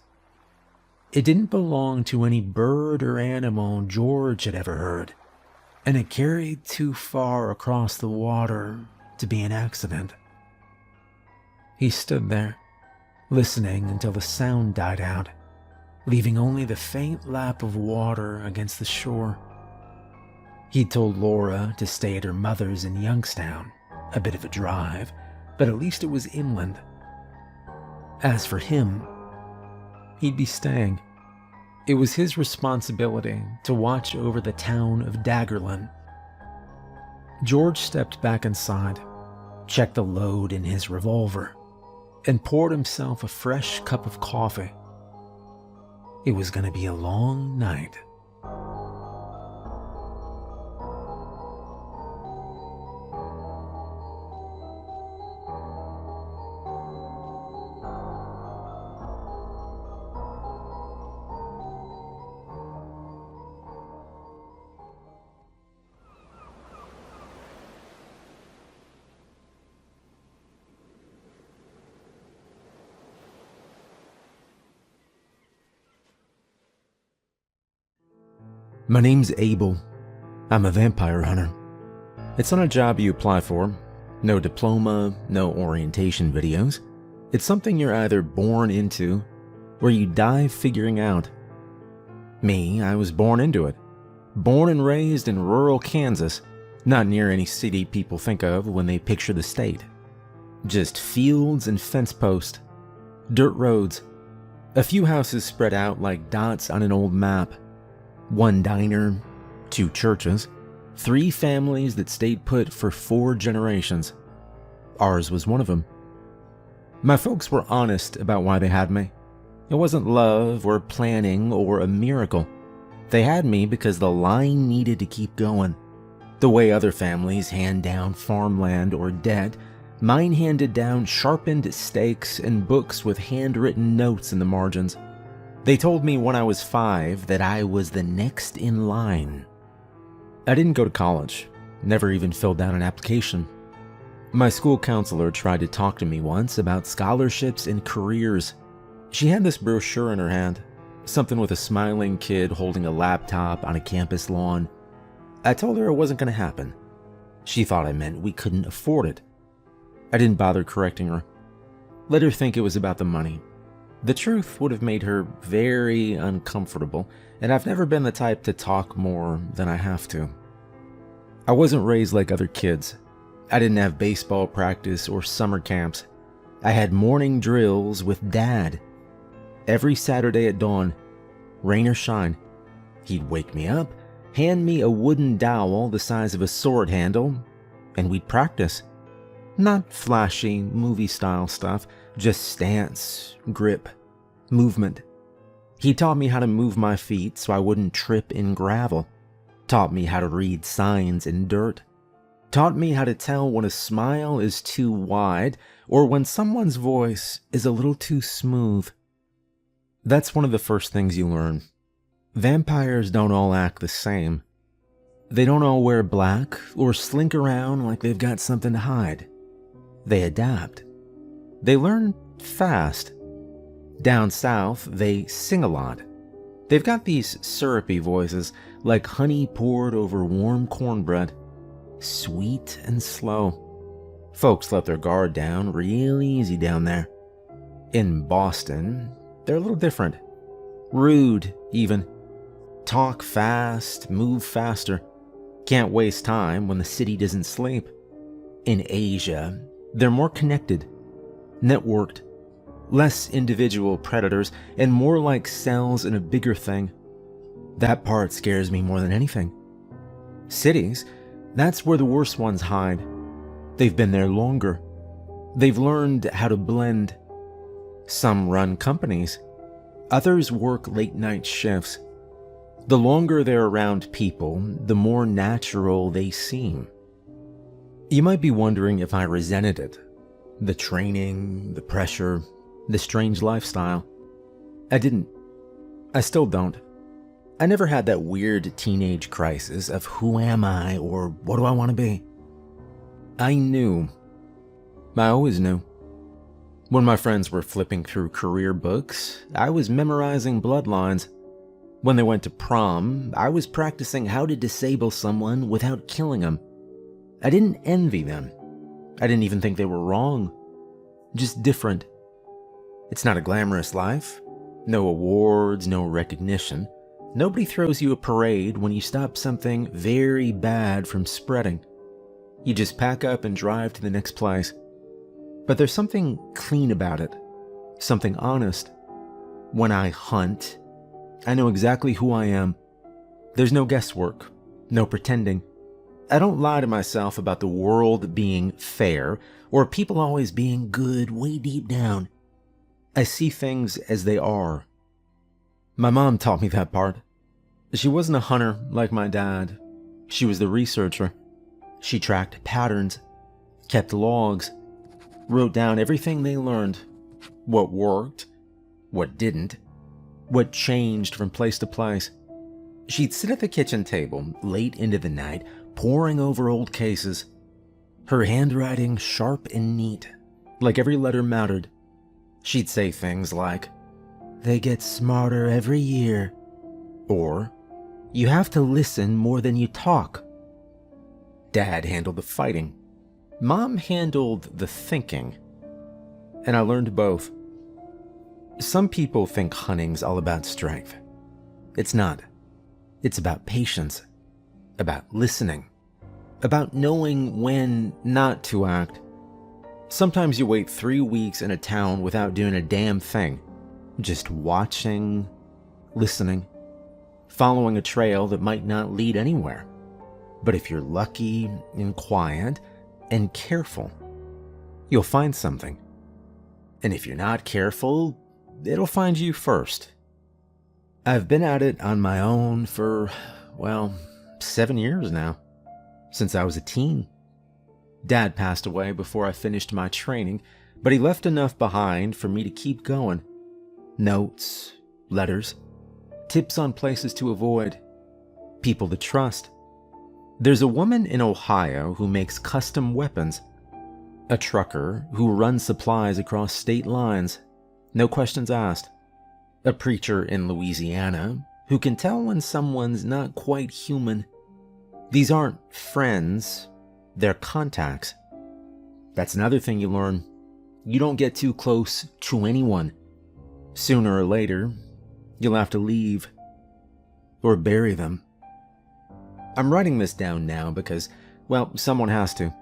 It didn't belong to any bird or animal George had ever heard, and it carried too far across the water to be an accident. He stood there, listening until the sound died out, leaving only the faint lap of water against the shore. He'd told Laura to stay at her mother's in Youngstown, a bit of a drive, but at least it was inland. As for him, he'd be staying. It was his responsibility to watch over the town of Daggerland. George stepped back inside, checked the load in his revolver, and poured himself a fresh cup of coffee. It was going to be a long night. My name's Abel. I'm a vampire hunter. It's not a job you apply for. No diploma, no orientation videos. It's something you're either born into or you die figuring out. Me, I was born into it. Born and raised in rural Kansas, not near any city people think of when they picture the state. Just fields and fence posts, dirt roads, a few houses spread out like dots on an old map. One diner, 2 churches, 3 families that stayed put for 4 generations. Ours was one of them. My folks were honest about why they had me. It wasn't love or planning or a miracle. They had me because the line needed to keep going. The way other families hand down farmland or debt, mine handed down sharpened stakes and books with handwritten notes in the margins. They told me when I was 5 that I was the next in line. I didn't go to college, never even filled out an application. My school counselor tried to talk to me once about scholarships and careers. She had this brochure in her hand, something with a smiling kid holding a laptop on a campus lawn. I told her it wasn't going to happen. She thought I meant we couldn't afford it. I didn't bother correcting her. Let her think it was about the money. The truth would have made her very uncomfortable, and I've never been the type to talk more than I have to. I wasn't raised like other kids. I didn't have baseball practice or summer camps. I had morning drills with Dad. Every Saturday at dawn, rain or shine, he'd wake me up, hand me a wooden dowel the size of a sword handle, and we'd practice. Not flashy, movie-style stuff, just stance, grip, movement. He taught me how to move my feet so I wouldn't trip in gravel. Taught me how to read signs in dirt. Taught me how to tell when a smile is too wide or when someone's voice is a little too smooth. That's one of the first things you learn. Vampires don't all act the same. They don't all wear black or slink around like they've got something to hide. They adapt. They learn fast. Down south, they sing a lot. They've got these syrupy voices, like honey poured over warm cornbread. Sweet and slow. Folks let their guard down real easy down there. In Boston, they're a little different. Rude, even. Talk fast, move faster. Can't waste time when the city doesn't sleep. In Asia, they're more connected, networked, less individual predators, and more like cells in a bigger thing. That part scares me more than anything. Cities, that's where the worst ones hide. They've been there longer. They've learned how to blend. Some run companies. Others work late-night shifts. The longer they're around people, the more natural they seem. You might be wondering if I resented it. The training, the pressure, the strange lifestyle. I didn't. I still don't. I never had that weird teenage crisis of who am I or what do I want to be. I knew. I always knew. When my friends were flipping through career books, I was memorizing bloodlines. When they went to prom, I was practicing how to disable someone without killing them. I didn't envy them. I didn't even think they were wrong. Just different. It's not a glamorous life. No awards, no recognition. Nobody throws you a parade when you stop something very bad from spreading. You just pack up and drive to the next place. But there's something clean about it. Something honest. When I hunt, I know exactly who I am. There's no guesswork, no pretending. I don't lie to myself about the world being fair or people always being good way deep down. I see things as they are. My mom taught me that part. She wasn't a hunter like my dad. She was the researcher. She tracked patterns, kept logs, wrote down everything they learned, what worked, what didn't, what changed from place to place. She'd sit at the kitchen table late into the night, poring over old cases. Her handwriting sharp and neat, like every letter mattered. She'd say things like, "They get smarter every year," or, "You have to listen more than you talk." Dad handled the fighting. Mom handled the thinking. And I learned both. Some people think hunting's all about strength. It's not. It's about patience, about listening, about knowing when not to act. Sometimes you wait 3 weeks in a town without doing a damn thing, just watching, listening, following a trail that might not lead anywhere. But if you're lucky and quiet and careful, you'll find something. And if you're not careful, it'll find you first. I've been at it on my own for, 7 years now, since I was a teen. Dad passed away before I finished my training, but he left enough behind for me to keep going. Notes, letters, tips on places to avoid, people to trust. There's a woman in Ohio who makes custom weapons, a trucker who runs supplies across state lines, no questions asked, a preacher in Louisiana who can tell when someone's not quite human. These aren't friends, they're contacts. That's another thing you learn. You don't get too close to anyone. Sooner or later, you'll have to leave or bury them. I'm writing this down now because, someone has to.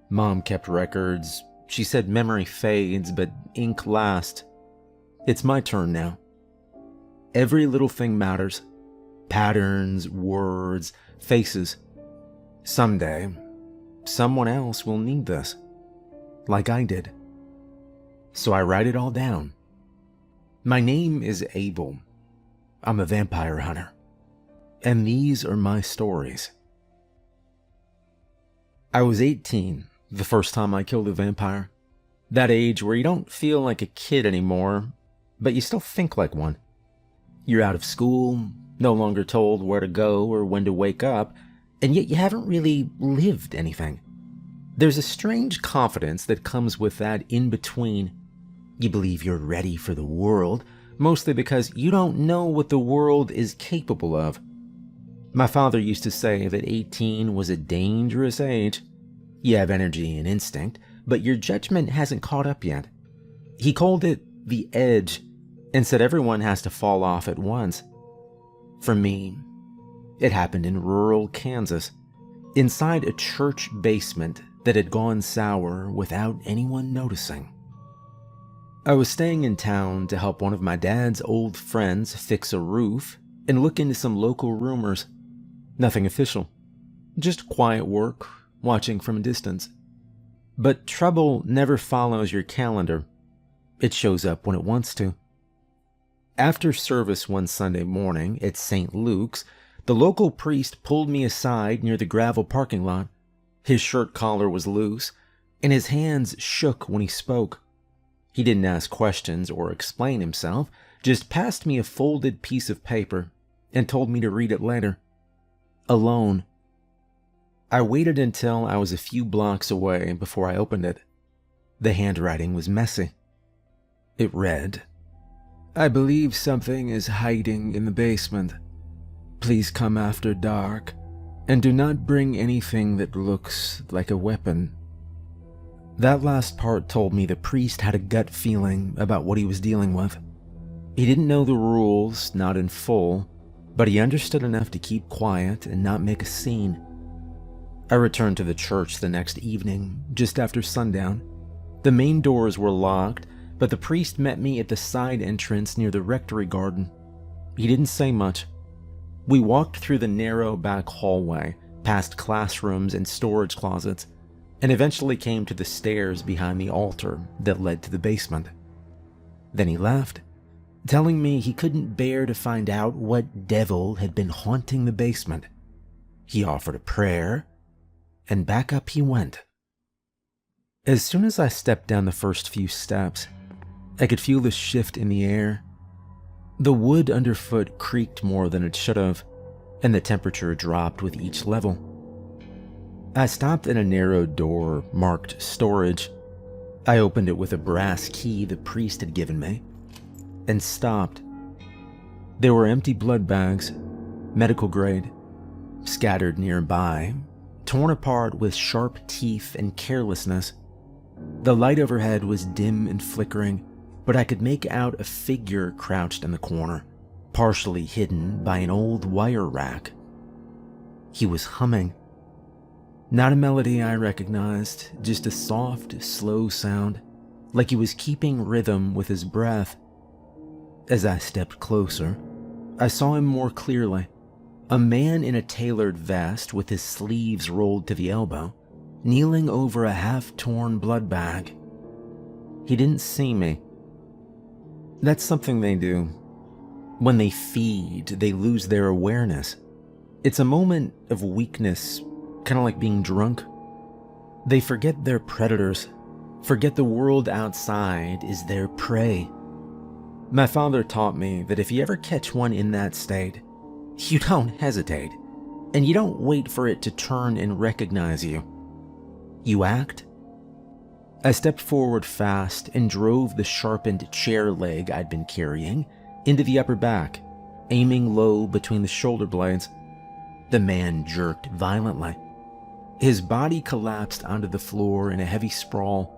Mom kept records. She said memory fades, but ink lasts. It's my turn now. Every little thing matters. Patterns, words, faces. Someday, someone else will need this, like I did. So I write it all down. My name is Abel. I'm a vampire hunter. And these are my stories. I was 18 the first time I killed a vampire. That age where you don't feel like a kid anymore, but you still think like one. You're out of school, no longer told where to go or when to wake up, and yet you haven't really lived anything. There's a strange confidence that comes with that in-between. You believe you're ready for the world, mostly because you don't know what the world is capable of. My father used to say that 18 was a dangerous age. You have energy and instinct, but your judgment hasn't caught up yet. He called it the edge and said everyone has to fall off at once. For me, it happened in rural Kansas, inside a church basement that had gone sour without anyone noticing. I was staying in town to help one of my dad's old friends fix a roof and look into some local rumors. Nothing official, just quiet work, watching from a distance. But trouble never follows your calendar. It shows up when it wants to. After service one Sunday morning at St. Luke's, the local priest pulled me aside near the gravel parking lot. His shirt collar was loose, and his hands shook when he spoke. He didn't ask questions or explain himself, just passed me a folded piece of paper and told me to read it later. Alone. I waited until I was a few blocks away before I opened it. The handwriting was messy. It read, "I believe something is hiding in the basement. Please come after dark, and do not bring anything that looks like a weapon." That last part told me the priest had a gut feeling about what he was dealing with. He didn't know the rules, not in full, but he understood enough to keep quiet and not make a scene. I returned to the church the next evening, just after sundown. The main doors were locked, but the priest met me at the side entrance near the rectory garden. He didn't say much. We walked through the narrow back hallway, past classrooms and storage closets, and eventually came to the stairs behind the altar that led to the basement. Then he left, telling me he couldn't bear to find out what devil had been haunting the basement. He offered a prayer, and back up he went. As soon as I stepped down the first few steps, I could feel the shift in the air. The wood underfoot creaked more than it should have, and the temperature dropped with each level. I stopped at a narrow door marked storage. I opened it with a brass key the priest had given me, and stopped. There were empty blood bags, medical grade, scattered nearby, torn apart with sharp teeth and carelessness. The light overhead was dim and flickering, but I could make out a figure crouched in the corner, partially hidden by an old wire rack. He was humming. Not a melody I recognized, just a soft, slow sound, like he was keeping rhythm with his breath. As I stepped closer, I saw him more clearly. A man in a tailored vest with his sleeves rolled to the elbow, kneeling over a half-torn blood bag. He didn't see me, That's something they do. When they feed, they lose their awareness. It's a moment of weakness, kind of like being drunk. They forget their predators, forget the world outside is their prey. My father taught me that if you ever catch one in that state, you don't hesitate, and you don't wait for it to turn and recognize you. You act. I stepped forward fast and drove the sharpened chair leg I'd been carrying into the upper back, aiming low between the shoulder blades. The man jerked violently. His body collapsed onto the floor in a heavy sprawl.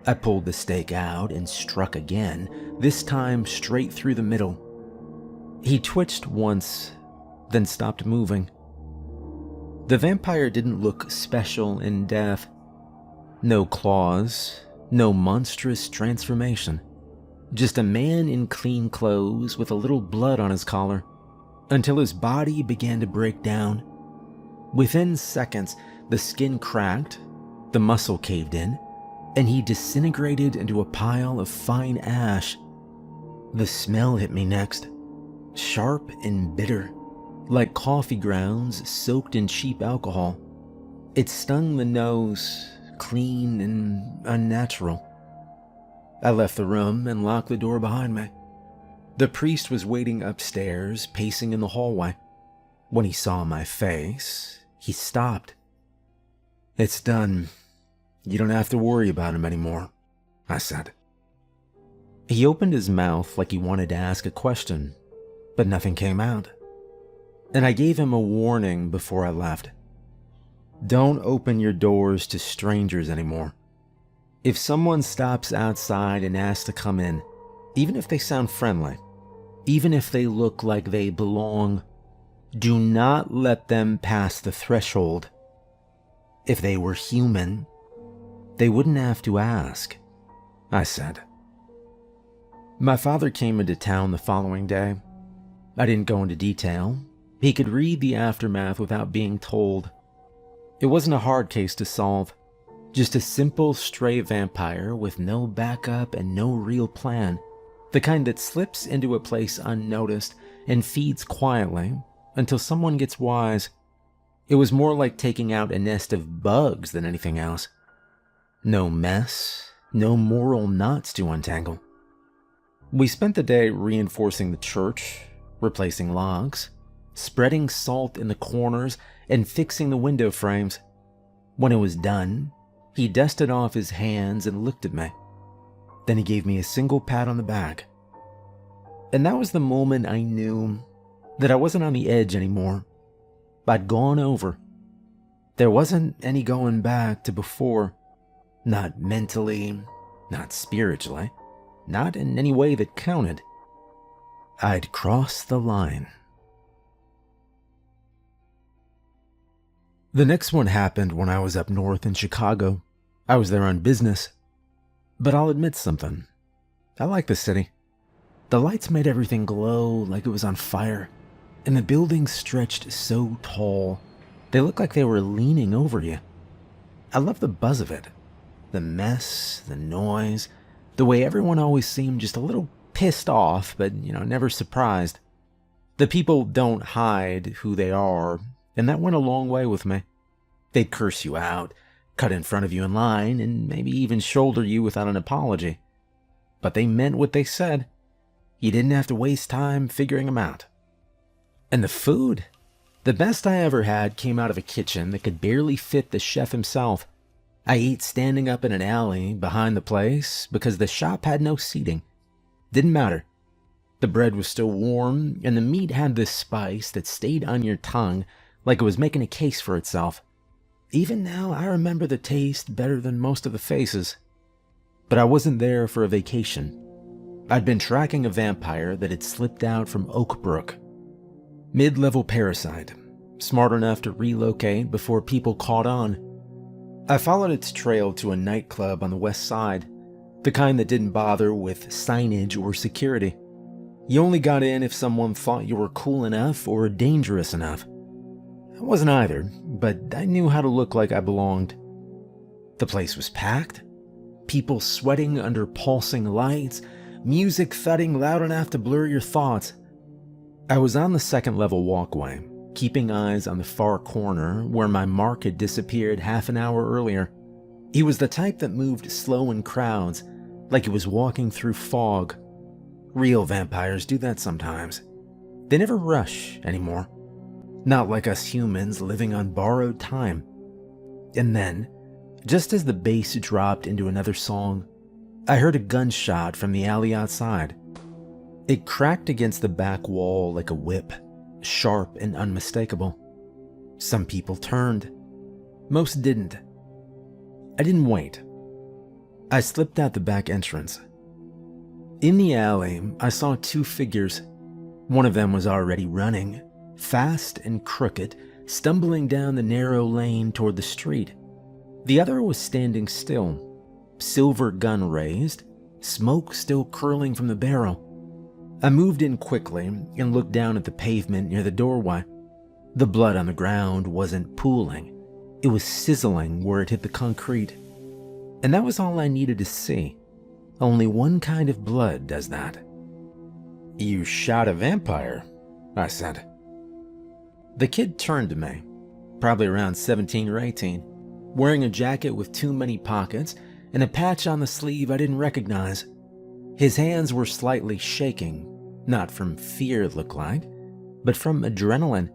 I pulled the stake out and struck again, this time straight through the middle. He twitched once, then stopped moving. The vampire didn't look special in death. No claws, no monstrous transformation. Just a man in clean clothes with a little blood on his collar, until his body began to break down. Within seconds, the skin cracked, the muscle caved in, and he disintegrated into a pile of fine ash. The smell hit me next, sharp and bitter, like coffee grounds soaked in cheap alcohol. It stung the nose, clean and unnatural. I left the room and locked the door behind me. The priest was waiting upstairs, pacing in the hallway. When he saw my face, he stopped. "It's done. You don't have to worry about him anymore," I said. He opened his mouth like he wanted to ask a question, but nothing came out. And I gave him a warning before I left. Don't open your doors to strangers anymore. If someone stops outside and asks to come in, even if they sound friendly, even if they look like they belong, do not let them pass the threshold. If they were human, they wouldn't have to ask, I said. My father came into town the following day. I didn't go into detail. He could read the aftermath without being told. It wasn't a hard case to solve. Just a simple stray vampire with no backup and no real plan. The kind that slips into a place unnoticed and feeds quietly until someone gets wise. It was more like taking out a nest of bugs than anything else. No mess, no moral knots to untangle. We spent the day reinforcing the church, replacing logs, spreading salt in the corners, and fixing the window frames. When it was done, he dusted off his hands and looked at me. Then he gave me a single pat on the back. And that was the moment I knew that I wasn't on the edge anymore. I'd gone over. There wasn't any going back to before. Not mentally, not spiritually, not in any way that counted. I'd crossed the line. The next one happened when I was up north in Chicago. I was there on business. But I'll admit something. I like the city. The lights made everything glow like it was on fire, and the buildings stretched so tall, they looked like they were leaning over you. I love the buzz of it. The mess, the noise, the way everyone always seemed just a little pissed off, but, never surprised. The people don't hide who they are, and that went a long way with me. They'd curse you out, cut in front of you in line, and maybe even shoulder you without an apology. But they meant what they said. You didn't have to waste time figuring them out. And the food? The best I ever had came out of a kitchen that could barely fit the chef himself. I ate standing up in an alley behind the place because the shop had no seating. Didn't matter. The bread was still warm, and the meat had this spice that stayed on your tongue like it was making a case for itself. Even now, I remember the taste better than most of the faces. But I wasn't there for a vacation. I'd been tracking a vampire that had slipped out from Oak Brook. Mid-level parasite, smart enough to relocate before people caught on. I followed its trail to a nightclub on the west side, the kind that didn't bother with signage or security. You only got in if someone thought you were cool enough or dangerous enough. I wasn't either, but I knew how to look like I belonged. The place was packed, people sweating under pulsing lights, music thudding loud enough to blur your thoughts. I was on the second level walkway, keeping eyes on the far corner where my mark had disappeared half an hour earlier. He was the type that moved slow in crowds, like he was walking through fog. Real vampires do that sometimes. They never rush anymore. Not like us humans living on borrowed time. And then, just as the bass dropped into another song, I heard a gunshot from the alley outside. It cracked against the back wall like a whip, sharp and unmistakable. Some people turned. Most didn't. I didn't wait. I slipped out the back entrance. In the alley, I saw two figures. One of them was already running, fast and crooked, stumbling down the narrow lane toward the street. The other was standing still, silver gun raised, smoke still curling from the barrel. I moved in quickly and looked down at the pavement near the doorway. The blood on the ground wasn't pooling. It was sizzling where it hit the concrete. And that was all I needed to see. Only one kind of blood does that. "You shot a vampire," I said. The kid turned to me, probably around 17 or 18, wearing a jacket with too many pockets and a patch on the sleeve I didn't recognize. His hands were slightly shaking, not from fear it looked like, but from adrenaline.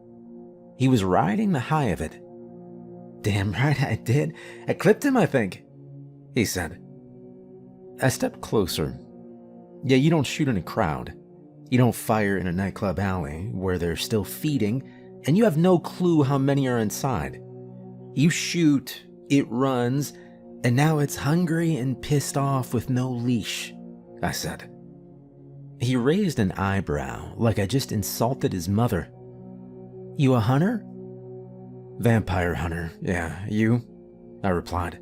He was riding the high of it. "Damn right I did. I clipped him, I think," he said. I stepped closer. Yeah, you don't shoot in a crowd. You don't fire in a nightclub alley where they're still feeding and you have no clue how many are inside. You shoot, it runs, and now it's hungry and pissed off with no leash, I said. He raised an eyebrow like I just insulted his mother. "You a hunter?" "Vampire hunter, yeah. You?" I replied.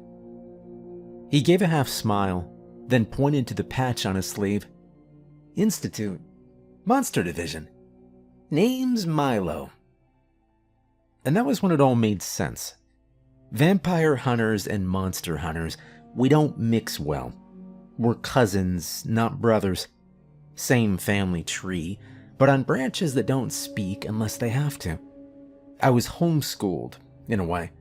He gave a half smile, then pointed to the patch on his sleeve. "Institute. Monster Division. Name's Milo." And that was when it all made sense. Vampire hunters and monster hunters, we don't mix well. We're cousins, not brothers. Same family tree, but on branches that don't speak unless they have to. I was homeschooled, in a way.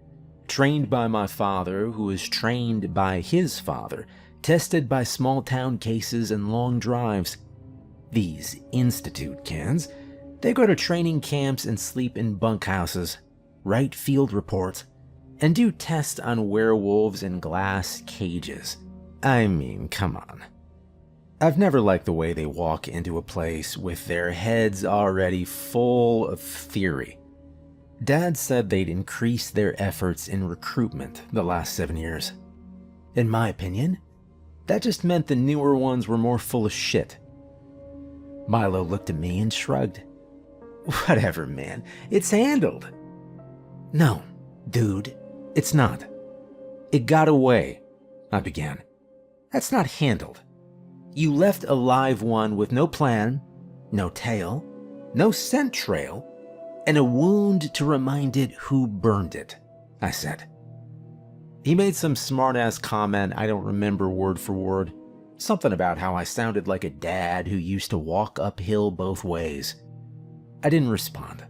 Trained by my father, who was trained by his father, tested by small-town cases and long drives. These institute kids, they go to training camps and sleep in bunkhouses, write field reports, and do tests on werewolves in glass cages. I mean, come on. I've never liked the way they walk into a place with their heads already full of theory. Dad said they'd increased their efforts in recruitment the last 7 years. In my opinion, that just meant the newer ones were more full of shit. Milo looked at me and shrugged. "Whatever, man. It's handled." "No, dude, it's not. It got away," I began. "That's not handled. You left a live one with no plan, no tail, no scent trail, and a wound to remind it who burned it," I said. He made some smart-ass comment I don't remember word for word. Something about how I sounded like a dad who used to walk uphill both ways. I didn't respond.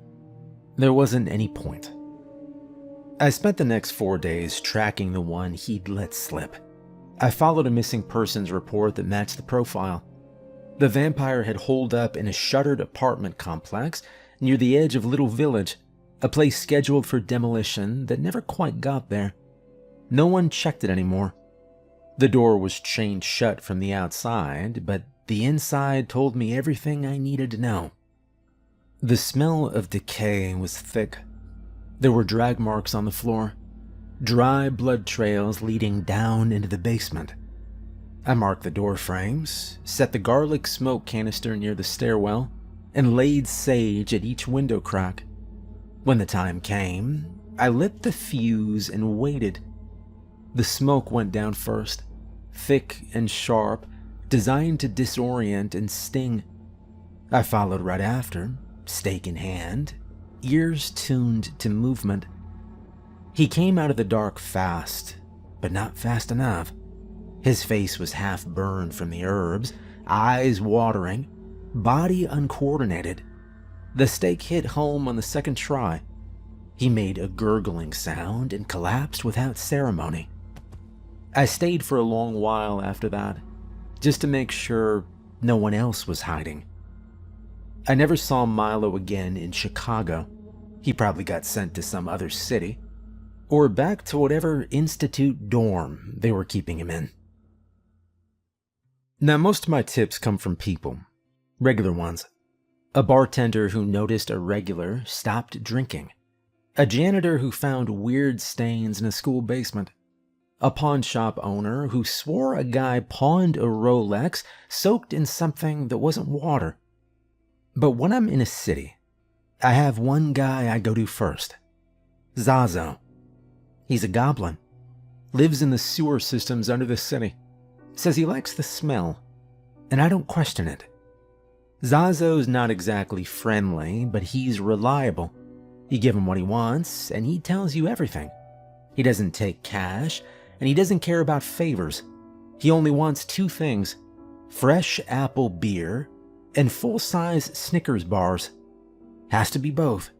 There wasn't any point. I spent the next 4 days tracking the one he'd let slip. I followed a missing persons report that matched the profile. The vampire had holed up in a shuttered apartment complex near the edge of Little Village, a place scheduled for demolition that never quite got there. No one checked it anymore. The door was chained shut from the outside, but the inside told me everything I needed to know. The smell of decay was thick. There were drag marks on the floor, dry blood trails leading down into the basement. I marked the door frames, set the garlic smoke canister near the stairwell, and laid sage at each window crack. When the time came, I lit the fuse and waited. The smoke went down first, thick and sharp, designed to disorient and sting. I followed right after, stake in hand, ears tuned to movement. He came out of the dark fast, but not fast enough. His face was half burned from the herbs, eyes watering, body uncoordinated. The steak hit home on the second try. He made a gurgling sound and collapsed without ceremony. I stayed for a long while after that, just to make sure no one else was hiding. I never saw Milo again in Chicago. He probably got sent to some other city, or back to whatever institute dorm they were keeping him in. Now, most of my tips come from people, regular ones. A bartender who noticed a regular stopped drinking. A janitor who found weird stains in a school basement. A pawn shop owner who swore a guy pawned a Rolex soaked in something that wasn't water. But when I'm in a city, I have one guy I go to first. Zazo. He's a goblin. Lives in the sewer systems under the city. Says he likes the smell. And I don't question it. Zazo's not exactly friendly, but he's reliable. You give him what he wants, and he tells you everything. He doesn't take cash, and he doesn't care about favors. He only wants two things: fresh apple beer and full-size Snickers bars. Has to be both.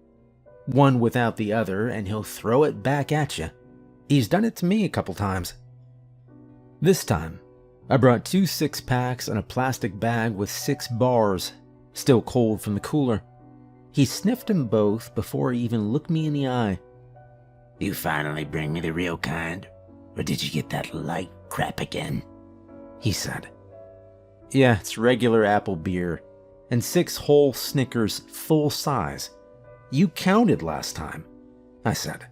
One without the other, and he'll throw it back at you. He's done it to me a couple times. This time, I brought 2 6-packs and a plastic bag with 6 bars, still cold from the cooler. He sniffed them both before he even looked me in the eye. You finally bring me the real kind? Or did you get that light crap again? He said. Yeah, it's regular apple beer, and 6 whole Snickers full size. You counted last time, I said.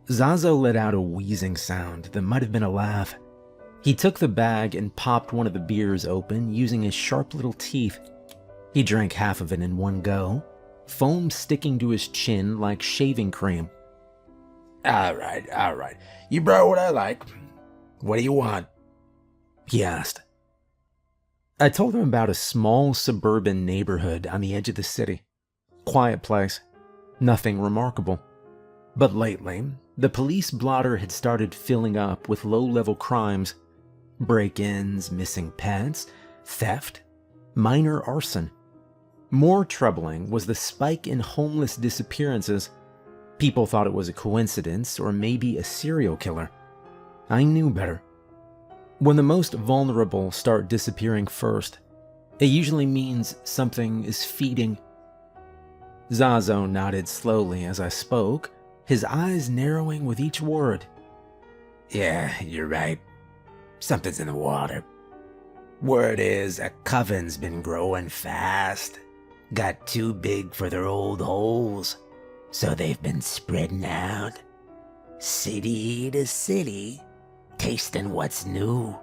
Zazo let out a wheezing sound that might have been a laugh. He took the bag and popped one of the beers open using his sharp little teeth. He drank half of it in one go, foam sticking to his chin like shaving cream. All right. You brought what I like. What do you want? He asked. I told him about a small suburban neighborhood on the edge of the city. Quiet place. Nothing remarkable. But lately, the police blotter had started filling up with low-level crimes. Break-ins, missing pets, theft, minor arson. More troubling was the spike in homeless disappearances. People thought it was a coincidence or maybe a serial killer. I knew better. When the most vulnerable start disappearing first, it usually means something is feeding. Zazo nodded slowly as I spoke, his eyes narrowing with each word. Yeah, you're right. Something's in the water. Word is a coven's been growing fast. Got too big for their old holes, so they've been spreading out. City to city, tasting what's new.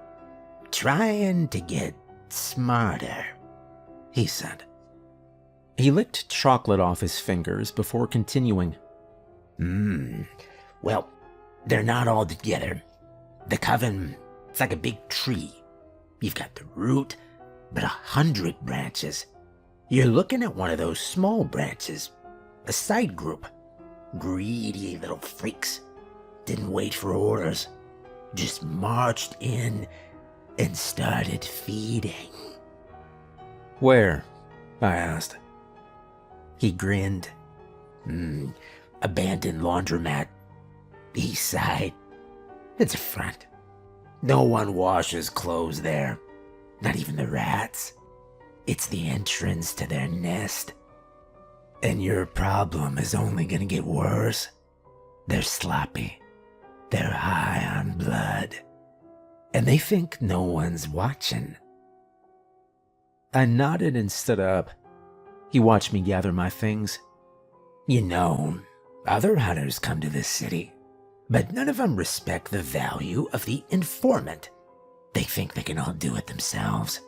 Trying to get smarter, he said. He licked chocolate off his fingers before continuing. Well, they're not all together. The coven, it's like a big tree. You've got the root, but 100 branches. You're looking at one of those small branches, a side group. Greedy little freaks. Didn't wait for orders. Just marched in and started feeding. Where? I asked. He grinned. Abandoned laundromat. East side. It's a front. No one washes clothes there. Not even the rats. It's the entrance to their nest. And your problem is only gonna get worse. They're sloppy. They're high on blood. And they think no one's watching. I nodded and stood up. He watched me gather my things. You know, other hunters come to this city, but none of them respect the value of the informant. They think they can all do it themselves.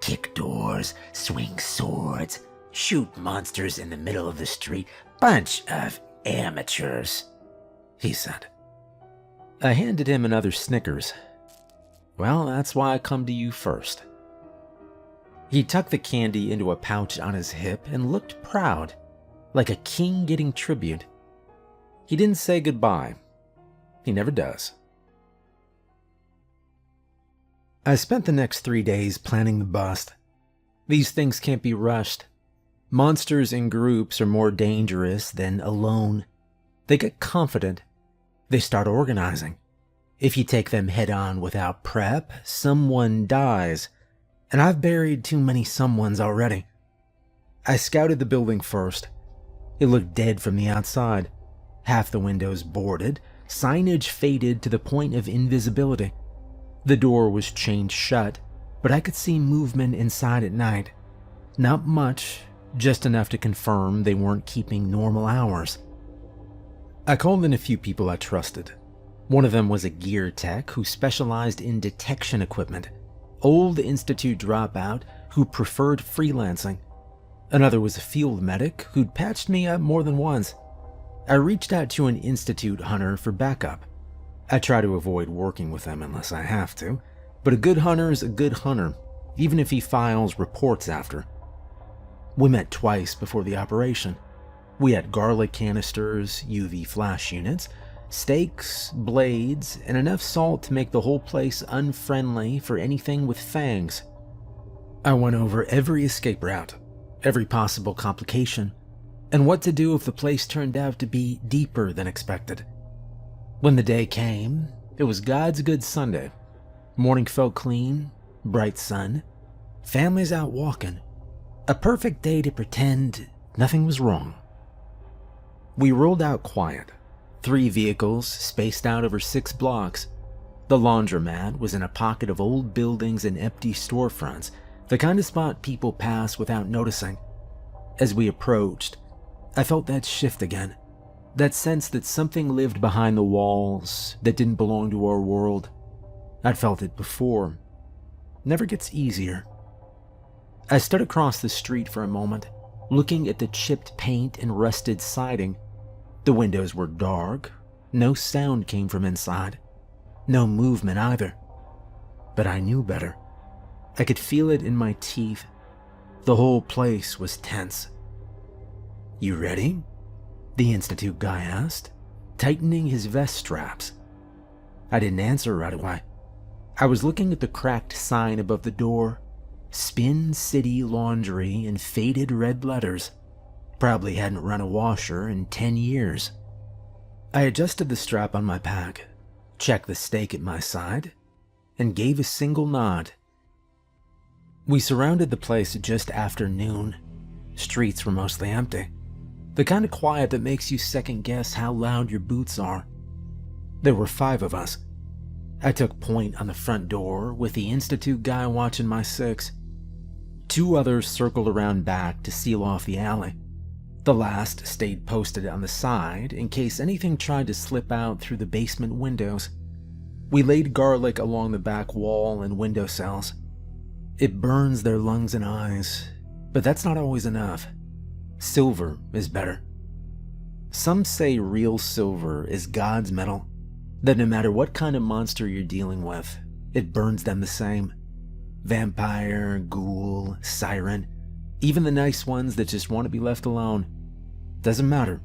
Kick doors, swing swords, shoot monsters in the middle of the street. Bunch of amateurs, he said. I handed him another Snickers. Well, that's why I come to you first. He tucked the candy into a pouch on his hip and looked proud, like a king getting tribute. He didn't say goodbye. He never does. I spent the next 3 days planning the bust. These things can't be rushed. Monsters in groups are more dangerous than alone. They get confident. They start organizing. If you take them head on without prep, someone dies. And I've buried too many someones already. I scouted the building first. It looked dead from the outside. Half the windows boarded, signage faded to the point of invisibility. The door was chained shut, but I could see movement inside at night. Not much, just enough to confirm they weren't keeping normal hours. I called in a few people I trusted. One of them was a gear tech who specialized in detection equipment, old Institute dropout who preferred freelancing. Another was a field medic who'd patched me up more than once. I reached out to an Institute hunter for backup. I try to avoid working with them unless I have to, but a good hunter's a good hunter, even if he files reports after. We met twice before the operation. We had garlic canisters, UV flash units, stakes, blades, and enough salt to make the whole place unfriendly for anything with fangs. I went over every escape route, every possible complication, and what to do if the place turned out to be deeper than expected. When the day came, it was God's good Sunday. Morning felt clean, bright sun, families out walking. A perfect day to pretend nothing was wrong. We rolled out quiet. 3 vehicles spaced out over 6 blocks. The laundromat was in a pocket of old buildings and empty storefronts, the kind of spot people pass without noticing. As we approached, I felt that shift again. That sense that something lived behind the walls that didn't belong to our world. I'd felt it before. Never gets easier. I stood across the street for a moment, looking at the chipped paint and rusted siding. The windows were dark. No sound came from inside. No movement either. But I knew better. I could feel it in my teeth. The whole place was tense. "You ready?" the Institute guy asked, tightening his vest straps. I didn't answer right away. I was looking at the cracked sign above the door. Spin City Laundry in faded red letters. Probably hadn't run a washer in 10 years. I adjusted the strap on my pack, checked the stake at my side, and gave a single nod. We surrounded the place just after noon. Streets were mostly empty. The kind of quiet that makes you second guess how loud your boots are. There were 5 of us. I took point on the front door with the Institute guy watching my 6. 2 others circled around back to seal off the alley. The last stayed posted on the side in case anything tried to slip out through the basement windows. We laid garlic along the back wall and window cells. It burns their lungs and eyes, but that's not always enough. Silver is better. Some say real silver is God's metal, that no matter what kind of monster you're dealing with, it burns them the same. Vampire, ghoul, siren, even the nice ones that just want to be left alone. Doesn't matter.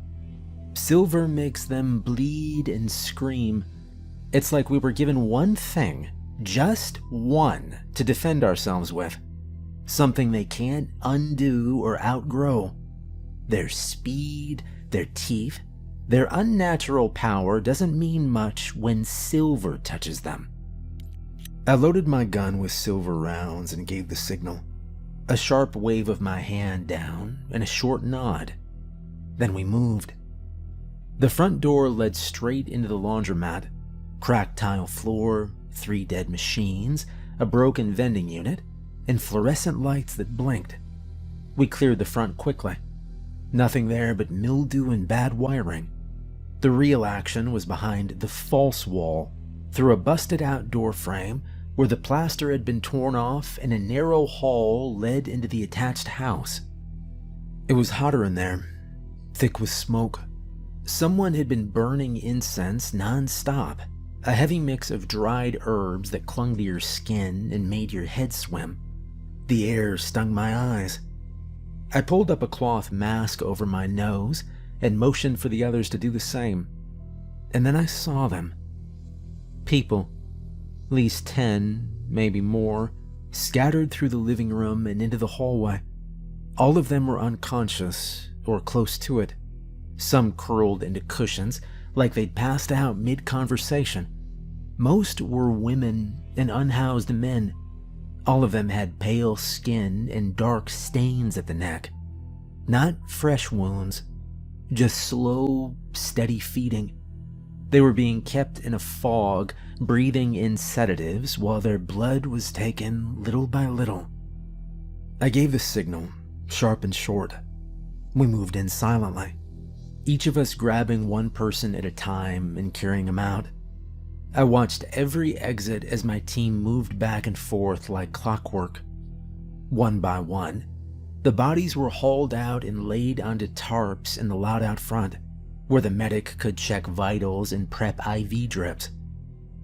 Silver makes them bleed and scream. It's like we were given one thing, just one, to defend ourselves with. Something they can't undo or outgrow. Their speed, their teeth, their unnatural power doesn't mean much when silver touches them. I loaded my gun with silver rounds and gave the signal. A sharp wave of my hand down and a short nod. Then we moved. The front door led straight into the laundromat. Cracked tile floor, 3 dead machines, a broken vending unit, and fluorescent lights that blinked. We cleared the front quickly. Nothing there but mildew and bad wiring. The real action was behind the false wall, through a busted out door frame where the plaster had been torn off and a narrow hall led into the attached house. It was hotter in there, thick with smoke. Someone had been burning incense non-stop, a heavy mix of dried herbs that clung to your skin and made your head swim. The air stung my eyes. I pulled up a cloth mask over my nose and motioned for the others to do the same. And then I saw them. People. least 10, maybe more, scattered through the living room and into the hallway. All of them were unconscious, or close to it. Some curled into cushions, like they'd passed out mid-conversation. Most were women and unhoused men. All of them had pale skin and dark stains at the neck. Not fresh wounds, just slow, steady feeding. They were being kept in a fog, breathing in sedatives while their blood was taken little by little. I gave the signal, sharp and short. We moved in silently, each of us grabbing one person at a time and carrying them out. I watched every exit as my team moved back and forth like clockwork. One by one, the bodies were hauled out and laid onto tarps in the lot out front, where the medic could check vitals and prep IV drips.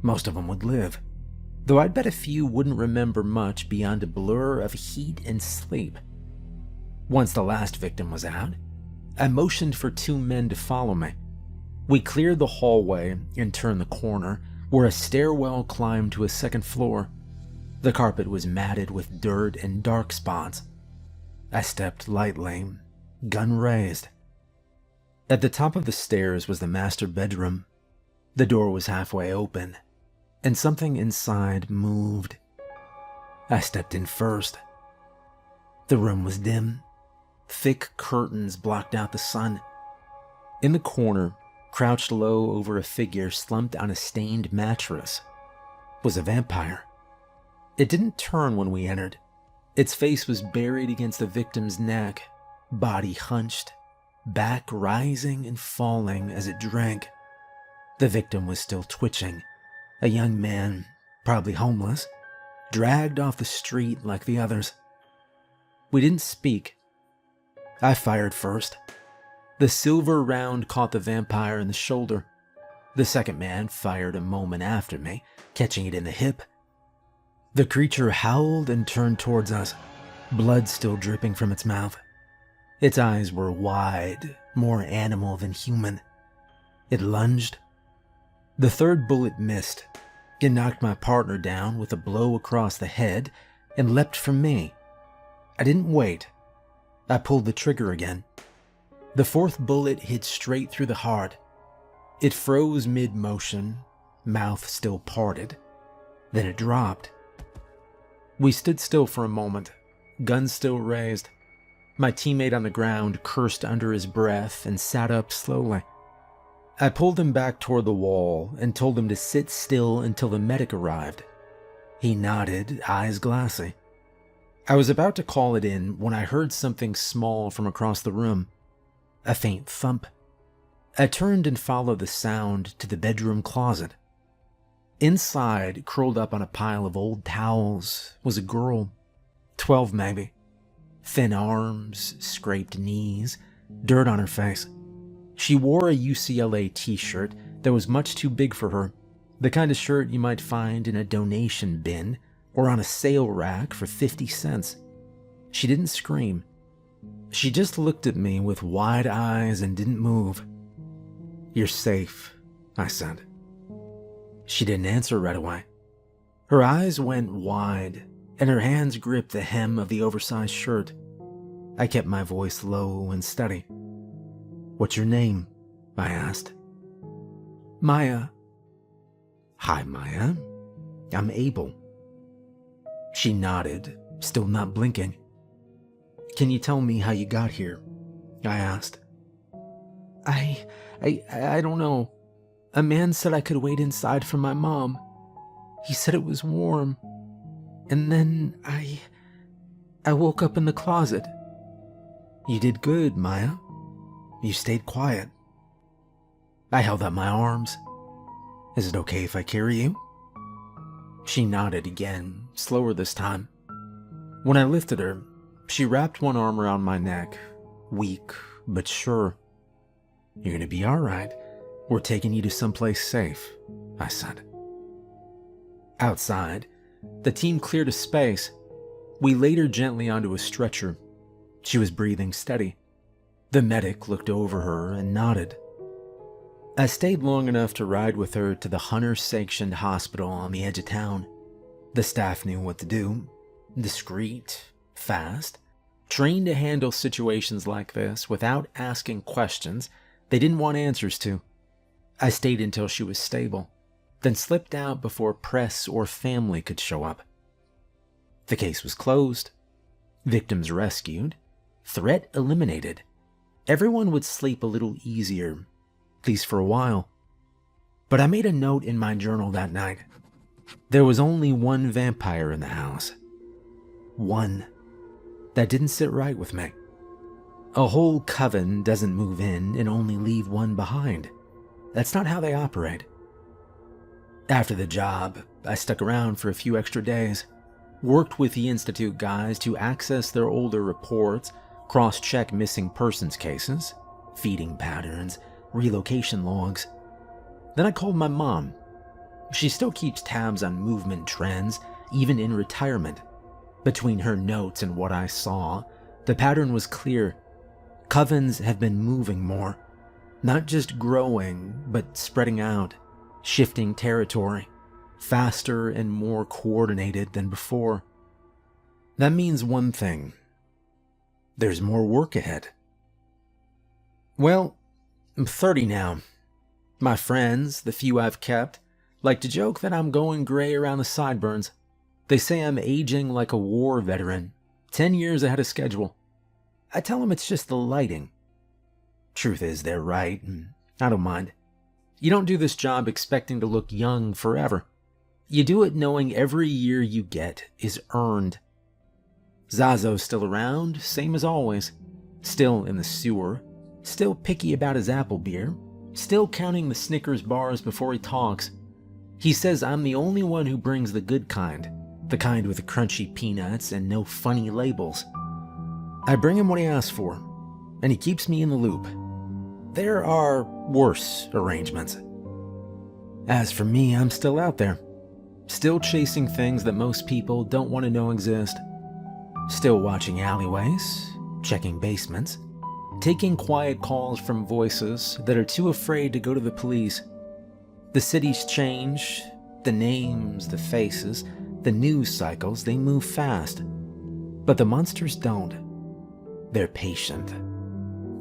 Most of them would live, though I'd bet a few wouldn't remember much beyond a blur of heat and sleep. Once the last victim was out, I motioned for 2 men to follow me. We cleared the hallway and turned the corner, where a stairwell climbed to a second floor. The carpet was matted with dirt and dark spots. I stepped lightly, gun raised. At the top of the stairs was the master bedroom. The door was halfway open, and something inside moved. I stepped in first. The room was dim. Thick curtains blocked out the sun. In the corner, crouched low over a figure slumped on a stained mattress, was a vampire. It didn't turn when we entered. Its face was buried against the victim's neck, body hunched, back rising and falling as it drank. The victim was still twitching, a young man, probably homeless, dragged off the street like the others. We didn't speak. I fired first. The silver round caught the vampire in the shoulder. The second man fired a moment after me, catching it in the hip. The creature howled and turned towards us, blood still dripping from its mouth. Its eyes were wide, more animal than human. It lunged. The third bullet missed. It knocked my partner down with a blow across the head and leapt for me. I didn't wait. I pulled the trigger again. The fourth bullet hit straight through the heart. It froze mid-motion, mouth still parted. Then it dropped. We stood still for a moment, gun still raised. My teammate on the ground cursed under his breath and sat up slowly. I pulled him back toward the wall and told him to sit still until the medic arrived. He nodded, eyes glassy. I was about to call it in when I heard something small from across the room. A faint thump. I turned and followed the sound to the bedroom closet. Inside, curled up on a pile of old towels, was a girl, 12 maybe. Thin arms, scraped knees, dirt on her face. She wore a UCLA t-shirt that was much too big for her, the kind of shirt you might find in a donation bin or on a sale rack for 50 cents. She didn't scream. She just looked at me with wide eyes and didn't move. "You're safe," I said. She didn't answer right away. Her eyes went wide, and her hands gripped the hem of the oversized shirt. I kept my voice low and steady. "What's your name?" I asked. "Maya." "Hi, Maya. I'm Abel." She nodded, still not blinking. "Can you tell me how you got here?" I asked. I don't know. A man said I could wait inside for my mom. He said it was warm. And then I woke up in the closet." "You did good, Maya. You stayed quiet." I held out my arms. "Is it okay if I carry you?" She nodded again, slower this time. When I lifted her, she wrapped one arm around my neck, weak but sure. "You're gonna be all right. We're taking you to someplace safe," I said. Outside, the team cleared a space. We laid her gently onto a stretcher. She was breathing steady. The medic looked over her and nodded. I stayed long enough to ride with her to the Hunter-sanctioned hospital on the edge of town. The staff knew what to do. Discreet, fast, trained to handle situations like this without asking questions they didn't want answers to. I stayed until she was stable, then slipped out before press or family could show up. The case was closed, victims rescued, threat eliminated. Everyone would sleep a little easier, at least for a while. But I made a note in my journal that night. There was only one vampire in the house. One. That didn't sit right with me. A whole coven doesn't move in and only leave one behind. That's not how they operate. After the job, I stuck around for a few extra days, worked with the Institute guys to access their older reports, cross-check missing persons cases, feeding patterns, relocation logs. Then I called my mom. She still keeps tabs on movement trends, even in retirement. Between her notes and what I saw, the pattern was clear. Covens have been moving more, not just growing, but spreading out, shifting territory, faster and more coordinated than before. That means one thing. There's more work ahead. Well, I'm 30 now. My friends, the few I've kept, like to joke that I'm going gray around the sideburns. They say I'm aging like a war veteran, 10 years ahead of schedule. I tell them it's just the lighting. Truth is, they're right, and I don't mind. You don't do this job expecting to look young forever. You do it knowing every year you get is earned. Zazo's still around, same as always. Still in the sewer, still picky about his apple beer, still counting the Snickers bars before he talks. He says I'm the only one who brings the good kind, the kind with the crunchy peanuts and no funny labels. I bring him what he asks for, and he keeps me in the loop. There are worse arrangements. As for me, I'm still out there, still chasing things that most people don't want to know exist, still watching alleyways, checking basements, taking quiet calls from voices that are too afraid to go to the police. The cities change, the names, the faces, the news cycles, they move fast. But the monsters don't. They're patient.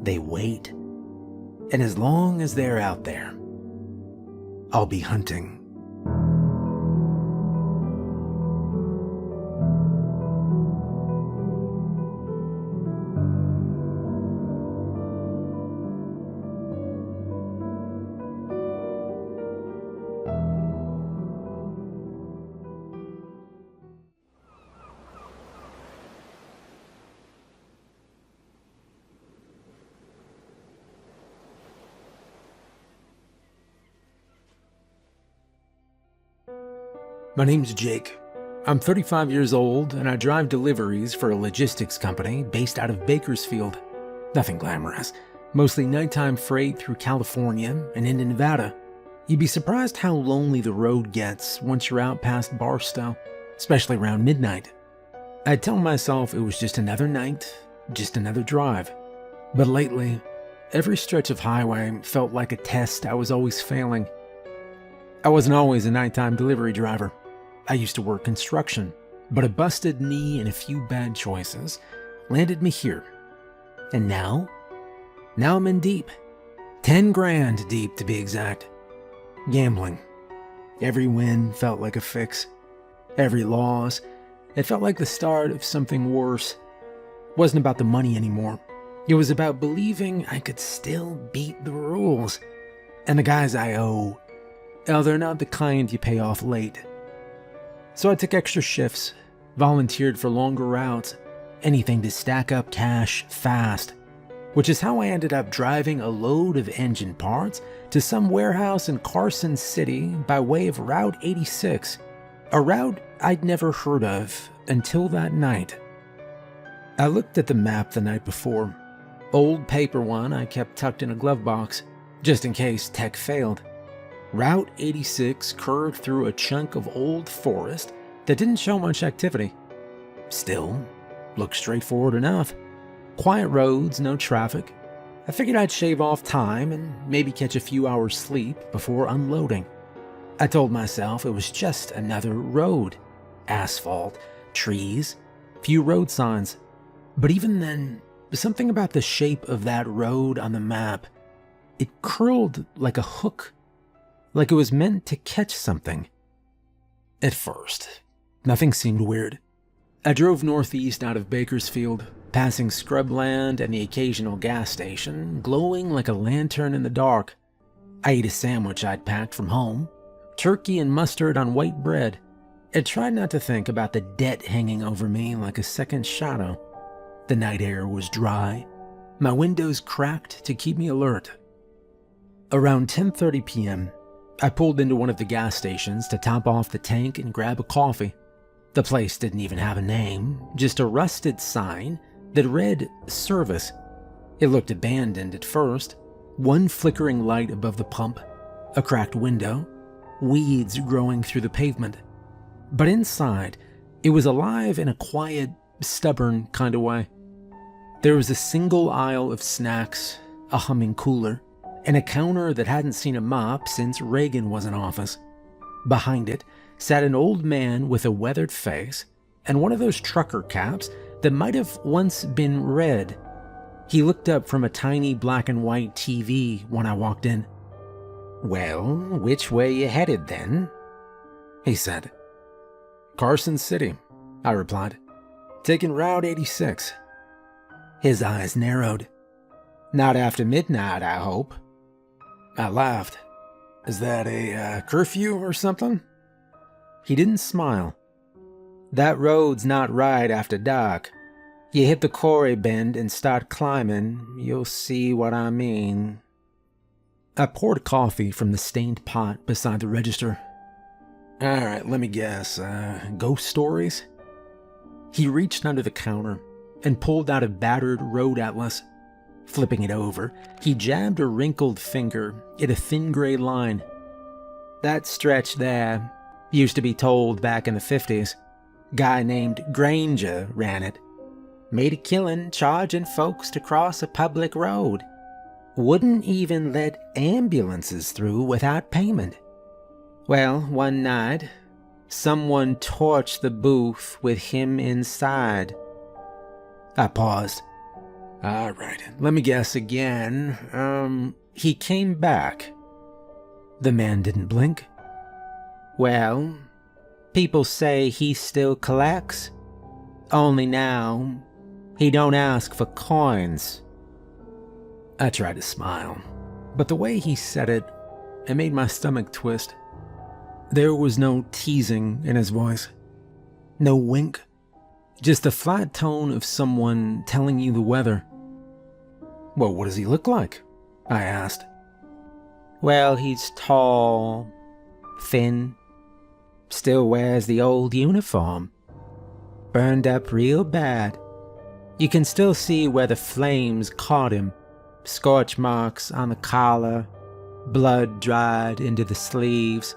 They wait. And as long as they're out there, I'll be hunting. My name's Jake. I'm 35 years old, and I drive deliveries for a logistics company based out of Bakersfield. Nothing glamorous. Mostly nighttime freight through California and into Nevada. You'd be surprised how lonely the road gets once you're out past Barstow, especially around midnight. I'd tell myself it was just another night, just another drive. But lately, every stretch of highway felt like a test I was always failing. I wasn't always a nighttime delivery driver. I used to work construction, but a busted knee and a few bad choices landed me here. And now I'm in deep. 10 grand deep to be exact. Gambling. Every win felt like a fix. Every loss, it felt like the start of something worse. It wasn't about the money anymore. It was about believing I could still beat the rules. And the guys I owe, they're not the kind you pay off late. So I took extra shifts, volunteered for longer routes, anything to stack up cash fast, which is how I ended up driving a load of engine parts to some warehouse in Carson City by way of Route 86, a route I'd never heard of until that night. I looked at the map the night before, old paper one I kept tucked in a glove box, just in case tech failed. Route 86 curved through a chunk of old forest that didn't show much activity. Still, looked straightforward enough. Quiet roads, no traffic. I figured I'd shave off time and maybe catch a few hours sleep before unloading. I told myself it was just another road. Asphalt, trees, few road signs. But even then, something about the shape of that road on the map, it curled like a hook, like it was meant to catch something. At first, nothing seemed weird. I drove northeast out of Bakersfield, passing scrubland and the occasional gas station, glowing like a lantern in the dark. I ate a sandwich I'd packed from home, turkey and mustard on white bread, and tried not to think about the debt hanging over me like a second shadow. The night air was dry, my windows cracked to keep me alert. Around 10:30 p.m., I pulled into one of the gas stations to top off the tank and grab a coffee. The place didn't even have a name, just a rusted sign that read service. It looked abandoned at first, one flickering light above the pump, a cracked window, weeds growing through the pavement. But inside, it was alive in a quiet, stubborn kind of way. There was a single aisle of snacks, a humming cooler, and a counter that hadn't seen a mop since Reagan was in office. Behind it sat an old man with a weathered face and one of those trucker caps that might have once been red. He looked up from a tiny black and white TV when I walked in. "Well, which way you headed then?" he said. "Carson City," I replied. "Taking Route 86. His eyes narrowed. "Not after midnight, I hope." I laughed. "Is that a curfew or something?" He didn't smile. "That road's not right after dark. You hit the quarry bend and start climbing, you'll see what I mean." I poured coffee from the stained pot beside the register. "All right, let me guess. Ghost stories?" He reached under the counter and pulled out a battered road atlas. Flipping it over, he jabbed a wrinkled finger at a thin gray line. "That stretch there used to be tolled back in the 50s. Guy named Granger ran it. Made a killing charging folks to cross a public road. Wouldn't even let ambulances through without payment. Well, one night, someone torched the booth with him inside." I paused. "All right, let me guess again. He came back." The man didn't blink. "Well, people say he still collects. Only now, he don't ask for coins." I tried to smile, but the way he said it made my stomach twist. There was no teasing in his voice, no wink, just the flat tone of someone telling you the weather. "Well, what does he look like?" I asked. "Well, he's tall, thin, still wears the old uniform. Burned up real bad. You can still see where the flames caught him. Scorch marks on the collar, blood dried into the sleeves.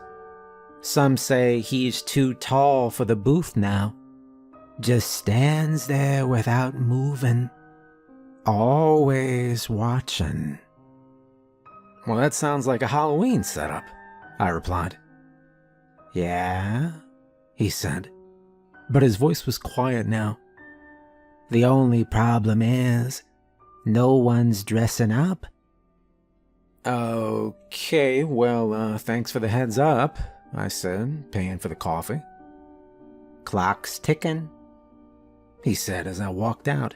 Some say he's too tall for the booth now. Just stands there without moving. Always watching." "Well, that sounds like a Halloween setup," I replied. "Yeah," he said, but his voice was quiet now. "The only problem is, no one's dressing up." "Okay, well, thanks for the heads up," I said, paying for the coffee. "Clock's ticking," he said as I walked out.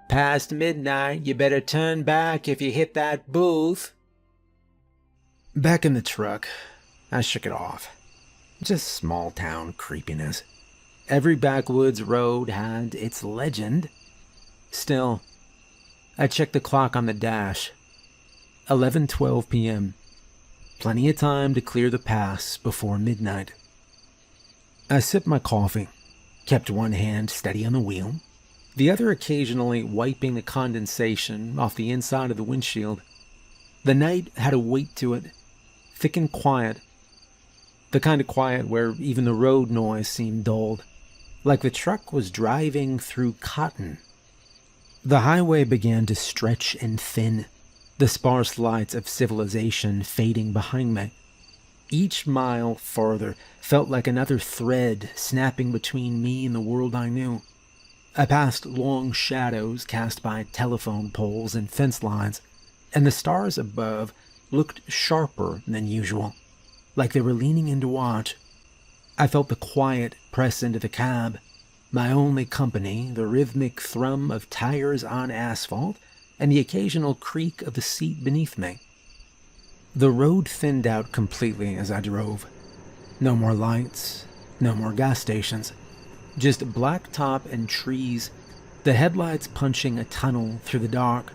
"Past midnight, you better turn back if you hit that booth." Back in the truck, I shook it off. Just small town creepiness. Every backwoods road had its legend. Still, I checked the clock on the dash. 11:12 p.m. Plenty of time to clear the pass before midnight. I sipped my coffee, kept one hand steady on the wheel, the other occasionally wiping the condensation off the inside of the windshield. The night had a weight to it, thick and quiet. The kind of quiet where even the road noise seemed dulled, like the truck was driving through cotton. The highway began to stretch and thin, the sparse lights of civilization fading behind me. Each mile farther felt like another thread snapping between me and the world I knew. I passed long shadows cast by telephone poles and fence lines, and the stars above looked sharper than usual, like they were leaning in to watch. I felt the quiet press into the cab, my only company, the rhythmic thrum of tires on asphalt, and the occasional creak of the seat beneath me. The road thinned out completely as I drove. No more lights, no more gas stations, just blacktop and trees, the headlights punching a tunnel through the dark.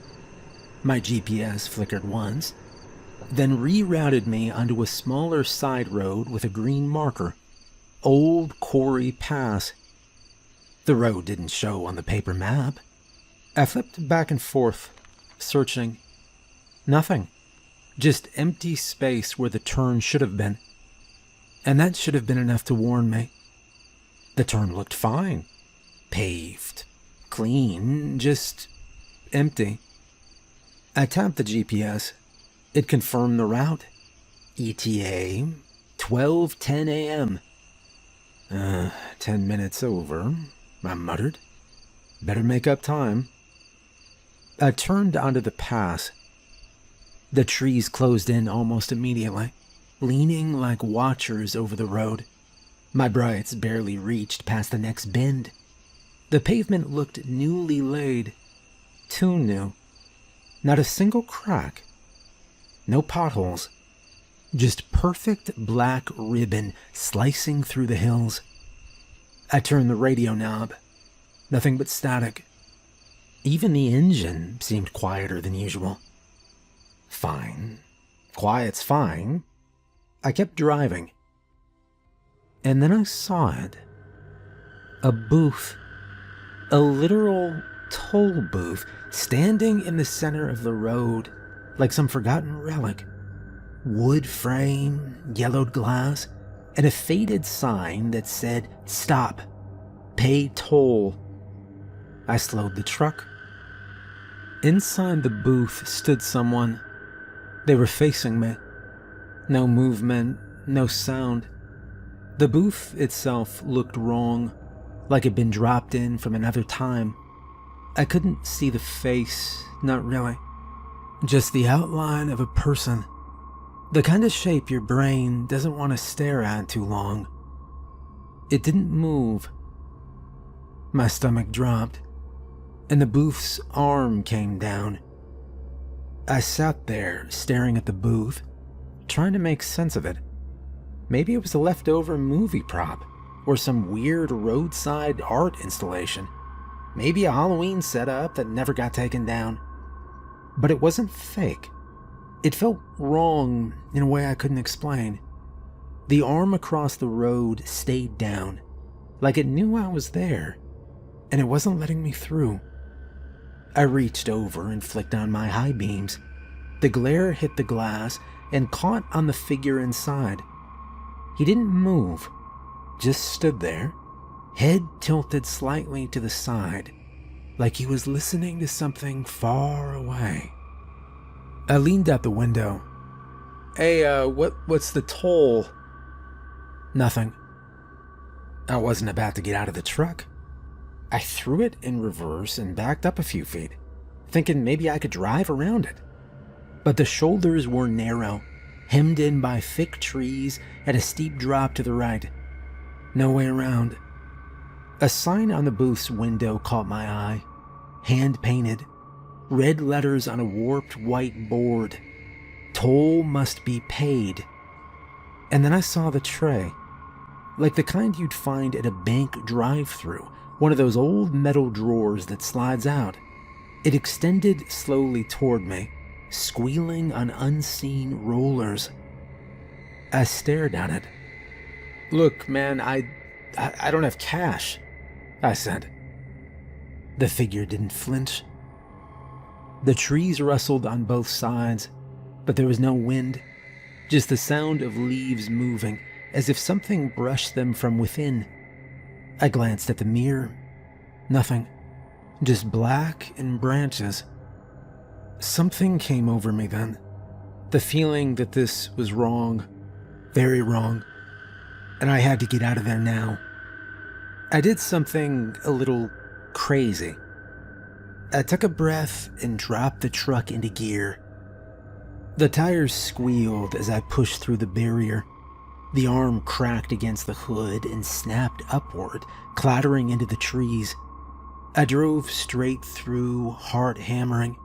My GPS flickered once, then rerouted me onto a smaller side road with a green marker. Old Quarry Pass. The road didn't show on the paper map. I flipped back and forth, searching. Nothing. Just empty space where the turn should have been. And that should have been enough to warn me. The turn looked fine. Paved. Clean. Just empty. I tapped the GPS. It confirmed the route. ETA 12:10 a.m. 10 minutes over, I muttered. Better make up time. I turned onto the pass. The trees closed in almost immediately, leaning like watchers over the road. My brights barely reached past the next bend. The pavement looked newly laid. Too new. Not a single crack. No potholes. Just perfect black ribbon slicing through the hills. I turned the radio knob. Nothing but static. Even the engine seemed quieter than usual. Fine. Quiet's fine. I kept driving. And then I saw it. A booth. A literal toll booth standing in the center of the road like some forgotten relic. Wood frame, yellowed glass, and a faded sign that said, "Stop. Pay toll." I slowed the truck. Inside the booth stood someone. They were facing me. No movement, no sound. The booth itself looked wrong, like it'd been dropped in from another time. I couldn't see the face, not really. Just the outline of a person. The kind of shape your brain doesn't want to stare at too long. It didn't move. My stomach dropped, and the booth's arm came down. I sat there, staring at the booth, trying to make sense of it. Maybe it was a leftover movie prop, or some weird roadside art installation. Maybe a Halloween setup that never got taken down. But it wasn't fake. It felt wrong in a way I couldn't explain. The arm across the road stayed down, like it knew I was there, and it wasn't letting me through. I reached over and flicked on my high beams. The glare hit the glass and caught on the figure inside. He didn't move, just stood there, head tilted slightly to the side, like he was listening to something far away. I leaned out the window. "Hey, what's the toll?" Nothing. I wasn't about to get out of the truck. I threw it in reverse and backed up a few feet, thinking maybe I could drive around it. But the shoulders were narrow, hemmed in by thick trees and a steep drop to the right. No way around. A sign on the booth's window caught my eye, hand-painted, red letters on a warped white board. Toll must be paid. And then I saw the tray, like the kind you'd find at a bank drive-thru, one of those old metal drawers that slides out. It extended slowly toward me, squealing on unseen rollers. I stared at it. "Look, man, I don't have cash," I said. The figure didn't flinch. The trees rustled on both sides, but there was no wind, just the sound of leaves moving, as if something brushed them from within. I glanced at the mirror. Nothing. just black and branches. Something came over me then. The feeling that this was wrong, very wrong, and I had to get out of there now. I did something a little crazy. I took a breath and dropped the truck into gear. The tires squealed as I pushed through the barrier. The arm cracked against the hood and snapped upward, clattering into the trees. I drove straight through, heart hammering.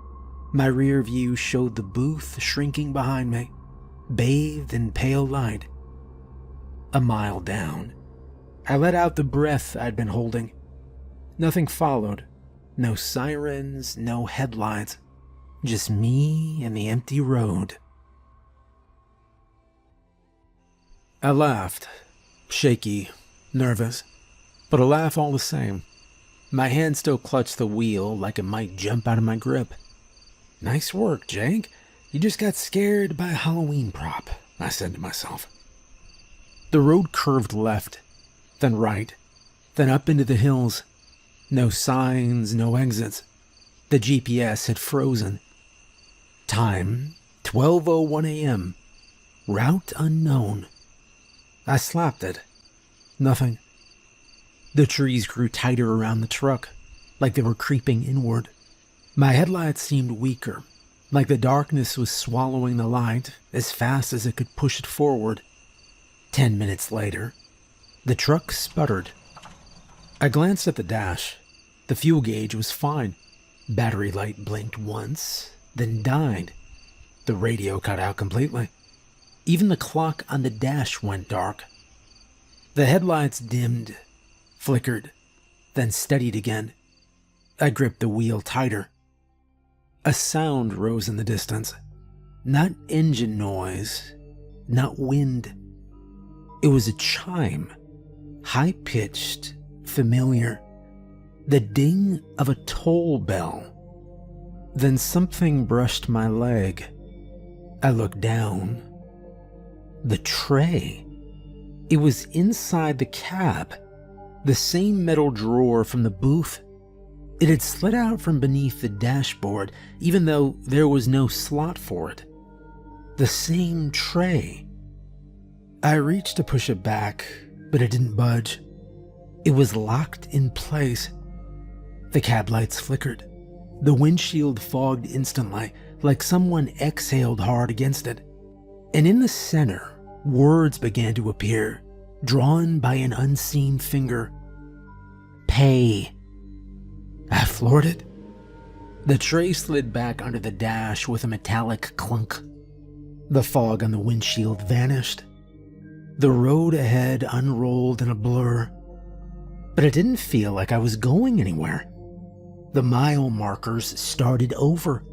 My rear view showed the booth shrinking behind me, bathed in pale light. A mile down, I let out the breath I'd been holding. Nothing followed. No sirens, no headlights. Just me and the empty road. I laughed, shaky, nervous, but a laugh all the same. My hand still clutched the wheel like it might jump out of my grip. "Nice work, Jake. You just got scared by a Halloween prop," I said to myself. The road curved left, then right, then up into the hills. No signs, no exits. The GPS had frozen. Time, 12:01 a.m. Route unknown. I slapped it. Nothing. The trees grew tighter around the truck, like they were creeping inward. My headlights seemed weaker, like the darkness was swallowing the light as fast as it could push it forward. 10 minutes later, the truck sputtered. I glanced at the dash. The fuel gauge was fine. Battery light blinked once, then died. The radio cut out completely. Even the clock on the dash went dark. The headlights dimmed, flickered, then steadied again. I gripped the wheel tighter. A sound rose in the distance. Not engine noise, not wind. It was a chime, high-pitched, familiar. The ding of a toll bell. Then something brushed my leg. I looked down. The tray. It was inside the cab. The same metal drawer from the booth. It had slid out from beneath the dashboard, even though there was no slot for it. The same tray. I reached to push it back, but it didn't budge. It was locked in place. The cab lights flickered. The windshield fogged instantly, like someone exhaled hard against it. And in the center, words began to appear, drawn by an unseen finger. Pay. I floored it. The tray slid back under the dash with a metallic clunk. The fog on the windshield vanished. The road ahead unrolled in a blur. But it didn't feel like I was going anywhere. The mile markers started over.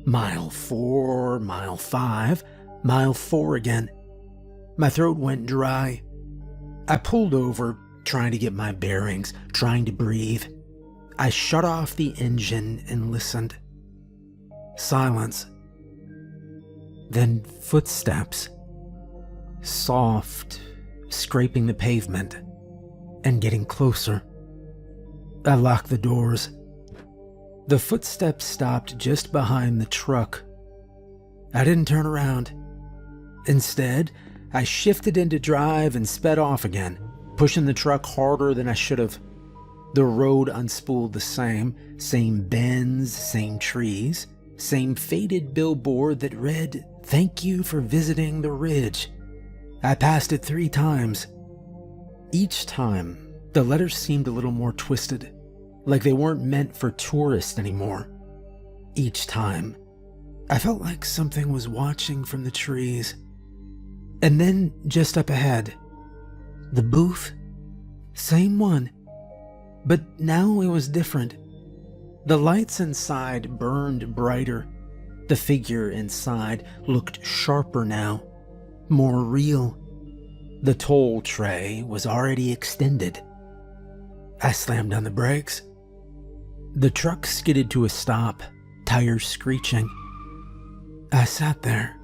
Mile 4, mile 5, mile 4 again. My throat went dry. I pulled over, trying to get my bearings, trying to breathe. I shut off the engine and listened. Silence. Then footsteps. Soft, scraping the pavement, and getting closer. I locked the doors. The footsteps stopped just behind the truck. I didn't turn around. Instead, I shifted into drive and sped off again, pushing the truck harder than I should have. The road unspooled the same bends, same trees, same faded billboard that read, "Thank you for visiting the Ridge." I passed it 3 times. Each time, the letters seemed a little more twisted, like they weren't meant for tourists anymore. Each time, I felt like something was watching from the trees. And then, just up ahead, the booth, same one, but now it was different. The lights inside burned brighter. The figure inside looked sharper now, more real. The toll tray was already extended. I slammed on the brakes. The truck skidded to a stop, tires screeching. I sat there.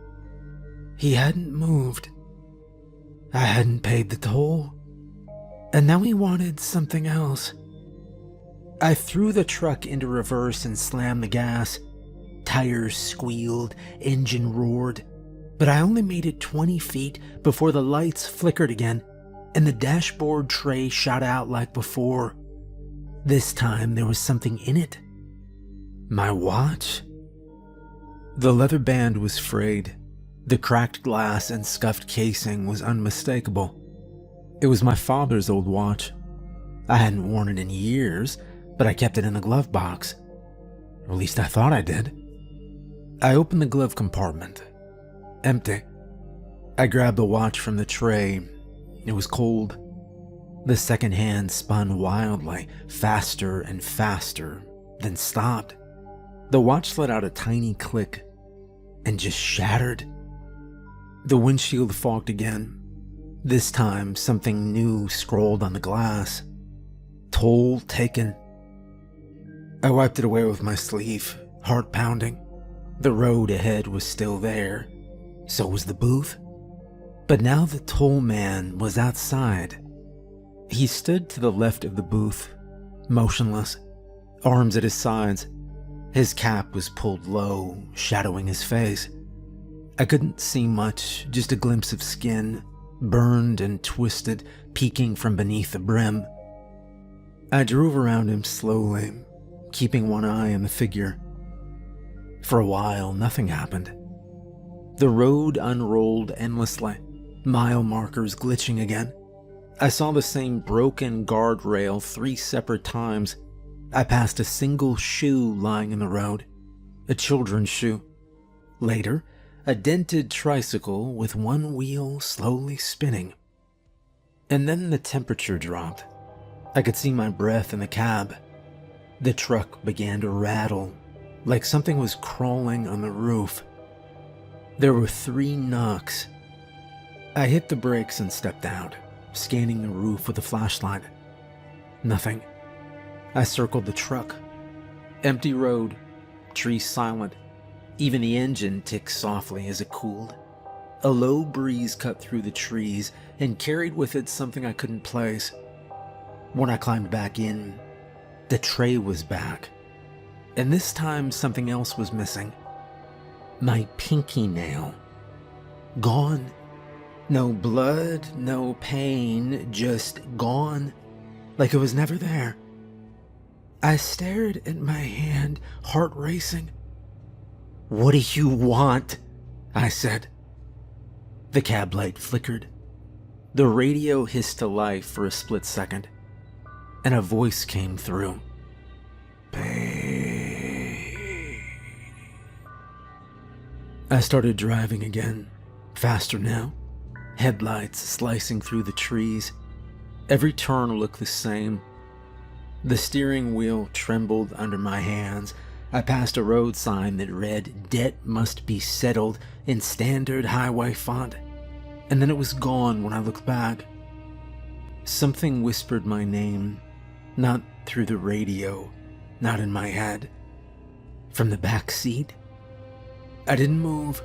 He hadn't moved. I hadn't paid the toll. And now he wanted something else. I threw the truck into reverse and slammed the gas. Tires squealed, engine roared, but I only made it 20 feet before the lights flickered again and the dashboard tray shot out like before. This time there was something in it. My watch? The leather band was frayed. The cracked glass and scuffed casing was unmistakable. It was my father's old watch. I hadn't worn it in years, but I kept it in the glove box. Or at least I thought I did. I opened the glove compartment. Empty. I grabbed the watch from the tray. It was cold. The second hand spun wildly, faster and faster, then stopped. The watch let out a tiny click and just shattered. The windshield fogged again. This time, something new scrolled on the glass. Toll taken. I wiped it away with my sleeve, heart pounding. The road ahead was still there. So was the booth. But now the toll man was outside. He stood to the left of the booth, motionless, arms at his sides. His cap was pulled low, shadowing his face. I couldn't see much, just a glimpse of skin, burned and twisted, peeking from beneath the brim. I drove around him slowly, keeping one eye on the figure. For a while, nothing happened. The road unrolled endlessly, mile markers glitching again. I saw the same broken guardrail 3 separate times. I passed a single shoe lying in the road, a children's shoe. Later, a dented tricycle with one wheel slowly spinning. And then the temperature dropped. I could see my breath in the cab. The truck began to rattle, like something was crawling on the roof. There were 3 knocks. I hit the brakes and stepped out, scanning the roof with a flashlight. Nothing. I circled the truck. Empty road, trees silent. Even the engine ticked softly as it cooled. A low breeze cut through the trees and carried with it something I couldn't place. When I climbed back in, the tray was back. And this time something else was missing. My pinky nail. Gone. No blood, no pain, just gone. Like it was never there. I stared at my hand, heart racing. "What do you want?" I said. The cab light flickered. The radio hissed to life for a split second, and a voice came through. "Pay." I started driving again, faster now, headlights slicing through the trees. Every turn looked the same. The steering wheel trembled under my hands. I passed a road sign that read, "Debt must be settled," in standard highway font. And then it was gone when I looked back. Something whispered my name, not through the radio, not in my head. From the back seat. I didn't move.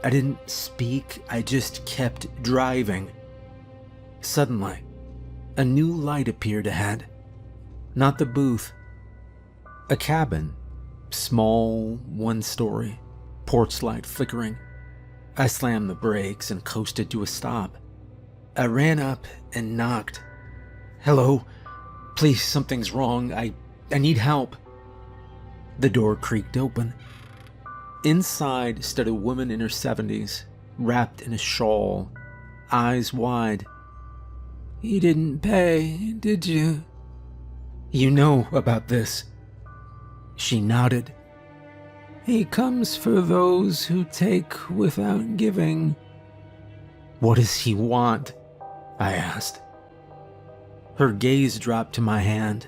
I didn't speak. I just kept driving. Suddenly, a new light appeared ahead. Not the booth. A cabin. Small, 1-story, porch light flickering. I slammed the brakes and coasted to a stop. I ran up and knocked. "Hello? Please, something's wrong. I need help." The door creaked open. Inside stood a woman in her 70s, wrapped in a shawl, eyes wide. "You didn't pay, did you?" "You know about this." She nodded. "He comes for those who take without giving." "What does he want?" I asked. Her gaze dropped to my hand.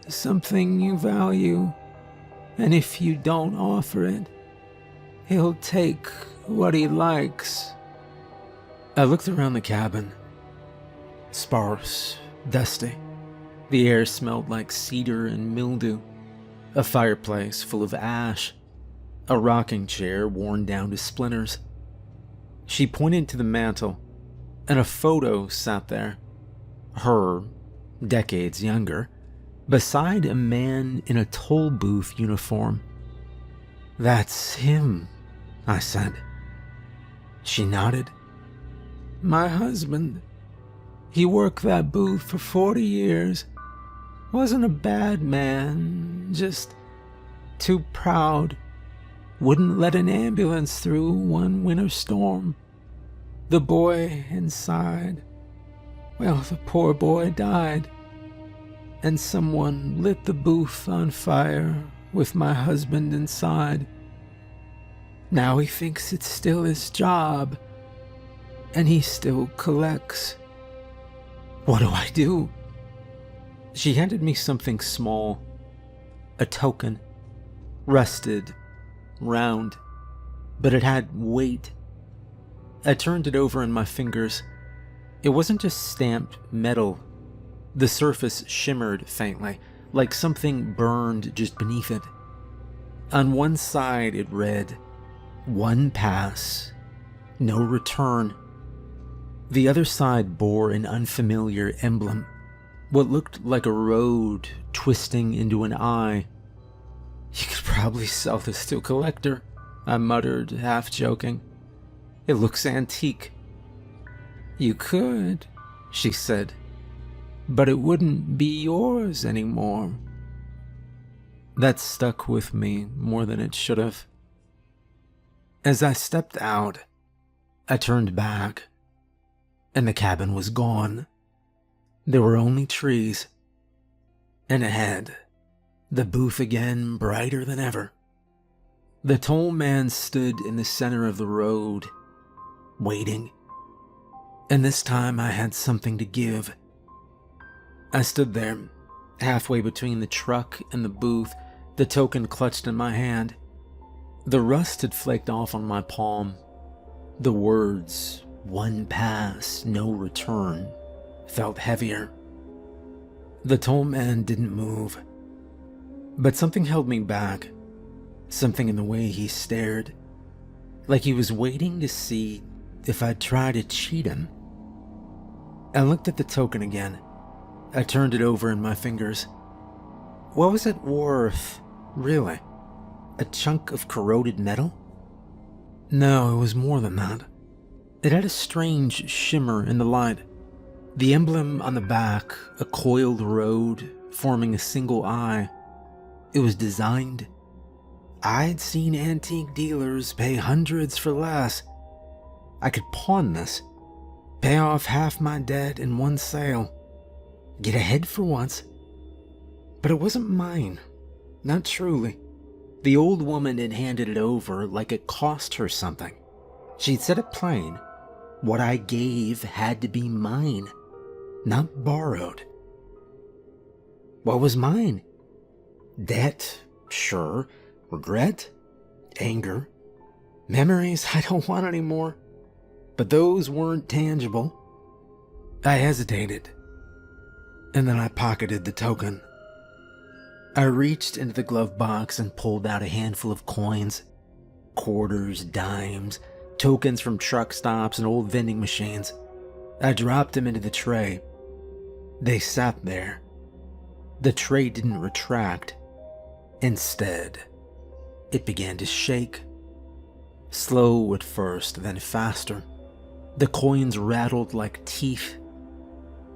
"Something you value, and if you don't offer it, he'll take what he likes." I looked around the cabin. Sparse, dusty. The air smelled like cedar and mildew. A fireplace full of ash. A rocking chair worn down to splinters. She pointed to the mantel, and a photo sat there. Her, decades younger, beside a man in a toll booth uniform. "That's him," I said. She nodded. "My husband. He worked that booth for 40 years. Wasn't a bad man, just too proud. Wouldn't let an ambulance through one winter storm. The boy inside, well, the poor boy died. And someone lit the booth on fire with my husband inside. Now he thinks it's still his job, and he still collects. What do I do?" She handed me something small, a token, rusted, round, but it had weight. I turned it over in my fingers. It wasn't just stamped metal. The surface shimmered faintly, like something burned just beneath it. On one side it read, "One pass, no return." The other side bore an unfamiliar emblem, what looked like a road twisting into an eye. "You could probably sell this to a collector," I muttered, half joking. "It looks antique." "You could," she said, "but it wouldn't be yours anymore." That stuck with me more than it should have. As I stepped out, I turned back, and the cabin was gone. There were only trees, and ahead, the booth again brighter than ever. The toll man stood in the center of the road, waiting, and this time I had something to give. I stood there, halfway between the truck and the booth, the token clutched in my hand. The rust had flaked off on my palm. The words, "One pass, no return," felt heavier. The toll man didn't move, but something held me back, something in the way he stared, like he was waiting to see if I'd try to cheat him. I looked at the token again. I turned it over in my fingers. What was it worth, really? A chunk of corroded metal? No, it was more than that. It had a strange shimmer in the light. The emblem on the back, a coiled road forming a single eye. It was designed. I'd seen antique dealers pay hundreds for less. I could pawn this, pay off half my debt in one sale, get ahead for once. But it wasn't mine, not truly. The old woman had handed it over like it cost her something. She'd said it plain. What I gave had to be mine, not borrowed. What was mine? Debt, sure. Regret, anger, memories I don't want anymore. But those weren't tangible. I hesitated, and then I pocketed the token. I reached into the glove box and pulled out a handful of coins, quarters, dimes, tokens from truck stops and old vending machines. I dropped them into the tray. They sat there. The tray didn't retract. Instead, it began to shake. Slow at first, then faster. The coins rattled like teeth.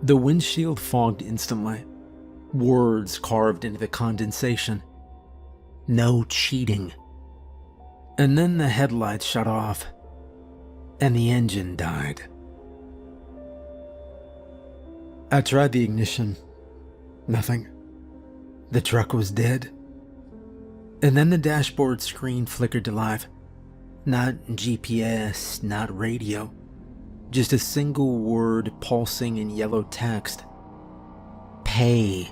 The windshield fogged instantly. Words carved into the condensation. No cheating. And then the headlights shut off, and the engine died. I tried the ignition. Nothing. The truck was dead. And then the dashboard screen flickered to life. Not GPS, not radio. Just a single word pulsing in yellow text. Pay.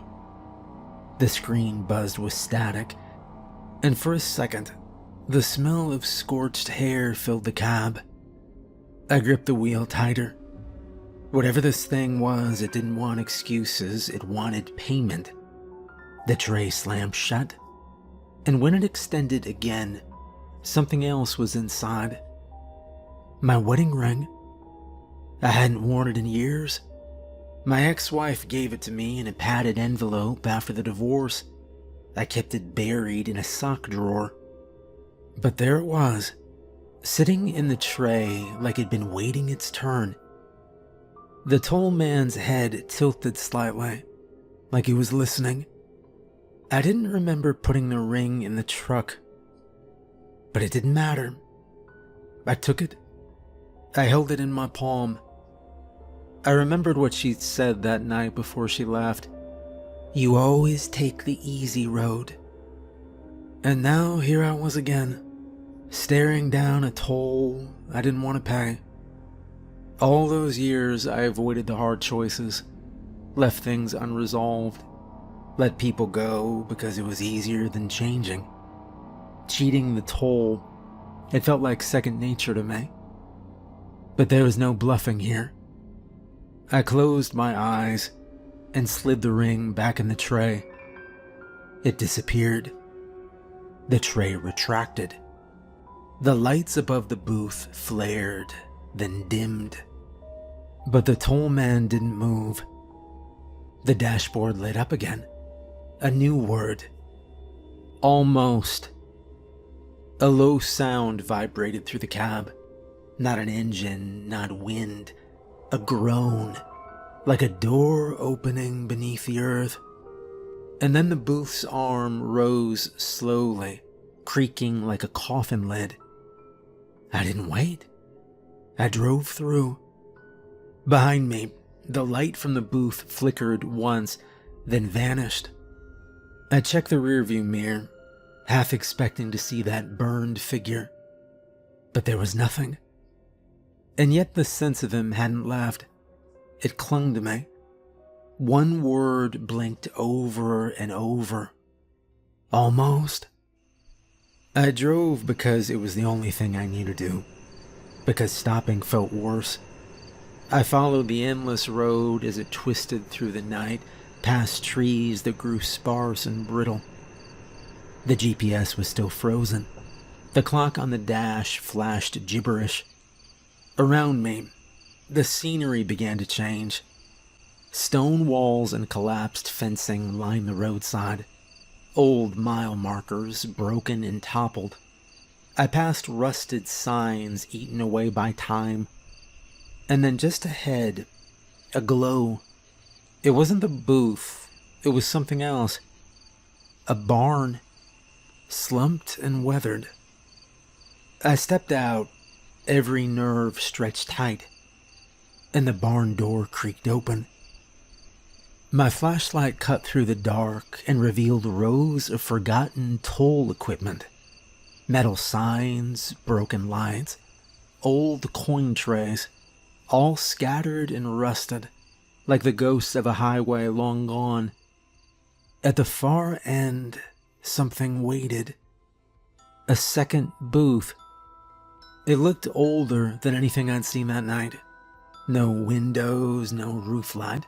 The screen buzzed with static, and for a second, the smell of scorched hair filled the cab. I gripped the wheel tighter. Whatever this thing was, it didn't want excuses, it wanted payment. The tray slammed shut, and when it extended again, something else was inside. My wedding ring. I hadn't worn it in years. My ex-wife gave it to me in a padded envelope after the divorce. I kept it buried in a sock drawer. But there it was, sitting in the tray like it'd been waiting its turn. The tall man's head tilted slightly, like he was listening. I didn't remember putting the ring in the truck, but it didn't matter. I took it. I held it in my palm. I remembered what she'd said that night before she left. You always take the easy road. And now here I was again, staring down a toll I didn't want to pay. All those years I avoided the hard choices, left things unresolved, let people go because it was easier than changing. Cheating the toll, it felt like second nature to me. But there was no bluffing here. I closed my eyes and slid the ring back in the tray. It disappeared. The tray retracted. The lights above the booth flared, then dimmed. But the toll man didn't move. The dashboard lit up again. A new word. Almost. A low sound vibrated through the cab. Not an engine, not wind. A groan, like a door opening beneath the earth. And then the booth's arm rose slowly, creaking like a coffin lid. I didn't wait. I drove through. Behind me, the light from the booth flickered once, then vanished. I checked the rearview mirror, half expecting to see that burned figure. But there was nothing. And yet the sense of him hadn't left. It clung to me. One word blinked over and over. Almost. I drove because it was the only thing I knew to do. Because stopping felt worse. I followed the endless road as it twisted through the night, past trees that grew sparse and brittle. The GPS was still frozen. The clock on the dash flashed gibberish. Around me, the scenery began to change. Stone walls and collapsed fencing lined the roadside. Old mile markers, broken and toppled. I passed rusted signs eaten away by time. And then just ahead, a glow. It wasn't the booth, it was something else. A barn, slumped and weathered. I stepped out, every nerve stretched tight, and the barn door creaked open. My flashlight cut through the dark and revealed rows of forgotten toll equipment. Metal signs, broken lights, old coin trays, all scattered and rusted, like the ghosts of a highway long gone. At the far end, something waited. A second booth. It looked older than anything I'd seen that night. No windows, no roof light.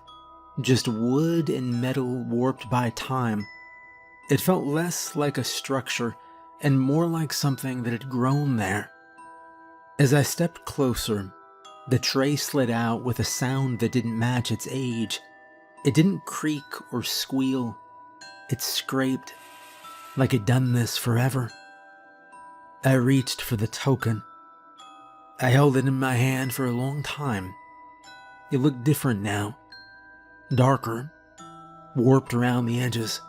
Just wood and metal warped by time. It felt less like a structure and more like something that had grown there. As I stepped closer, the tray slid out with a sound that didn't match its age. It didn't creak or squeal. It scraped, like it'd done this forever. I reached for the token. I held it in my hand for a long time. It looked different now. Darker, warped around the edges.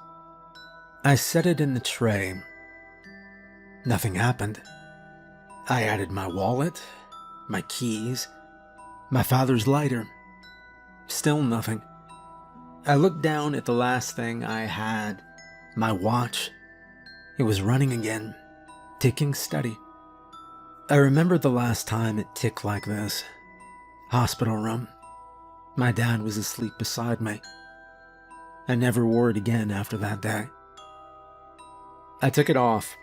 I set it in the tray. Nothing happened. I added my wallet, my keys, my father's lighter. Still nothing. I looked down at the last thing I had, my watch. It was running again, ticking steady. I remember the last time it ticked like this. Hospital room. My dad was asleep beside me. I never wore it again after that day. I took it off.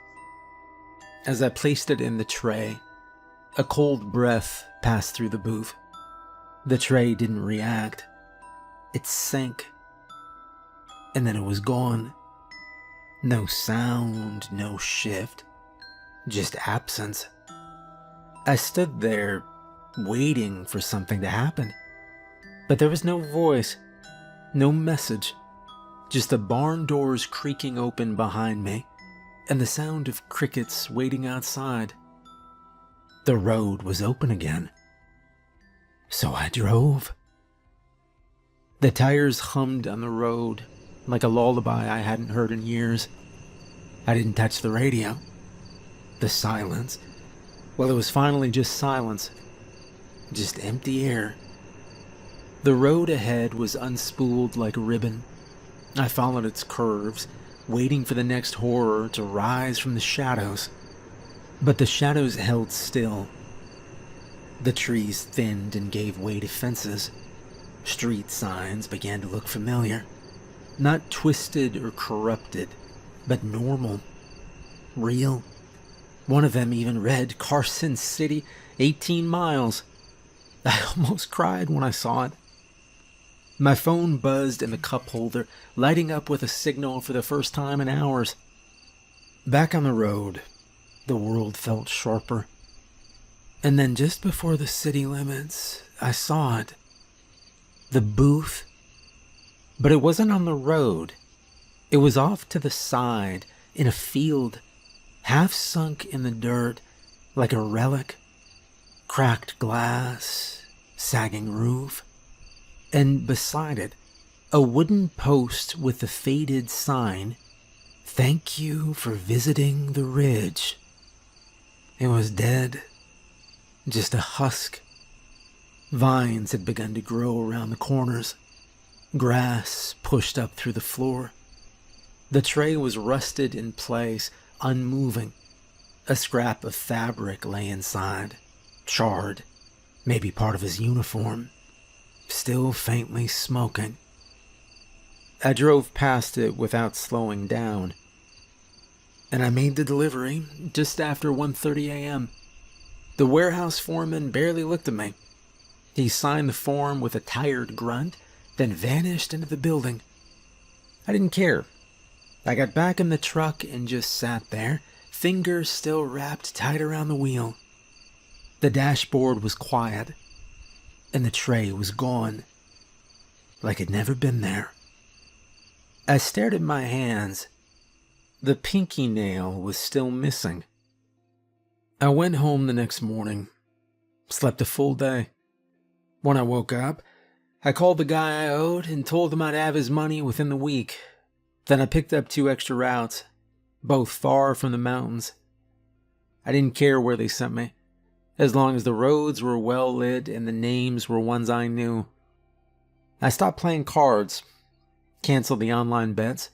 As I placed it in the tray, a cold breath passed through the booth. The tray didn't react. It sank. And then it was gone. No sound, no shift. Just absence. I stood there, waiting for something to happen. But there was no voice, no message, just the barn doors creaking open behind me and the sound of crickets waiting outside. The road was open again. So I drove. The tires hummed on the road like a lullaby I hadn't heard in years. I didn't touch the radio. The silence. Well, it was finally just silence. Just empty air. The road ahead was unspooled like a ribbon. I followed its curves, waiting for the next horror to rise from the shadows. But the shadows held still. The trees thinned and gave way to fences. Street signs began to look familiar. Not twisted or corrupted, but normal. Real. One of them even read Carson City, 18 miles. I almost cried when I saw it. My phone buzzed in the cup holder, lighting up with a signal for the first time in hours. Back on the road, the world felt sharper. And then just before the city limits, I saw it. The booth. But it wasn't on the road. It was off to the side, in a field, half sunk in the dirt, like a relic. Cracked glass, sagging roof. And beside it, a wooden post with the faded sign, "Thank you for visiting the ridge." It was dead. Just a husk. Vines had begun to grow around the corners. Grass pushed up through the floor. The tray was rusted in place, unmoving. A scrap of fabric lay inside, charred, maybe part of his uniform, still faintly smoking. I drove past it without slowing down, and I made the delivery just after 1:30 a.m. The warehouse foreman barely looked at me. He signed the form with a tired grunt, then vanished into the building. I didn't care. I got back in the truck and just sat there, fingers still wrapped tight around the wheel. The dashboard was quiet, and the tray was gone, like it'd never been there. I stared at my hands. The pinky nail was still missing. I went home the next morning, slept a full day. When I woke up, I called the guy I owed and told him I'd have his money within the week. Then I picked up 2 extra routes, both far from the mountains. I didn't care where they sent me, as long as the roads were well lit and the names were ones I knew. I stopped playing cards, canceled the online bets,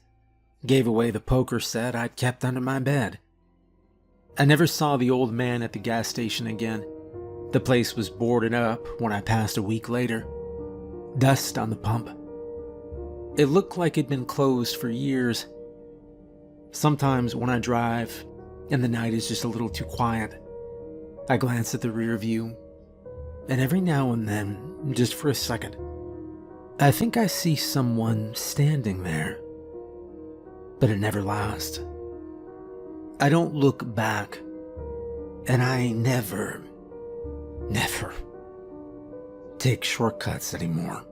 gave away the poker set I'd kept under my bed. I never saw the old man at the gas station again. The place was boarded up when I passed a week later. Dust on the pump. It looked like it'd been closed for years. Sometimes when I drive and the night is just a little too quiet, I glance at the rear view, and every now and then, just for a second, I think I see someone standing there. But it never lasts. I don't look back, and I never take shortcuts anymore.